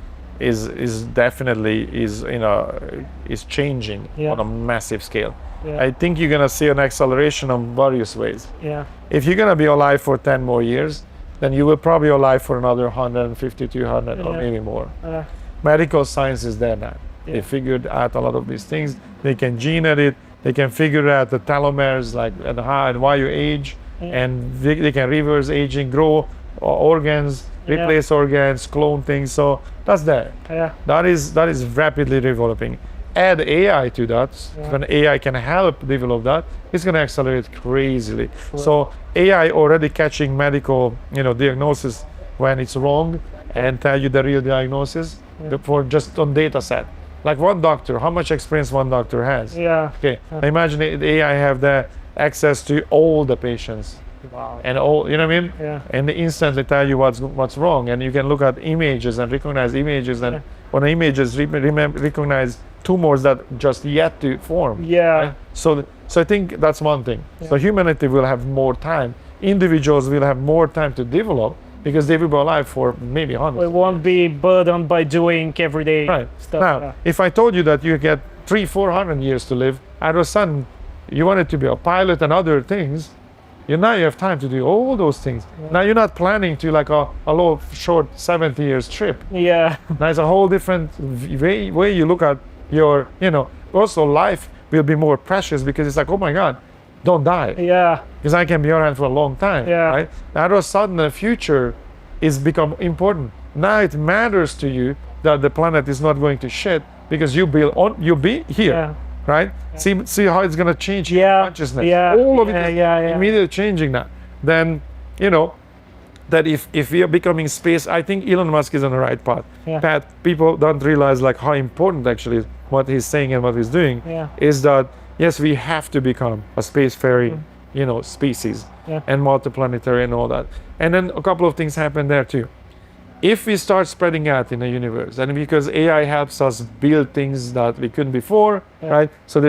Speaker 2: is definitely is changing
Speaker 1: Yeah.
Speaker 2: on a massive scale.
Speaker 1: Yeah.
Speaker 2: I think you're gonna see an acceleration on various ways.
Speaker 1: Yeah.
Speaker 2: If you're gonna be alive for 10 more years, then you will probably be alive for another 150, 200, or
Speaker 1: Yeah.
Speaker 2: maybe more.
Speaker 1: Uh,
Speaker 2: Medical science is there now.
Speaker 1: Yeah.
Speaker 2: They figured out a lot of these things. They can gene edit. They can figure out the telomeres, like and how and why you age,
Speaker 1: Yeah.
Speaker 2: and they can reverse aging, grow organs, replace organs, clone things. So that's there.
Speaker 1: yeah.
Speaker 2: That is rapidly developing. Add AI to that, when AI can help develop that, it's going to accelerate crazily. So AI already catching medical, diagnosis when it's wrong, and tell you the real diagnosis for just on data set. Like one doctor, how much experience one doctor has.
Speaker 1: Yeah.
Speaker 2: Okay, imagine the AI have the access to all the patients
Speaker 1: Wow.
Speaker 2: and all, you know what I mean?
Speaker 1: Yeah.
Speaker 2: And they instantly tell you what's wrong, and you can look at images and recognize images, and when images recognize tumors that just yet to form.
Speaker 1: Yeah.
Speaker 2: Right? So I think that's one thing. So humanity will have more time. Individuals will have more time to develop because they will be alive for maybe hundreds.
Speaker 1: We won't be burdened by doing everyday
Speaker 2: Right.
Speaker 1: stuff.
Speaker 2: Now, if I told you that you get 300-400 years to live, out of a sudden you wanted to be a pilot and other things, now you have time to do all those things. Now you're not planning to like a little short 70 years trip.
Speaker 1: Yeah.
Speaker 2: Now it's a whole different way you look at your, also life will be more precious because it's like, oh my God, don't die.
Speaker 1: Yeah.
Speaker 2: Because I can be around for a long time,
Speaker 1: Yeah.
Speaker 2: right? Now all of a sudden the future is become important. Now it matters to you that the planet is not going to shit because you'll be here,
Speaker 1: Yeah.
Speaker 2: right? See how it's gonna change your
Speaker 1: Yeah.
Speaker 2: consciousness.
Speaker 1: Yeah.
Speaker 2: All of it
Speaker 1: Yeah,
Speaker 2: is
Speaker 1: yeah.
Speaker 2: immediately changing that. Then, that if we are becoming space, I think Elon Musk is on the right path.
Speaker 1: Yeah.
Speaker 2: That people don't realize like how important actually what he's saying and what he's doing
Speaker 1: Yeah.
Speaker 2: is that yes, we have to become a spacefaring, species
Speaker 1: Yeah.
Speaker 2: and multiplanetary and all that. And then a couple of things happen there too. If we start spreading out in the universe, and because AI helps us build things that we couldn't before, right? So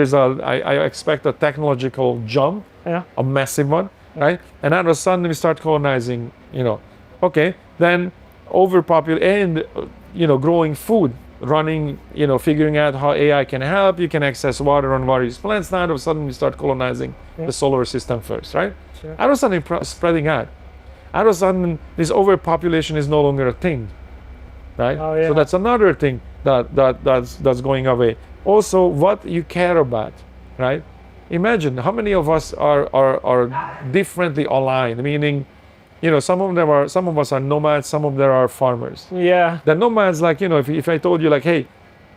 Speaker 2: I expect a technological jump,
Speaker 1: Yeah.
Speaker 2: a massive one, right? And all of a sudden we start colonizing, okay, then overpopulate and, growing food, running, figuring out how AI can help. You can access water on various planets. Now all of a sudden we start colonizing the solar system first, right?
Speaker 1: Sure.
Speaker 2: All of a sudden spreading out. All of a sudden this overpopulation is no longer a thing. right?
Speaker 1: Oh, yeah.
Speaker 2: So that's another thing that's going away. Also, what you care about, right? Imagine how many of us are differently aligned, meaning, some of us are nomads, some of them are farmers.
Speaker 1: Yeah.
Speaker 2: The nomads, like, if I told you, like, hey,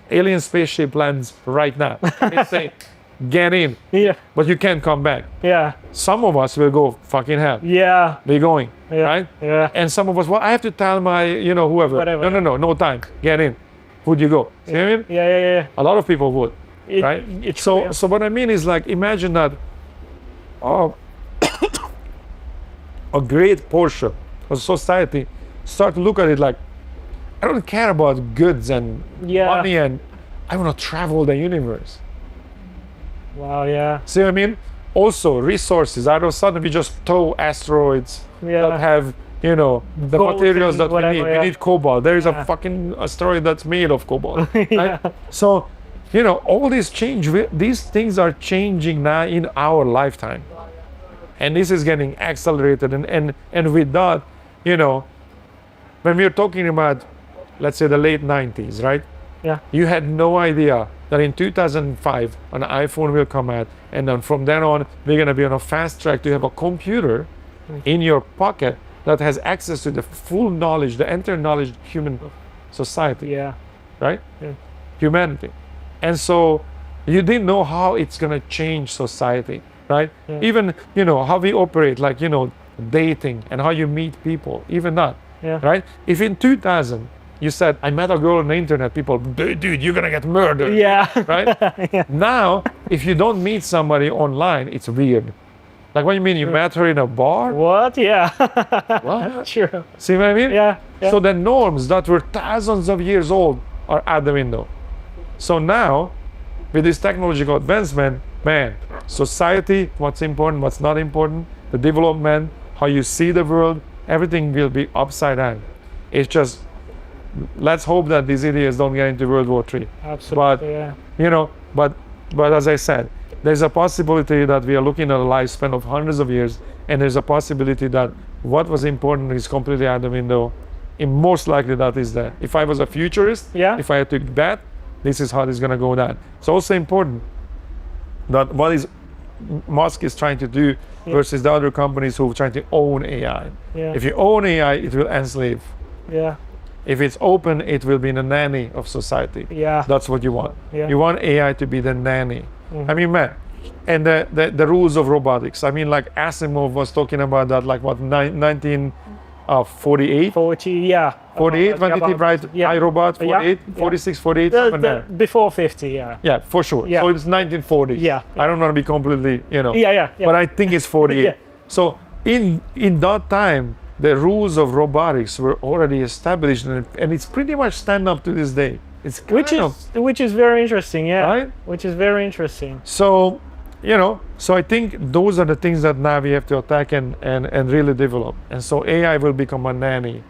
Speaker 2: alien spaceship lands right now, it's say, get in,
Speaker 1: Yeah.
Speaker 2: but you can't come back.
Speaker 1: Yeah.
Speaker 2: Some of us will go fucking hell.
Speaker 1: Yeah.
Speaker 2: We're going,
Speaker 1: Yeah.
Speaker 2: right?
Speaker 1: Yeah.
Speaker 2: And some of us, well, I have to tell my, whoever.
Speaker 1: Whatever.
Speaker 2: No time. Get in. Would you go? See what I mean?
Speaker 1: Yeah.
Speaker 2: A lot of people would, right?
Speaker 1: It's
Speaker 2: So what I mean is, like, imagine that a great portion of society start to look at it like, I don't care about goods and money, and I want to travel the universe.
Speaker 1: Wow. Yeah.
Speaker 2: See what I mean? Also, resources. Out of sudden, we just tow asteroids that have, the
Speaker 1: Gold
Speaker 2: materials
Speaker 1: and
Speaker 2: that
Speaker 1: whatever,
Speaker 2: we need.
Speaker 1: yeah.
Speaker 2: We need cobalt. There is a fucking asteroid that's made of cobalt.
Speaker 1: Yeah.
Speaker 2: Right? So, all these these things are changing now in our lifetime. And this is getting accelerated. And with that, when we're talking about, let's say, the late 90s, right?
Speaker 1: Yeah.
Speaker 2: You had no idea that in 2005 an iPhone will come out, and then from then on we're going to be on a fast track to have a computer in your pocket that has access to the full knowledge, the entire knowledge of human society.
Speaker 1: Yeah.
Speaker 2: Right?
Speaker 1: Yeah.
Speaker 2: Humanity. And so you didn't know how it's going to change society, right?
Speaker 1: Yeah.
Speaker 2: Even, how we operate, like, dating and how you meet people, even that.
Speaker 1: Yeah.
Speaker 2: Right? If in 2000 you said, I met a girl on the internet, people, dude, you're gonna get murdered.
Speaker 1: Yeah.
Speaker 2: Right?
Speaker 1: Yeah.
Speaker 2: Now, if you don't meet somebody online, it's weird. Like, what do you mean? You met her in a bar?
Speaker 1: What? Yeah.
Speaker 2: What?
Speaker 1: True.
Speaker 2: See what I mean?
Speaker 1: Yeah.
Speaker 2: So the norms that were thousands of years old are out the window. So now, with this technological advancement, man, society, what's important, what's not important, the development, how you see the world, everything will be upside down. It's just, let's hope that these idiots don't get into World War III.
Speaker 1: Absolutely.
Speaker 2: But, but as I said, there's a possibility that we are looking at a lifespan of hundreds of years, and there's a possibility that what was important is completely out the window. And most likely that is that. If I was a futurist, if I had to bet, this is how it's going to go down. It's also important that what is Musk is trying to do versus the other companies who are trying to own AI.
Speaker 1: Yeah.
Speaker 2: If you own AI, it will enslave.
Speaker 1: Yeah.
Speaker 2: If it's open, it will be the nanny of society.
Speaker 1: Yeah.
Speaker 2: That's what you want.
Speaker 1: Yeah.
Speaker 2: You want AI to be the nanny.
Speaker 1: Mm-hmm.
Speaker 2: I mean, man, and the rules of robotics. I mean, like Asimov was talking about that, like what, 1948?
Speaker 1: 40, yeah.
Speaker 2: 48, when did he write iRobot? 48, 46, 48, something there.
Speaker 1: Before 50, yeah.
Speaker 2: Yeah, for sure.
Speaker 1: Yeah.
Speaker 2: So it's 1940.
Speaker 1: Yeah.
Speaker 2: I don't want to be completely,
Speaker 1: Yeah.
Speaker 2: but I think it's 48.
Speaker 1: Yeah.
Speaker 2: So in that time, the rules of robotics were already established, and it's pretty much stand up to this day. It's
Speaker 1: which is very interesting, yeah.
Speaker 2: Right?
Speaker 1: Which is very interesting.
Speaker 2: So, so I think those are the things that now we have to attack and really develop. And so AI will become a nanny.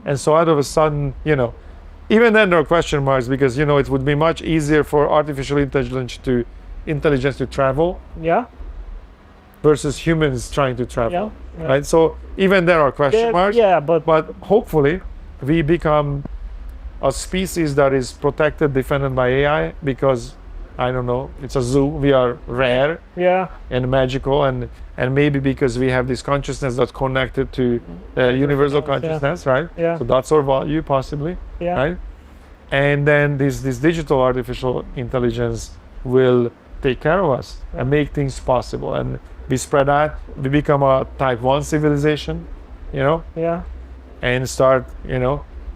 Speaker 2: And so out of a sudden, even then there are question marks, because, it would be much easier for artificial intelligence to travel.
Speaker 1: Yeah.
Speaker 2: Versus humans trying to travel.
Speaker 1: Yeah.
Speaker 2: Right? So even there are question marks.
Speaker 1: Yeah, but
Speaker 2: hopefully we become a species that is protected, defended by AI, because, I don't know, it's a zoo, we are rare and magical, and maybe because we have this consciousness that's connected to universal consciousness, right?
Speaker 1: Yeah.
Speaker 2: So that's our value, possibly, right? And then this digital artificial intelligence will take care of us and make things possible, and we spread out, we become a type 1 civilization, and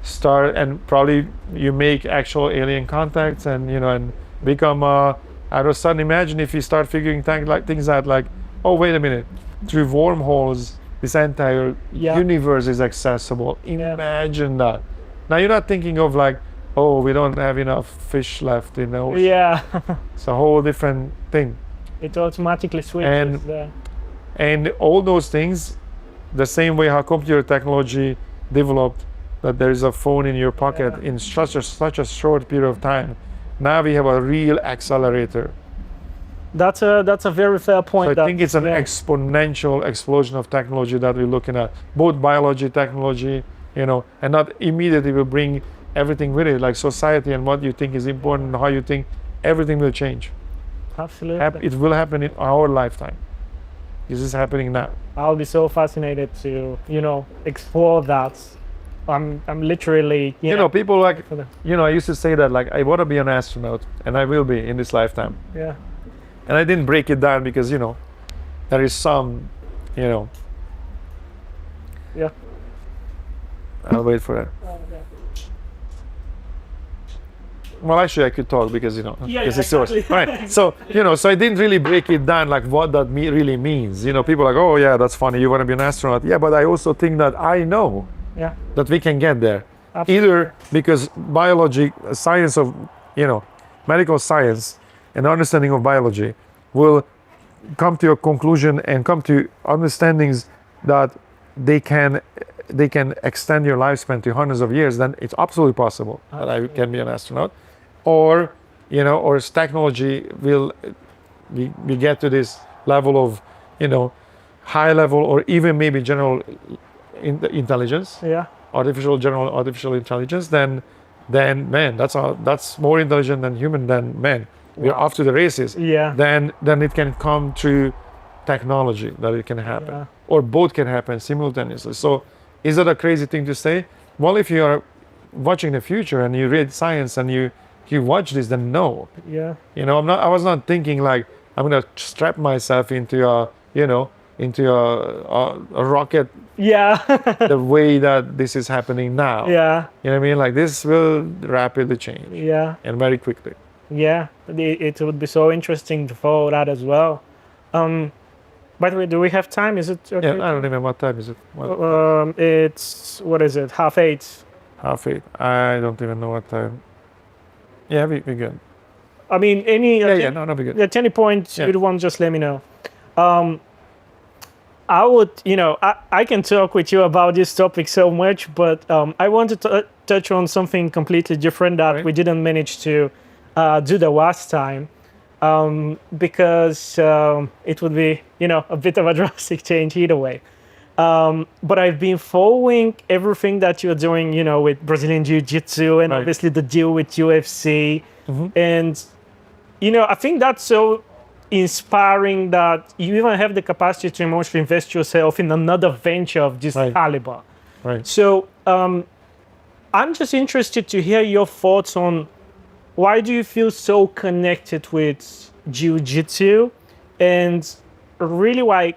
Speaker 2: start and probably you make actual alien contacts, and and become out of sudden, imagine if you start figuring things out, like, oh, wait a minute, through wormholes this entire universe is accessible. Imagine that. Now you're not thinking of like, oh, we don't have enough fish left in the ocean.
Speaker 1: Yeah.
Speaker 2: It's a whole different thing.
Speaker 1: It automatically switches there.
Speaker 2: And all those things, the same way how computer technology developed, that there is a phone in your pocket in such a short period of time. Now we have a real accelerator.
Speaker 1: That's a very fair point.
Speaker 2: So I think it's an exponential explosion of technology that we're looking at, both biology, technology, and that immediately will bring everything with it, like society and what you think is important, how you think, everything will change.
Speaker 1: Absolutely.
Speaker 2: It will happen in our lifetime. This is happening now.
Speaker 1: I'll be so fascinated to, explore that. I'm literally,
Speaker 2: People like, I used to say that, like, I want to be an astronaut, and I will be in this lifetime.
Speaker 1: Yeah.
Speaker 2: And I didn't break it down because, there is some,
Speaker 1: Yeah.
Speaker 2: I'll wait for that. Well, actually, I could talk because because it's yours.
Speaker 1: exactly.
Speaker 2: Right. So so I didn't really break it down like what that really means. People are like, oh yeah, that's funny. You want to be an astronaut? Yeah, but I also think that I know
Speaker 1: Yeah.
Speaker 2: that we can get there.
Speaker 1: Absolutely.
Speaker 2: Either because biology, science of medical science, and understanding of biology will come to a conclusion and come to understandings that they can extend your lifespan to hundreds of years. Then it's absolutely possible that I can be an astronaut. Or or as technology will we get to this level of high level or even maybe general intelligence,
Speaker 1: Yeah.
Speaker 2: general artificial intelligence, then man, that's more intelligent than human. Then man, we're off to the races.
Speaker 1: Yeah.
Speaker 2: Then it can come through technology that it can happen,
Speaker 1: Yeah.
Speaker 2: or both can happen simultaneously. So is that a crazy thing to say? Well, if you are watching the future and you read science and you watch this, then no.
Speaker 1: Yeah.
Speaker 2: I was not thinking like I'm gonna strap myself into a rocket
Speaker 1: Yeah.
Speaker 2: the way that this is happening now.
Speaker 1: Yeah.
Speaker 2: You know what I mean? Like this will rapidly change
Speaker 1: Yeah.
Speaker 2: and very quickly.
Speaker 1: Yeah. It would be so interesting to follow that as well. By the way, do we have time? Is it okay?
Speaker 2: Yeah, I don't remember what time is it.
Speaker 1: It's what is it? 7:30.
Speaker 2: 8:30. I don't even know what time. Yeah, we good.
Speaker 1: I mean,
Speaker 2: No, we good.
Speaker 1: at any point
Speaker 2: Yeah.
Speaker 1: you'd want, just let me know. I would, I can talk with you about this topic so much, but I wanted to touch on something completely different that
Speaker 2: Right.
Speaker 1: we didn't manage to do the last time, because it would be, a bit of a drastic change either way. But I've been following everything that you're doing, with Brazilian Jiu-Jitsu and
Speaker 2: Right.
Speaker 1: obviously the deal with UFC.
Speaker 2: Mm-hmm.
Speaker 1: And, I think that's so inspiring that you even have the capacity to emotionally invest yourself in another venture of this
Speaker 2: Right.
Speaker 1: caliber.
Speaker 2: Right.
Speaker 1: So I'm just interested to hear your thoughts on why do you feel so connected with Jiu-Jitsu, and really like,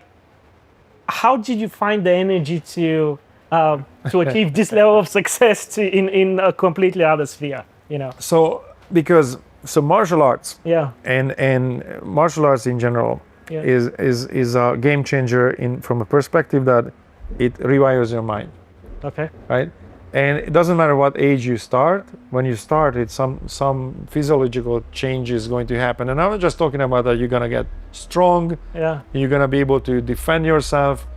Speaker 1: how did you find the energy to achieve this level of success in a completely other sphere?
Speaker 2: So martial arts
Speaker 1: Yeah.
Speaker 2: and martial arts in general
Speaker 1: Yeah.
Speaker 2: is a game changer from a perspective that it rewires your mind,
Speaker 1: Okay.
Speaker 2: right? And it doesn't matter what age you start. When you start, it's some physiological change is going to happen. And I'm not just talking about that you're gonna get strong,
Speaker 1: Yeah.
Speaker 2: you're gonna be able to defend yourself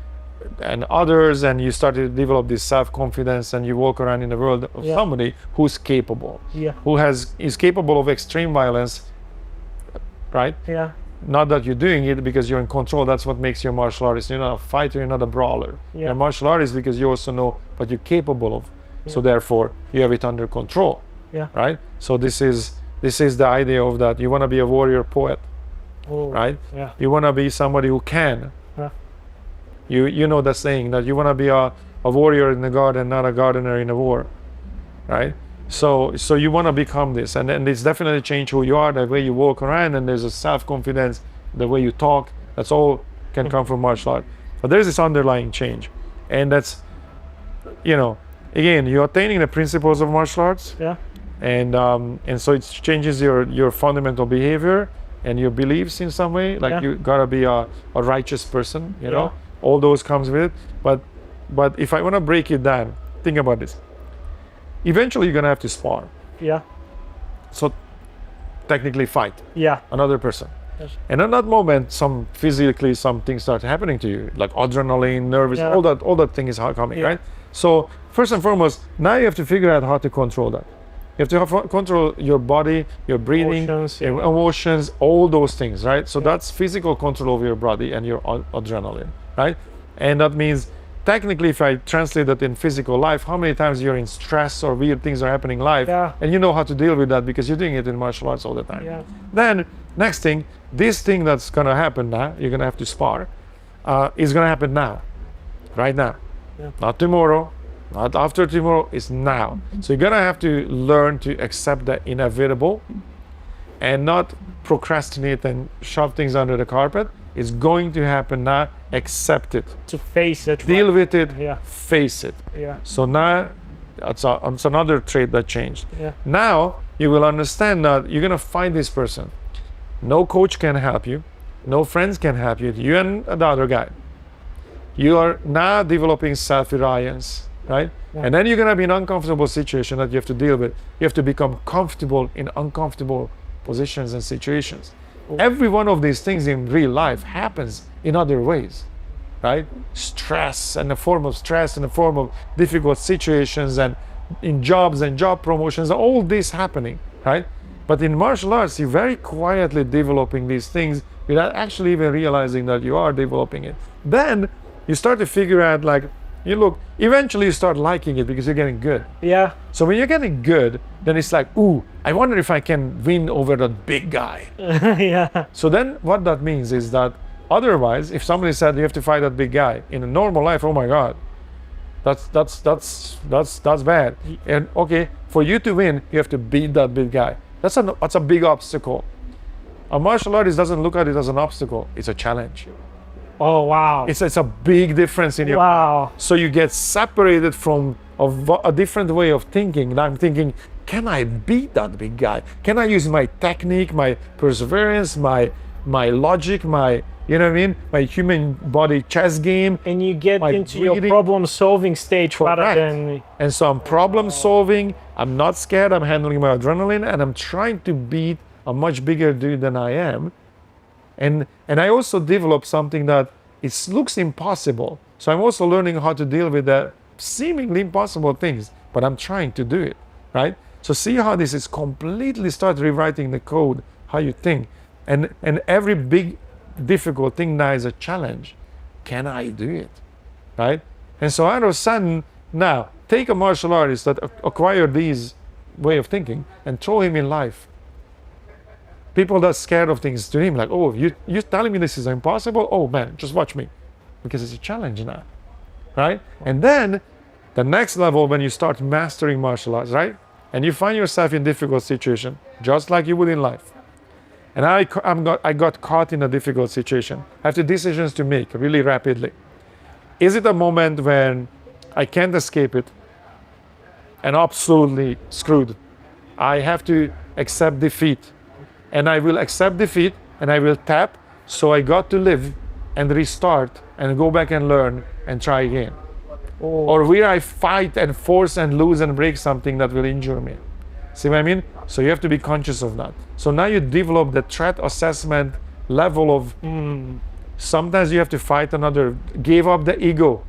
Speaker 2: and others, and you start to develop this self-confidence, and you walk around in the world of
Speaker 1: Yeah.
Speaker 2: somebody who's capable,
Speaker 1: Yeah.
Speaker 2: who is capable of extreme violence, right?
Speaker 1: Yeah.
Speaker 2: Not that you're doing it because you're in control. That's what makes you a martial artist. You're not a fighter, you're not a brawler.
Speaker 1: Yeah.
Speaker 2: You're a martial artist because you also know what you're capable of. So therefore you have it under control.
Speaker 1: Yeah.
Speaker 2: Right? So this is the idea of that. You want to be a warrior poet,
Speaker 1: Oh,
Speaker 2: right?
Speaker 1: Yeah.
Speaker 2: You want to be somebody who can.
Speaker 1: Yeah.
Speaker 2: You know the saying that you want to be a warrior in the garden, not a gardener in a war. Right? So you want to become this, and it's definitely change who you are, the way you walk around, and there's a self-confidence, the way you talk. That's all can come from martial art. But there's this underlying change, and that's, again, you're attaining the principles of martial arts,
Speaker 1: Yeah.
Speaker 2: and so it changes your fundamental behavior and your beliefs in some way. Like
Speaker 1: Yeah.
Speaker 2: you gotta be a righteous person,
Speaker 1: Yeah.
Speaker 2: all those comes with it. But if I want to break it down, think about this. Eventually, you're gonna have to spar.
Speaker 1: Yeah.
Speaker 2: So technically, fight
Speaker 1: Yeah.
Speaker 2: another person.
Speaker 1: Yes.
Speaker 2: And at that moment, some things start happening to you, like adrenaline, nervous,
Speaker 1: Yeah.
Speaker 2: all that thing is coming,
Speaker 1: Yeah.
Speaker 2: right? So first and foremost, now you have to figure out how to control that. You have to control your body, your breathing,
Speaker 1: Emotions,
Speaker 2: your emotions, all those things, right? So that's physical control of your body and your adrenaline, right? And that means technically, if I translate that in physical life, how many times you're in stress or weird things are happening live, and you know how to deal with that because you're doing it in martial arts all the time.
Speaker 1: Yeah.
Speaker 2: Then next thing, this thing that's gonna happen now, you're gonna have to spar, is gonna happen now, right now, not tomorrow, not after tomorrow, it's now. So you're gonna have to learn to accept the inevitable and not procrastinate and shove things under the carpet. It's going to happen now. Accept it.
Speaker 1: To face it.
Speaker 2: Deal with it.
Speaker 1: Yeah.
Speaker 2: Face it.
Speaker 1: Yeah.
Speaker 2: So now it's another trait that changed.
Speaker 1: Yeah.
Speaker 2: Now you will understand that you're gonna find this person. No coach can help you. No friends can help you. You and the other guy. You are now developing self-reliance, right?
Speaker 1: Yeah.
Speaker 2: And then you're gonna be in an uncomfortable situation that you have to deal with. You have to become comfortable in uncomfortable positions and situations. Every one of these things in real life happens in other ways, right? Stress and a form of stress and a form of difficult situations and in jobs and job promotions, all this happening, right? But in martial arts, you're very quietly developing these things without actually even realizing that you are developing it. Then you start to figure out, like, eventually you start liking it because you're getting good.
Speaker 1: Yeah.
Speaker 2: So when you're getting good, then it's like, ooh, I wonder if I can win over that big guy.
Speaker 1: Yeah.
Speaker 2: So then what that means is that otherwise, if somebody said you have to fight that big guy in a normal life, oh my God, that's bad. And okay, for you to win, you have to beat that big guy. That's a big obstacle. A martial artist doesn't look at it as an obstacle, it's a challenge.
Speaker 1: Oh, wow.
Speaker 2: It's a big difference in your.
Speaker 1: Wow.
Speaker 2: So you get separated from a different way of thinking. And I'm thinking, can I beat that big guy? Can I use my technique, my perseverance, my logic, my, you know what I mean, my human body chess game?
Speaker 1: And you get into
Speaker 2: breathing.
Speaker 1: your problem-solving stage rather than.
Speaker 2: And so I'm problem solving. I'm not scared. I'm handling my adrenaline, and I'm trying to beat a much bigger dude than I am. And I also developed something that it looks impossible. So I'm also learning how to deal with the seemingly impossible things, but I'm trying to do it, right? So see how this is completely start rewriting the code, how you think. And every big difficult thing now is a challenge. Can I do it, right? And so out of sudden, now take a martial artist that acquired these way of thinking and throw him in life. People that are scared of things to him, like, oh, you're telling me this is impossible? Oh man, just watch me. Because it's a challenge now, right? And then the next level, when you start mastering martial arts, right? And you find yourself in difficult situation, just like you would in life. And I got caught in a difficult situation. I have the decisions to make really rapidly. Is it a moment when I can't escape it and absolutely screwed? I have to accept defeat. And I will accept defeat and I will tap, so I got to live and restart and go back and learn and try again.
Speaker 1: Oh.
Speaker 2: Or will I fight and force and lose and break something that will injure me? See what I mean? So you have to be conscious of that. So now you develop the threat assessment level of sometimes you have to fight another, give up the ego.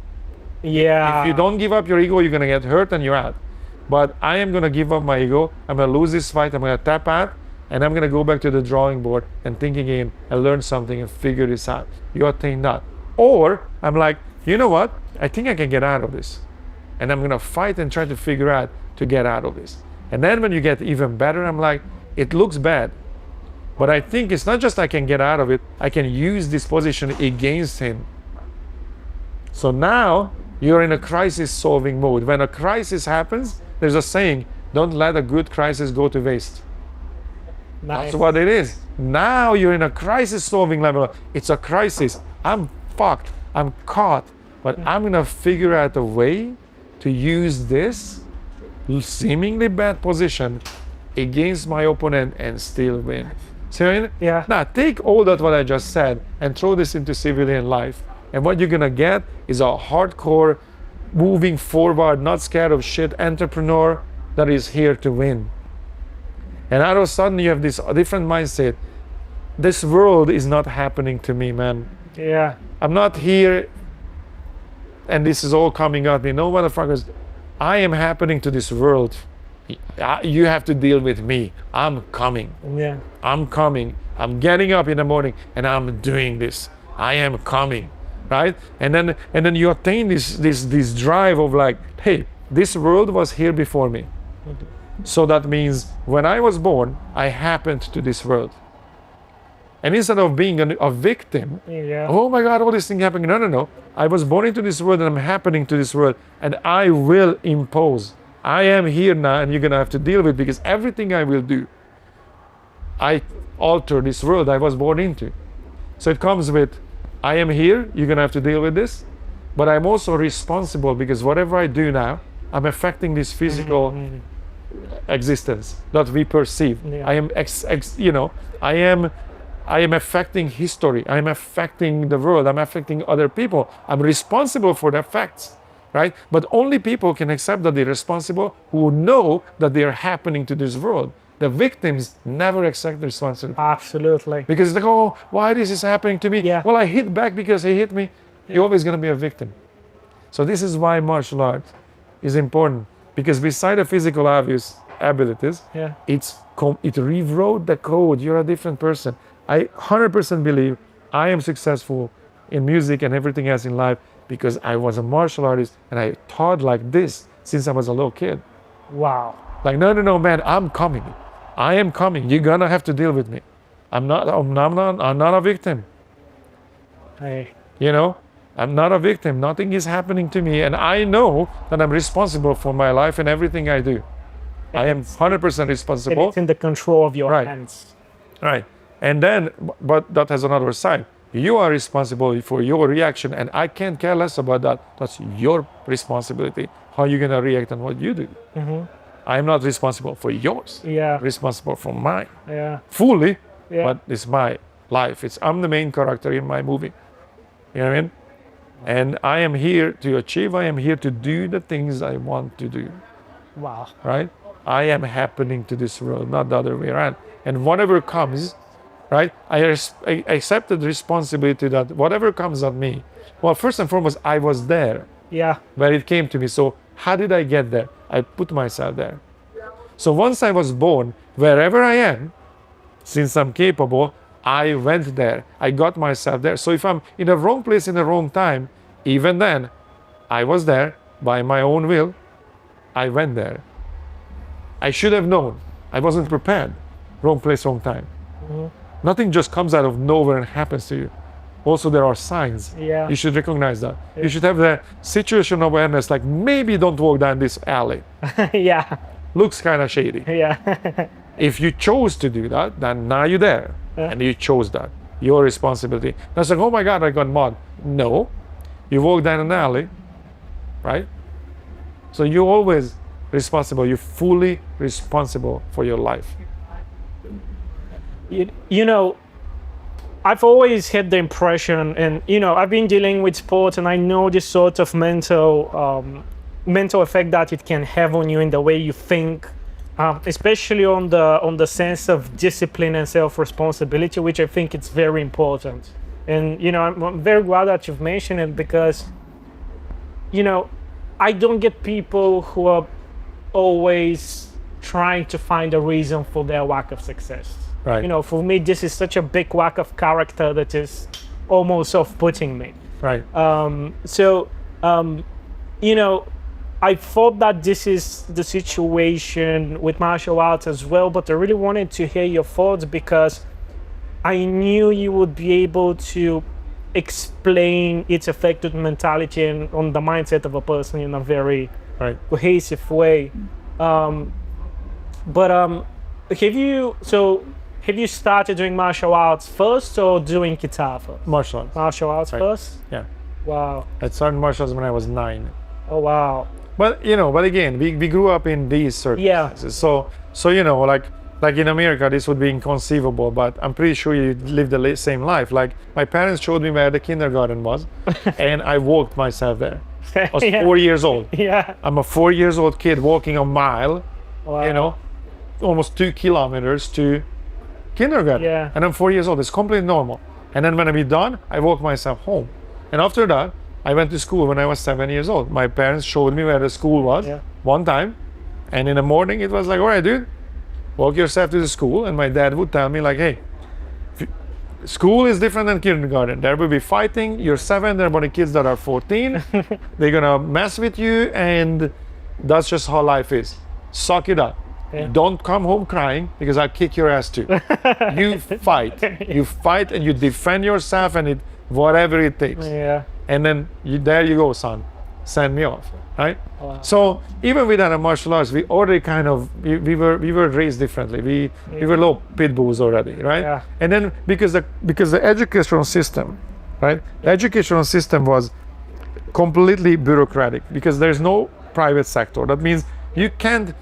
Speaker 1: Yeah.
Speaker 2: If you don't give up your ego, you're gonna get hurt and you're out. But I am gonna give up my ego, I'm gonna lose this fight, I'm gonna tap out, and I'm gonna go back to the drawing board and think again and learn something and figure this out. You attain that. Or I'm like, you know what? I think I can get out of this. And I'm gonna fight and try to figure out to get out of this. And then when you get even better, I'm like, it looks bad. But I think it's not just I can get out of it, I can use this position against him. So now you're in a crisis solving mode. When a crisis happens, there's a saying, don't let a good crisis go to waste.
Speaker 1: Nice.
Speaker 2: That's what it is. Now you're in a crisis solving level. It's a crisis. I'm fucked. I'm caught. But I'm gonna figure out a way to use this seemingly bad position against my opponent and still win. See what I mean?
Speaker 1: Yeah.
Speaker 2: Now take all that what I just said and throw this into civilian life. And what you're gonna get is a hardcore, moving forward, not scared of shit entrepreneur that is here to win. And all of a sudden you have this different mindset. This world is not happening to me, man.
Speaker 1: Yeah.
Speaker 2: I'm not here and this is all coming at me. No, motherfuckers, I am happening to this world. You have to deal with me. I'm coming.
Speaker 1: Yeah.
Speaker 2: I'm coming. I'm getting up in the morning and I'm doing this. I am coming. right? And then you attain this drive of like, hey, this world was here before me. So that means when I was born, I happened to this world. And instead of being a victim, oh my God, all this thing happening. No. I was born into this world and I'm happening to this world. And I will impose. I am here now and you're going to have to deal with it, because everything I will do, I alter this world I was born into. So it comes with, I am here, you're going to have to deal with this. But I'm also responsible, because whatever I do now, I'm affecting this physical existence that we perceive. I am, I am affecting history. I'm affecting the world. I'm affecting other people. I'm responsible for the effects, right? But only people can accept that they're responsible who know that they are happening to this world. The victims never accept the responsibility.
Speaker 1: Absolutely.
Speaker 2: Because they go, oh, why this is happening to me? Well, I hit back because he hit me. You're always going to be a victim. So this is why martial art is important. Because beside the physical obvious abilities, it rewrote the code. You're a different person. I 100% believe I am successful in music and everything else in life because I was a martial artist and I taught like this since I was a little kid.
Speaker 1: Wow.
Speaker 2: Like, no, man, I'm coming. I am coming. You're gonna have to deal with me. I'm not a victim.
Speaker 1: Hey.
Speaker 2: You know, I'm not a victim. Nothing is happening to me, and I know that I'm responsible for my life and everything I do. I am 100% responsible.
Speaker 1: And it's in the control of your hands.
Speaker 2: Right. And then, but that has another side. You are responsible for your reaction, and I can't care less about that. That's your responsibility. How you're gonna react on what you do. I'm not responsible for yours. Responsible for mine. Fully. But it's my life. I'm the main character in my movie. You know what I mean? And I am here to achieve. I am here to do the things I want to do.
Speaker 1: Wow.
Speaker 2: Right? I am happening to this world, not the other way around. And whatever comes, right? I accepted responsibility that whatever comes at me. Well, first and foremost, I was there. Where it came to me. So how did I get there? I put myself there. So once I was born, wherever I am, since I'm capable, I went there. I got myself there. So if I'm in the wrong place in the wrong time, even then, I was there by my own will. I went there. I should have known. I wasn't prepared. Wrong place, wrong time. Nothing just comes out of nowhere and happens to you. Also, there are signs. You should recognize that. You should have the situational awareness, like maybe don't walk down this alley. Looks kind of shady. If you chose to do that, then now you're there. And you chose that. Your responsibility. That's like, oh my God, I got mud. No. You walk down an alley, right? So you're always responsible. You're fully responsible for your life.
Speaker 1: You know, I've always had the impression, and I've been dealing with sports, and I know this sort of mental effect that it can have on you in the way you think, especially on the sense of discipline and self-responsibility, which I think it's very important. And I'm very glad that you've mentioned it, because I don't get people who are always trying to find a reason for their lack of success.
Speaker 2: Right.
Speaker 1: For me, this is such a big lack of character that is almost off-putting me.
Speaker 2: Right.
Speaker 1: I thought that this is the situation with martial arts as well, but I really wanted to hear your thoughts, because I knew you would be able to explain its effect on mentality and on the mindset of a person in a very cohesive way. Have you started doing martial arts first or doing guitar first?
Speaker 2: Martial arts.
Speaker 1: Martial arts first?
Speaker 2: Yeah.
Speaker 1: Wow.
Speaker 2: I started martial arts when I was 9.
Speaker 1: Oh, wow.
Speaker 2: But but again, we grew up in these circumstances. So like in America, this would be inconceivable. But I'm pretty sure you live the same life. Like my parents showed me where the kindergarten was, and I walked myself there. I was 4 years old. I'm a 4 years old kid walking a mile.
Speaker 1: Wow.
Speaker 2: Almost 2 kilometers to kindergarten. And I'm 4 years old. It's completely normal. And then when I'm done, I walk myself home. And after that, I went to school when I was 7 years old. My parents showed me where the school was one time. And in the morning, it was like, all right, dude, walk yourself to the school. And my dad would tell me like, hey, school is different than kindergarten. There will be fighting. You're 7. There will be kids that are 14. They're gonna mess with you, and that's just how life is. Suck it up.
Speaker 1: Yeah.
Speaker 2: Don't come home crying, because I'll kick your ass too. You fight. You fight and you defend yourself, and whatever it takes.
Speaker 1: Yeah.
Speaker 2: And then there you go, son. Send me off, right?
Speaker 1: Wow.
Speaker 2: So even with our martial arts, we already kind of we were raised differently. We were little pit bulls already, right?
Speaker 1: Yeah.
Speaker 2: And then because the educational system, right? The educational system was completely bureaucratic, because there's no private sector. That means you can't,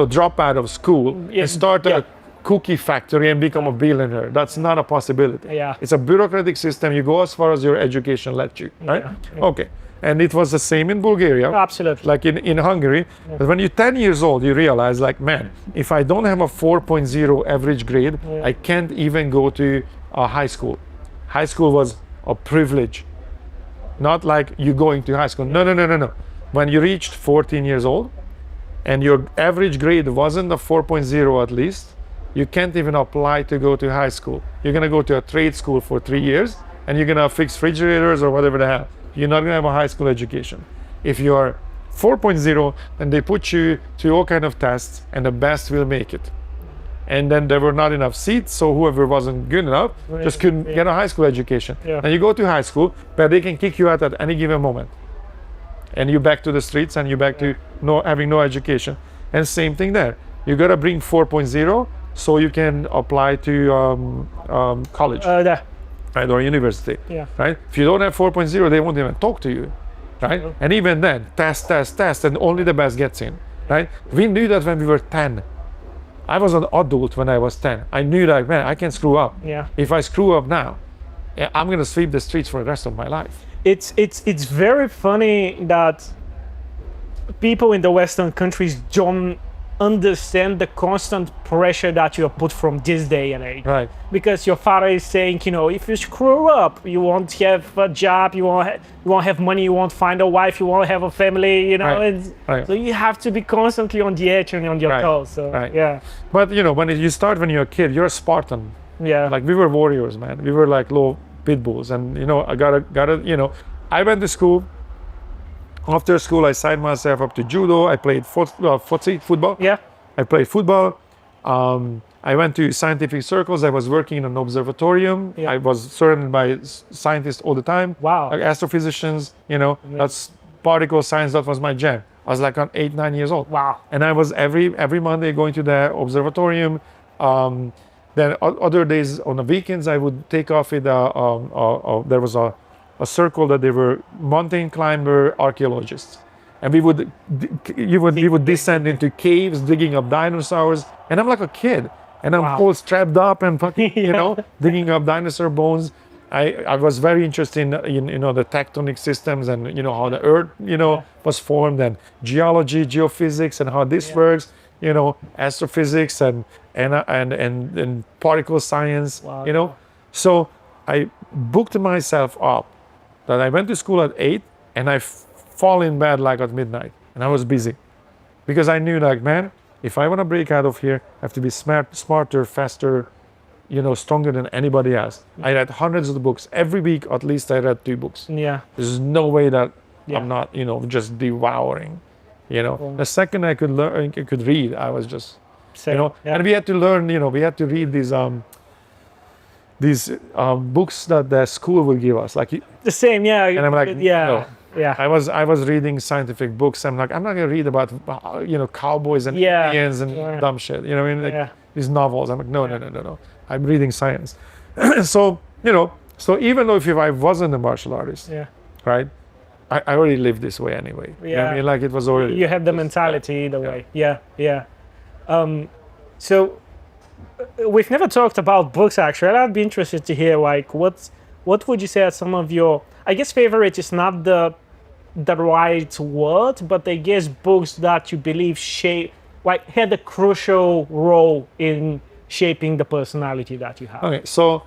Speaker 2: drop out of school and start a cookie factory and become a billionaire. That's not a possibility.
Speaker 1: Yeah.
Speaker 2: It's a bureaucratic system. You go as far as your education lets you, right?
Speaker 1: Yeah.
Speaker 2: Okay. And it was the same in Bulgaria.
Speaker 1: Absolutely.
Speaker 2: Like in Hungary. Yeah. But when you're 10 years old, you realize, like, man, if I don't have a 4.0 average grade, I can't even go to a high school. High school was a privilege. Not like you going to high school. No. When you reached 14 years old and your average grade wasn't a 4.0 at least, you can't even apply to go to high school. You're gonna go to a trade school for 3 years, and you're gonna fix refrigerators or whatever the hell. You're not gonna have a high school education. If you are 4.0, then they put you to all kind of tests, and the best will make it. And then there were not enough seats, so whoever wasn't good enough just couldn't get a high school education.
Speaker 1: Yeah.
Speaker 2: And you go to high school, but they can kick you out at any given moment. And you're back to the streets, and you're back to having no education. And same thing there. You gotta bring 4.0 so you can apply to college. Right, or university, right? If you don't have 4.0, they won't even talk to you, right? And even then, test, and only the best gets in, right? We knew that when we were 10. I was an adult when I was 10. I knew that, man, I can screw up.
Speaker 1: Yeah.
Speaker 2: If I screw up now, I'm gonna sweep the streets for the rest of my life.
Speaker 1: It's very funny that people in the Western countries don't understand the constant pressure that you are put from this day and age.
Speaker 2: Right.
Speaker 1: Because your father is saying, if you screw up, you won't have a job, you won't have money, you won't find a wife, you won't have a family, And so you have to be constantly on the edge and on your toes. So yeah.
Speaker 2: But when you start when you're a kid, you're a Spartan.
Speaker 1: Yeah.
Speaker 2: Like we were warriors, man. We were like little pit bulls, and I gotta. I went to school. After school, I signed myself up to judo. I played football.
Speaker 1: Yeah.
Speaker 2: I played football. I went to scientific circles. I was working in an observatorium.
Speaker 1: Yeah.
Speaker 2: I was surrounded by scientists all the time.
Speaker 1: Wow.
Speaker 2: Like astrophysicians, that's particle science. That was my jam. I was like on 8, 9 years old.
Speaker 1: Wow.
Speaker 2: And I was every Monday going to the observatorium. Then other days on the weekends, I would take off with there was a circle that they were mountain climber archaeologists, and we would descend into caves digging up dinosaurs, and I'm like a kid, and I'm all strapped up and fucking digging up dinosaur bones. I was very interested in the tectonic systems, and how the earth was formed, and geology, geophysics, and how this works, astrophysics and particle science.
Speaker 1: Wow.
Speaker 2: So I booked myself up that I went to school at 8, and I fall in bed like at midnight, and I was busy because I knew, like, man, if I want to break out of here, I have to be smarter, faster, stronger than anybody else. I read hundreds of books every week. At least I read 2 books.
Speaker 1: Yeah.
Speaker 2: There's no way that I'm not just devouring. The second I could learn, I could read, I was just and we had to learn. We had to read these books that the school will give us, like
Speaker 1: the same,
Speaker 2: and I'm like, no.
Speaker 1: Yeah.
Speaker 2: I was reading scientific books. I'm like, I'm not gonna read about cowboys and Indians and dumb shit. These novels. I'm like, no. I'm reading science. So so even though if I wasn't a martial artist, right, I already lived this way anyway.
Speaker 1: Yeah.
Speaker 2: Like it was already.
Speaker 1: You have the mentality either way. Yeah. So we've never talked about books, actually. I'd be interested to hear, like, what would you say are some of your, I guess favorite is not the right word, but I guess books that you believe had a crucial role in shaping the personality that you have.
Speaker 2: Okay, so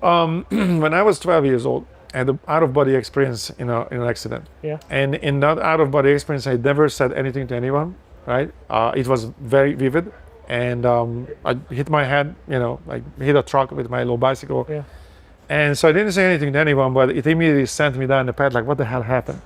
Speaker 2: when I was 12 years old, I had an out-of-body experience in an accident.
Speaker 1: Yeah.
Speaker 2: And in that out-of-body experience, I never said anything to anyone, right? It was very vivid. And I hit my head, I hit a truck with my little bicycle.
Speaker 1: Yeah.
Speaker 2: And so I didn't say anything to anyone, but it immediately sent me down the path like, what the hell happened?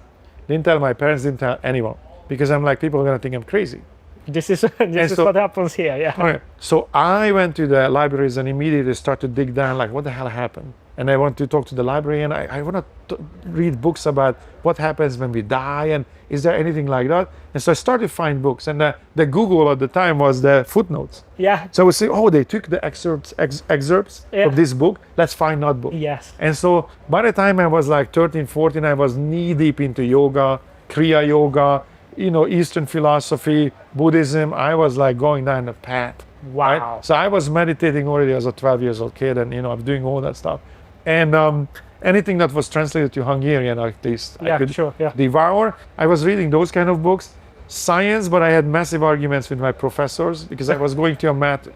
Speaker 2: Didn't tell my parents, didn't tell anyone. Because I'm like, people are going to think I'm crazy.
Speaker 1: This is what happens here, yeah.
Speaker 2: Okay. So I went to the libraries and immediately started to dig down like, what the hell happened? And I want to talk to the librarian. I want to read books about what happens when we die and is there anything like that? And so I started to find books, and the Google at the time was the footnotes.
Speaker 1: Yeah.
Speaker 2: So I would say, oh, they took the excerpts of this book. Let's find that book.
Speaker 1: Yes.
Speaker 2: And so by the time I was like 13, 14, I was knee deep into yoga, Kriya yoga, Eastern philosophy, Buddhism. I was like going down the path.
Speaker 1: Wow.
Speaker 2: Right? So I was meditating already as a 12 years old kid, and I'm doing all that stuff. And anything that was translated to Hungarian, at least, I could devour. I was reading those kind of books. Science, but I had massive arguments with my professors because I was going to a math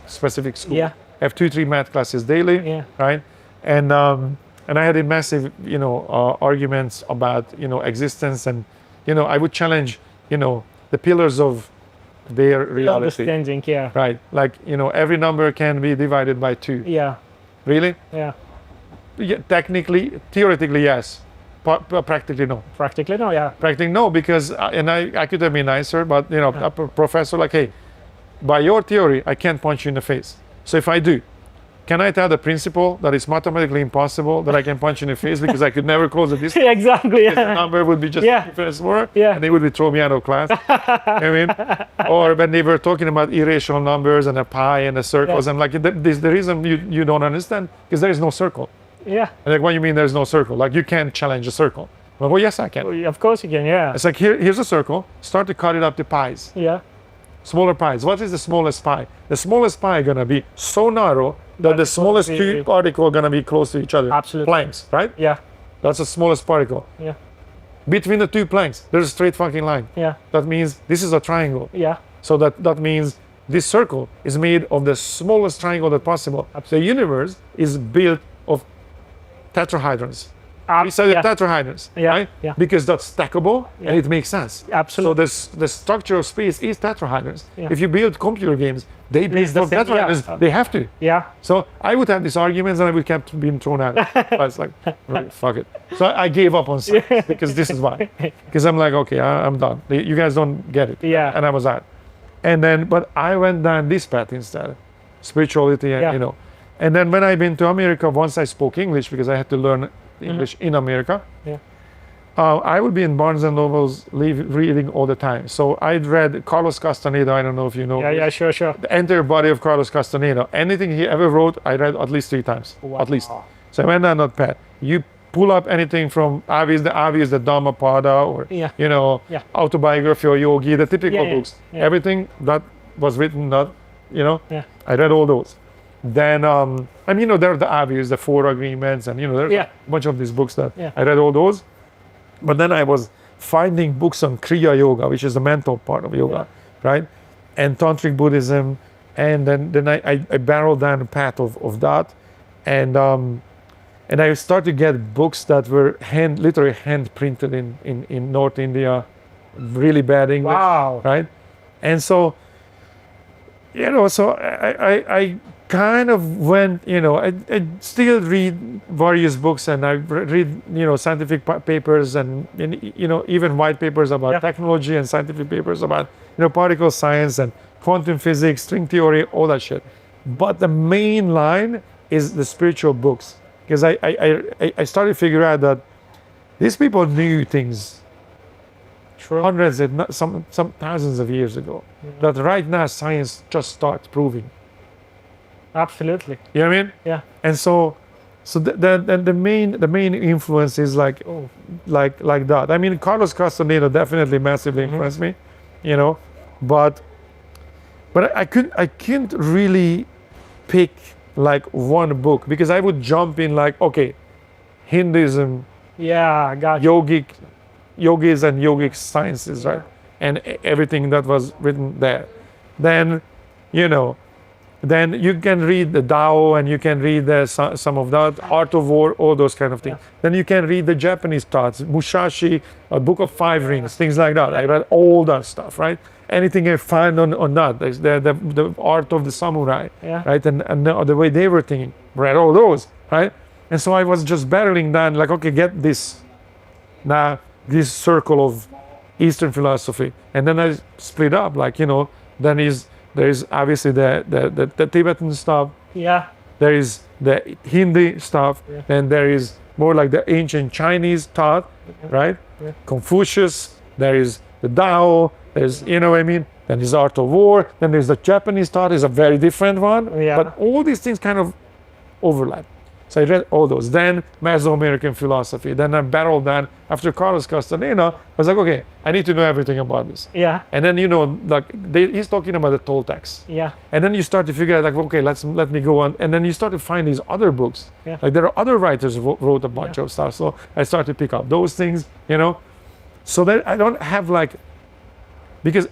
Speaker 2: specific school.
Speaker 1: Yeah.
Speaker 2: I have 2-3 math classes daily, right? And I had a massive, arguments about, existence, and, I would challenge, the pillars of their reality.
Speaker 1: Understanding, yeah.
Speaker 2: Right. Like, every number can be divided by 2.
Speaker 1: Yeah.
Speaker 2: Really?
Speaker 1: Yeah.
Speaker 2: Yeah, theoretically, yes. Practically, no.
Speaker 1: Practically, no, yeah.
Speaker 2: Practically, no, because, and I could have been nicer, but, a professor like, hey, by your theory, I can't punch you in the face. So if I do, can I tell the principal that it's mathematically impossible that I can punch you in the face because I could never close the distance?
Speaker 1: Exactly. Yeah.
Speaker 2: The number would be just difference more, and they would be throw me out of class. I mean, or when they were talking about irrational numbers and a pi and the circles, I'm like, this the reason you don't understand because there is no circle.
Speaker 1: Yeah.
Speaker 2: And like, what do you mean there's no circle? Like, you can't challenge a circle. Well, yes, I can.
Speaker 1: Of course you can, yeah.
Speaker 2: It's like, here's a circle. Start to cut it up to pies.
Speaker 1: Yeah.
Speaker 2: Smaller pies. What is the smallest pie? The smallest pie gonna be so narrow that the smallest two particles gonna be close to each other.
Speaker 1: Absolutely.
Speaker 2: Planks, right?
Speaker 1: Yeah.
Speaker 2: That's the smallest particle.
Speaker 1: Yeah.
Speaker 2: Between the 2 planks, there's a straight fucking line.
Speaker 1: Yeah.
Speaker 2: That means this is a triangle.
Speaker 1: Yeah.
Speaker 2: So that means this circle is made of the smallest triangle that possible. Absolutely. The universe is built of tetrahedrons. We say the tetrahedrons, right? Yeah. Because that's stackable and it makes sense.
Speaker 1: Absolutely.
Speaker 2: So the structure of space is tetrahedrons. Yeah. If you build computer games, they build tetrahedrons. They have to.
Speaker 1: Yeah.
Speaker 2: So I would have these arguments and I would keep being thrown out. I was like, right, fuck it. So I gave up on science because this is why. Because I'm like, okay, I'm done. You guys don't get it.
Speaker 1: Yeah.
Speaker 2: And I was out. And then, but I went down this path instead, spirituality, and, And then when I've been to America, once I spoke English because I had to learn English in America. Yeah. I would be in Barnes and Noble's reading all the time. So I'd read Carlos Castaneda. I don't know if you know.
Speaker 1: Yeah, sure.
Speaker 2: The entire body of Carlos Castaneda. Anything he ever wrote, I read at least 3 times. Wow. At least. So I went down that path. You pull up anything from Avi is the Dhammapada or autobiography or Yogi, the typical books. Yeah. Everything that was written, I read all those. Then, there are the Avi's, the 4 agreements, and, there's a bunch of these books that I read all those. But then I was finding books on Kriya Yoga, which is the mental part of yoga, right? And Tantric Buddhism. And then I barreled down the path of that. And I started to get books that were literally hand printed in North India, really bad English, right? And so, so I kind of went, I still read various books and I read, scientific papers and even white papers about technology and scientific papers about, particle science and quantum physics, string theory, all that shit. But the main line is the spiritual books. Because I started to figure out that these people knew things hundreds, some thousands of years ago, that right now science just starts proving.
Speaker 1: Absolutely.
Speaker 2: You know what I mean?
Speaker 1: Yeah. And
Speaker 2: so the main influence is like that. I mean, Carlos Castaneda definitely massively influenced me, but I couldn't really pick like one book because I would jump in like, okay, Hinduism, yogis and yogic sciences, right? And everything that was written there. Then, then you can read the Tao and you can read some of that, Art of War, all those kind of things. Yeah. Then you can read the Japanese thoughts, Musashi, a Book of 5 Rings, things like that. I read all that stuff, right? Anything I find on that, the art of the samurai, right? And the way they were thinking, read all those, right? And so I was just barreling down, like, okay, get this. Now, this circle of Eastern philosophy. And then I split up, like, then there is obviously the Tibetan stuff.
Speaker 1: Yeah.
Speaker 2: There is the Hindi stuff.
Speaker 1: Yeah.
Speaker 2: Then there is more like the ancient Chinese thought, right?
Speaker 1: Yeah.
Speaker 2: Confucius. There is the Tao. There's, what I mean? Then there's Art of War. Then there's the Japanese thought, is a very different one.
Speaker 1: Yeah.
Speaker 2: But all these things kind of overlap. So I read all those. Then Mesoamerican philosophy. Then I barreled down after Carlos Castaneda. I was like, okay, I need to know everything about this.
Speaker 1: Yeah.
Speaker 2: And then he's talking about the Toltecs.
Speaker 1: Yeah.
Speaker 2: And then you start to figure out, like, okay, let me go on. And then you start to find these other books.
Speaker 1: Yeah.
Speaker 2: Like there are other writers who wrote a bunch of stuff. So I start to pick up those things, So that I don't have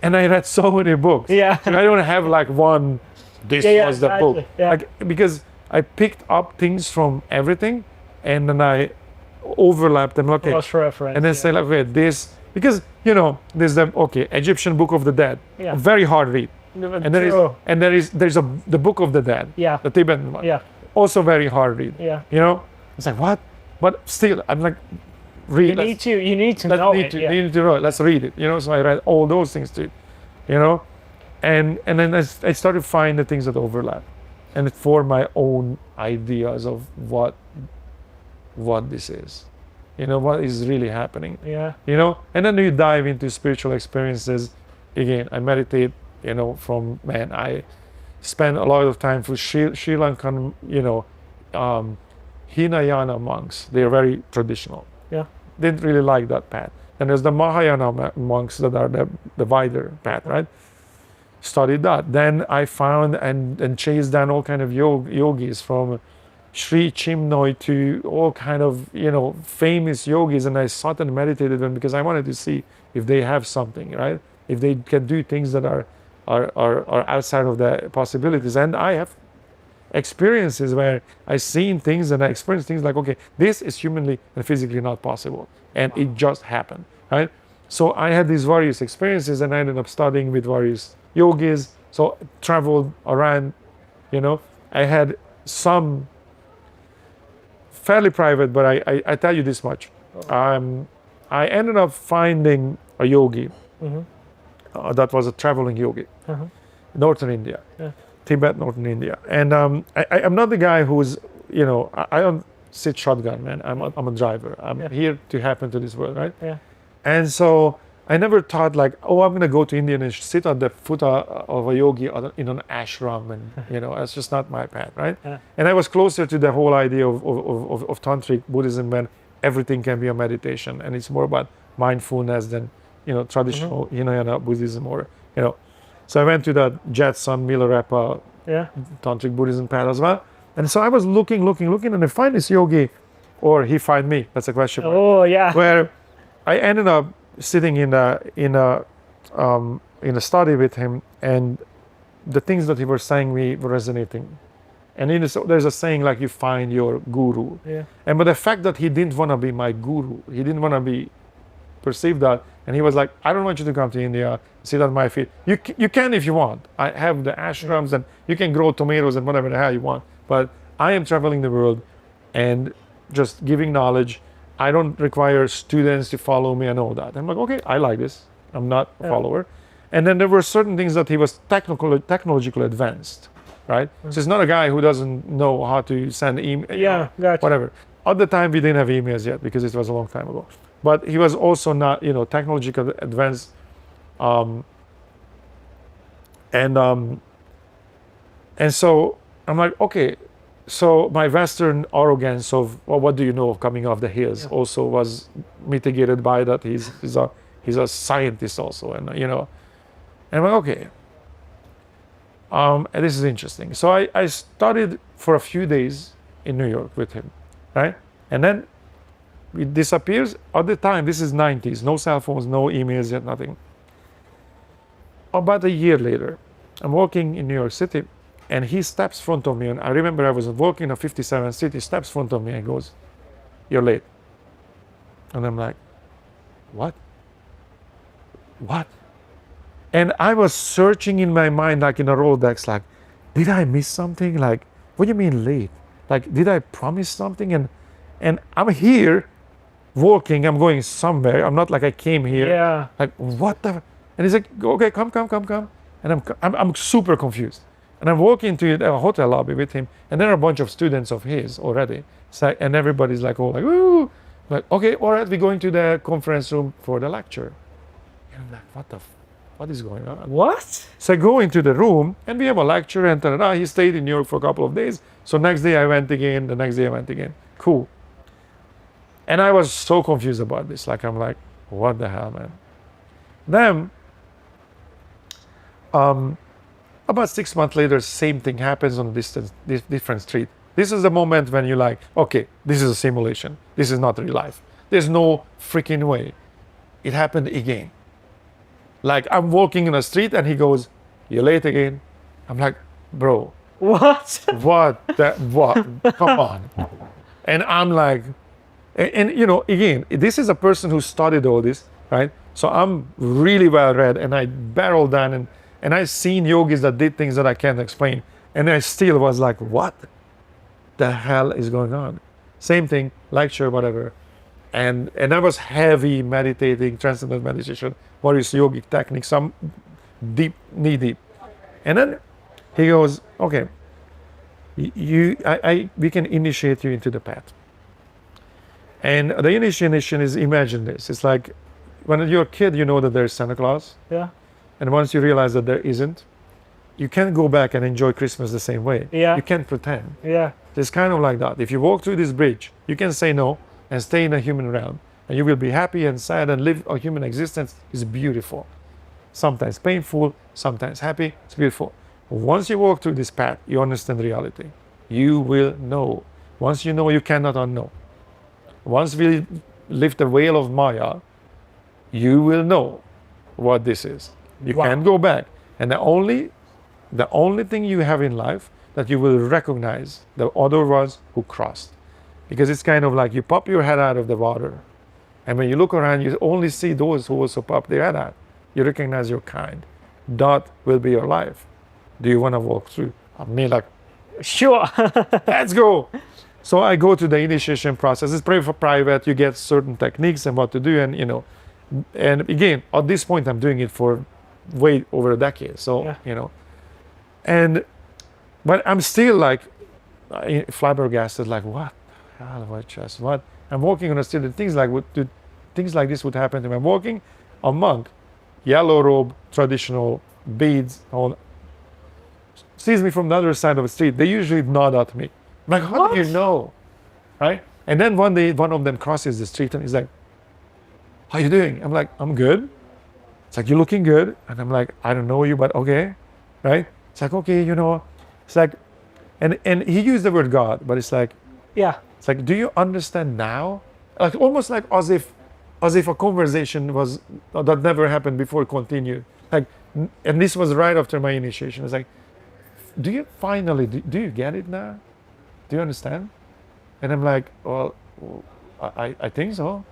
Speaker 2: and I read so many books.
Speaker 1: Yeah.
Speaker 2: I don't have like one. This was the book.
Speaker 1: Yeah.
Speaker 2: Because I picked up things from everything, and then I overlapped them. Okay,
Speaker 1: cross-reference.
Speaker 2: and then say like, okay, this, because there's the Egyptian Book of the Dead,
Speaker 1: Yeah.
Speaker 2: very hard read, and there's the Book of the Dead,
Speaker 1: Yeah.
Speaker 2: the Tibetan one,
Speaker 1: Yeah.
Speaker 2: also very hard read.
Speaker 1: Yeah.
Speaker 2: It's like, what? But still, I'm like, read.
Speaker 1: You need to know it.
Speaker 2: You need to know it. Let's read it. So I read all those things too, and then I started to find the things that overlap, and form my own ideas of what this is, what is really happening.
Speaker 1: Yeah.
Speaker 2: And then you dive into spiritual experiences. Again, I meditate. I spend a lot of time for Sri Lankan, Hinayana monks. They are very traditional.
Speaker 1: Yeah.
Speaker 2: Didn't really like that path. And there's the Mahayana monks that are the wider path, right? Studied that. Then I found and chased down all kind of yogis, from Sri Chinmoy to all kind of famous yogis, and I sat and meditated them because I wanted to see if they have something, right? If they can do things that are outside of the possibilities. And I have experiences where I seen things and I experienced things like, okay, this is humanly and physically not possible, and it just happened, right? So I had these various experiences, and I ended up studying with various yogis. So traveled around, I had some fairly private, but I tell you this much. I ended up finding a yogi that was a traveling yogi, Northern India, Tibet, Northern India. And I'm not the guy who's, I don't sit shotgun, man. I'm a driver. I'm here to happen to this world, right?
Speaker 1: Yeah.
Speaker 2: And so I never thought like, oh, I'm gonna go to India and sit at the foot of a yogi in an ashram, and that's just not my path, right?
Speaker 1: Yeah.
Speaker 2: And I was closer to the whole idea of tantric Buddhism, when everything can be a meditation, and it's more about mindfulness than traditional Hinayana Buddhism, or So I went to the Jetson Milarepa tantric Buddhism path as well, and so I was looking, and I find this yogi, or he find me. That's a question mark.
Speaker 1: Oh yeah.
Speaker 2: Where I ended up sitting in a study with him, and the things that he was saying me were resonating. And there's a saying like, you find your guru.
Speaker 1: Yeah.
Speaker 2: And but the fact that he didn't want to be my guru, he didn't want to be perceived that, and he was like, I don't want you to come to India, sit at my feet. You can if you want. I have the ashrams, and you can grow tomatoes and whatever the hell you want. But I am traveling the world and just giving knowledge. I don't require students to follow me and all that. I'm like, okay, I like this. I'm not a follower. And then there were certain things that he was technologically advanced, right? So it's not a guy who doesn't know how to send email,
Speaker 1: gotcha.
Speaker 2: whatever. At the time, we didn't have emails yet because it was a long time ago. But he was also not, technologically advanced. And so I'm like, okay. So my Western arrogance of, well, what do you know of coming off the hills, also was mitigated by that he's a scientist also, and and I'm like, okay. And this is interesting. So I studied for a few days in New York with him, right? And then it disappears. At the time, this is 90s, no cell phones, no emails yet, nothing. About a year later, I'm walking in New York City, and he steps in front of me, and I remember I was walking on 57th Street, he steps in front of me and goes, "You're late." And I'm like, what? And I was searching in my mind, like in a Rolodex, like, did I miss something? Like, what do you mean late? Like, did I promise something? And I'm here walking, I'm going somewhere. I'm not like I came here.
Speaker 1: Yeah.
Speaker 2: Like, what the? And he's like, okay, come. And I'm super confused. And I'm walking to a hotel lobby with him, and there are a bunch of students of his already. So, and everybody's like, all like, woo! Like, okay, all right, we're going to the conference room for the lecture. And I'm like, what is going on?
Speaker 1: What?
Speaker 2: So I go into the room, and we have a lecture, and he stayed in New York for a couple of days. So next day I went again, the next day I went again. Cool. And I was so confused about this. Like, I'm like, what the hell, man? Then, about 6 months later, same thing happens on a different street. This is the moment when you're like, okay, this is a simulation. This is not real life. There's no freaking way. It happened again. Like, I'm walking in a street and he goes, you're late again. I'm like, bro.
Speaker 1: What?
Speaker 2: What? Come on. And I'm like, and again, this is a person who studied all this, right? So I'm really well read, and I barreled down, and I've seen yogis that did things that I can't explain. And I still was like, what the hell is going on? Same thing, lecture, whatever. And I was heavy meditating, transcendental meditation, various yogic techniques, some deep, knee deep. And then he goes, okay, we can initiate you into the path. And the initiation is, imagine this. It's like when you're a kid, you know that there's Santa Claus.
Speaker 1: Yeah.
Speaker 2: And once you realize that there isn't, you can't go back and enjoy Christmas the same way.
Speaker 1: Yeah.
Speaker 2: You can't pretend.
Speaker 1: Yeah.
Speaker 2: It's kind of like that. If you walk through this bridge, you can say no and stay in a human realm. And you will be happy and sad and live a human existence. Is beautiful. Sometimes painful, sometimes happy. It's beautiful. Once you walk through this path, you understand reality. You will know. Once you know, you cannot unknow. Once we lift the veil of Maya, you will know what this is. You can't go back. And the only thing you have in life that you will recognize the other ones who crossed. Because it's kind of like you pop your head out of the water. And when you look around, you only see those who also pop their head out. You recognize your kind. That will be your life. Do you want to walk through? I mean, like,
Speaker 1: sure.
Speaker 2: Let's go. So I go to the initiation process. It's private. You get certain techniques and what to do, and again, at this point, I'm doing it for way over a decade. So but I'm still like flabbergasted. Like, what? What? I'm walking on the street. And things like this would happen to me. I'm walking, a monk, yellow robe, traditional beads, all sees me from the other side of the street. They usually nod at me. I'm like, how do you know? Right? And then one day, one of them crosses the street and he's like, how you doing? I'm like, I'm good. It's like, you're looking good. And I'm like, I don't know you, but okay. Right? It's like, okay, It's like, and he used the word God, but it's like,
Speaker 1: yeah.
Speaker 2: It's like, do you understand now? Like, almost like as if a conversation was that never happened before continued. Like, and this was right after my initiation. It's like, do you finally, do you get it now? Do you understand? And I'm like, well, I think so.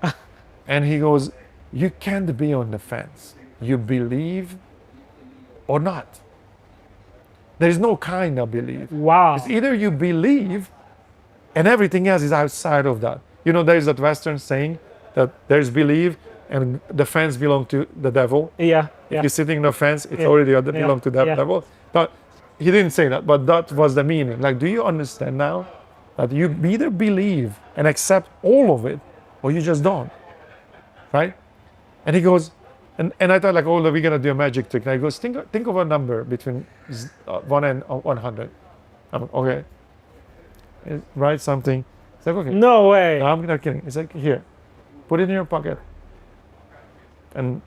Speaker 2: And he goes, you can't be on the fence. You believe or not. There is no kind of belief.
Speaker 1: Wow.
Speaker 2: It's either you believe and everything else is outside of that. There is that Western saying that there's belief and the fence belongs to the devil.
Speaker 1: Yeah.
Speaker 2: If you're sitting on the fence, it's already belongs to the devil. But he didn't say that, but that was the meaning. Like, do you understand now that you either believe and accept all of it or you just don't? Right? And he goes, and I thought like, oh, we're going to do a magic trick. And he goes, think of a number between 1 and 100. I'm like, okay. Write something. It's like, okay.
Speaker 1: No way.
Speaker 2: No, I'm not kidding. It's like, here, put it in your pocket. And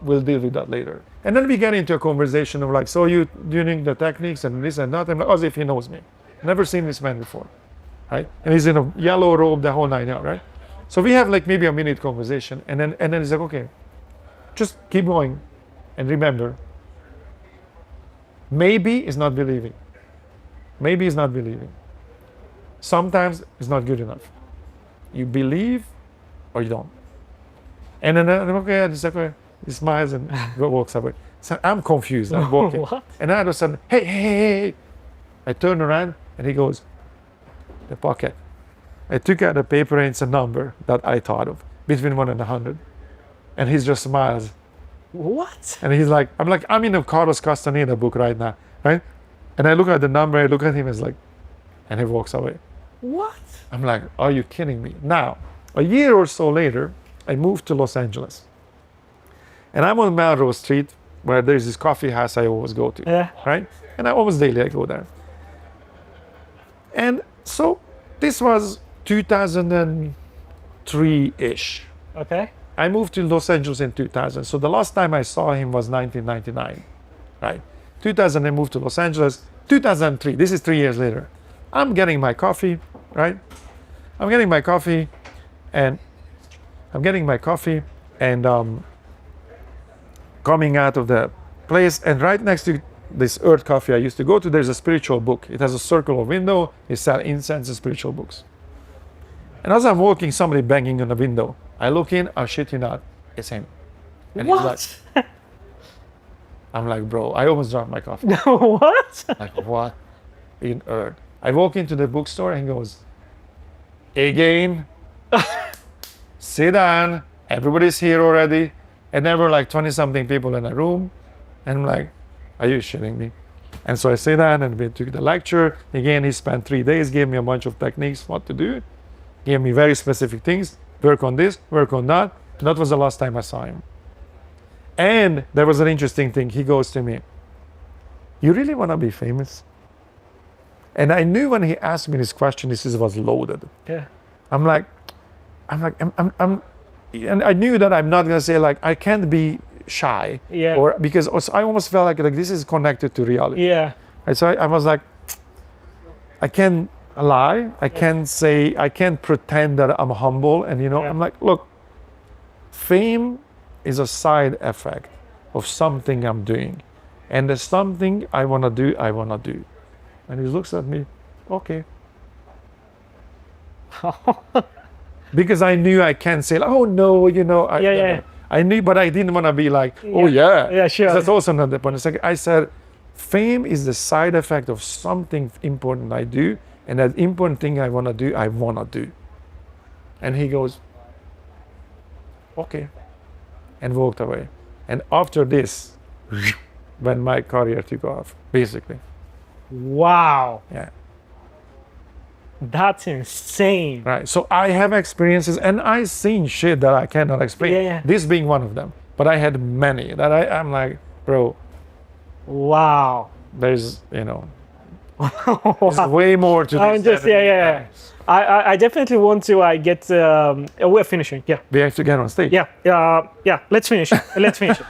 Speaker 2: we'll deal with that later. And then we get into a conversation of like, so you doing the techniques and this and that. And like, as if he knows me. Never seen this man before. Right? And he's in a yellow robe, the whole 9 yards, right? So we have like maybe a minute conversation. And then he's like, okay, just keep going. And remember, maybe is not believing. Maybe is not believing. Sometimes it's not good enough. You believe or you don't. And then I'm okay, it's like, okay. He smiles and walks away. So I'm confused. I'm walking.
Speaker 1: What?
Speaker 2: And all of a sudden, hey. I turn around and he goes, the pocket. I took out the paper and it's a number that I thought of, between 1 and 100. And he just smiles.
Speaker 1: What?
Speaker 2: And he's like, I'm in a Carlos Castaneda book right now, right? And I look at the number, I look at him, and he walks away.
Speaker 1: What?
Speaker 2: I'm like, are you kidding me? Now, a year or so later, I moved to Los Angeles. And I'm on Melrose Street, where there's this coffee house I always go to,
Speaker 1: Yeah.
Speaker 2: right? And I almost daily I go there. And so this was 2003-ish.
Speaker 1: Okay.
Speaker 2: I moved to Los Angeles in 2000. So the last time I saw him was 1999, right? 2000 I moved to Los Angeles. 2003, this is 3 years later. I'm getting my coffee, right? I'm getting my coffee and coming out of the place, and right next to this Earth Coffee I used to go to, there's a spiritual book. It has a circular window. They sell incense and spiritual books. And as I'm walking, somebody banging on the window. I look in, I shit you not, it's him. And he's
Speaker 1: What?
Speaker 2: like, I'm like, bro, I almost dropped my coffee.
Speaker 1: What?
Speaker 2: Like, what in earth? I walk into the bookstore and he goes, again, sit down, everybody's here already. And there were like 20 something people in a room. And I'm like, are you shitting me? And so I sit down and we took the lecture. Again, he spent 3 days, gave me a bunch of techniques, what to do. Gave me very specific things, work on this, work on that. And that was the last time I saw him. And there was an interesting thing. He goes to me, you really want to be famous? And I knew when he asked me this question, this was loaded.
Speaker 1: Yeah.
Speaker 2: I'm like, and I knew that I'm not gonna say like, I can't be shy.
Speaker 1: Yeah.
Speaker 2: Or because also I almost felt like this is connected to reality.
Speaker 1: Yeah.
Speaker 2: And so I was like, I can't lie. I can't say, I can't pretend that I'm humble. And I'm like, look, fame is a side effect of something I'm doing. And there's something I wanna do. And he looks at me, okay. Because I knew I can't say, oh no, I knew, but I didn't want to be like, oh yeah.
Speaker 1: Yeah, sure.
Speaker 2: That's also not the point. It's like I said, fame is the side effect of something important I do, and that important thing I want to do. And he goes, okay, and walked away. And after this, when my career took off, basically.
Speaker 1: Wow.
Speaker 2: Yeah.
Speaker 1: That's insane.
Speaker 2: Right. So I have experiences and I've seen shit that I cannot explain.
Speaker 1: Yeah.
Speaker 2: This being one of them. But I had many that I'm like, bro.
Speaker 1: Wow.
Speaker 2: There's, there's way more to this.
Speaker 1: I'm just, yeah. I definitely want to get, we're finishing, yeah.
Speaker 2: We have to get on stage.
Speaker 1: Yeah, let's finish. Let's finish.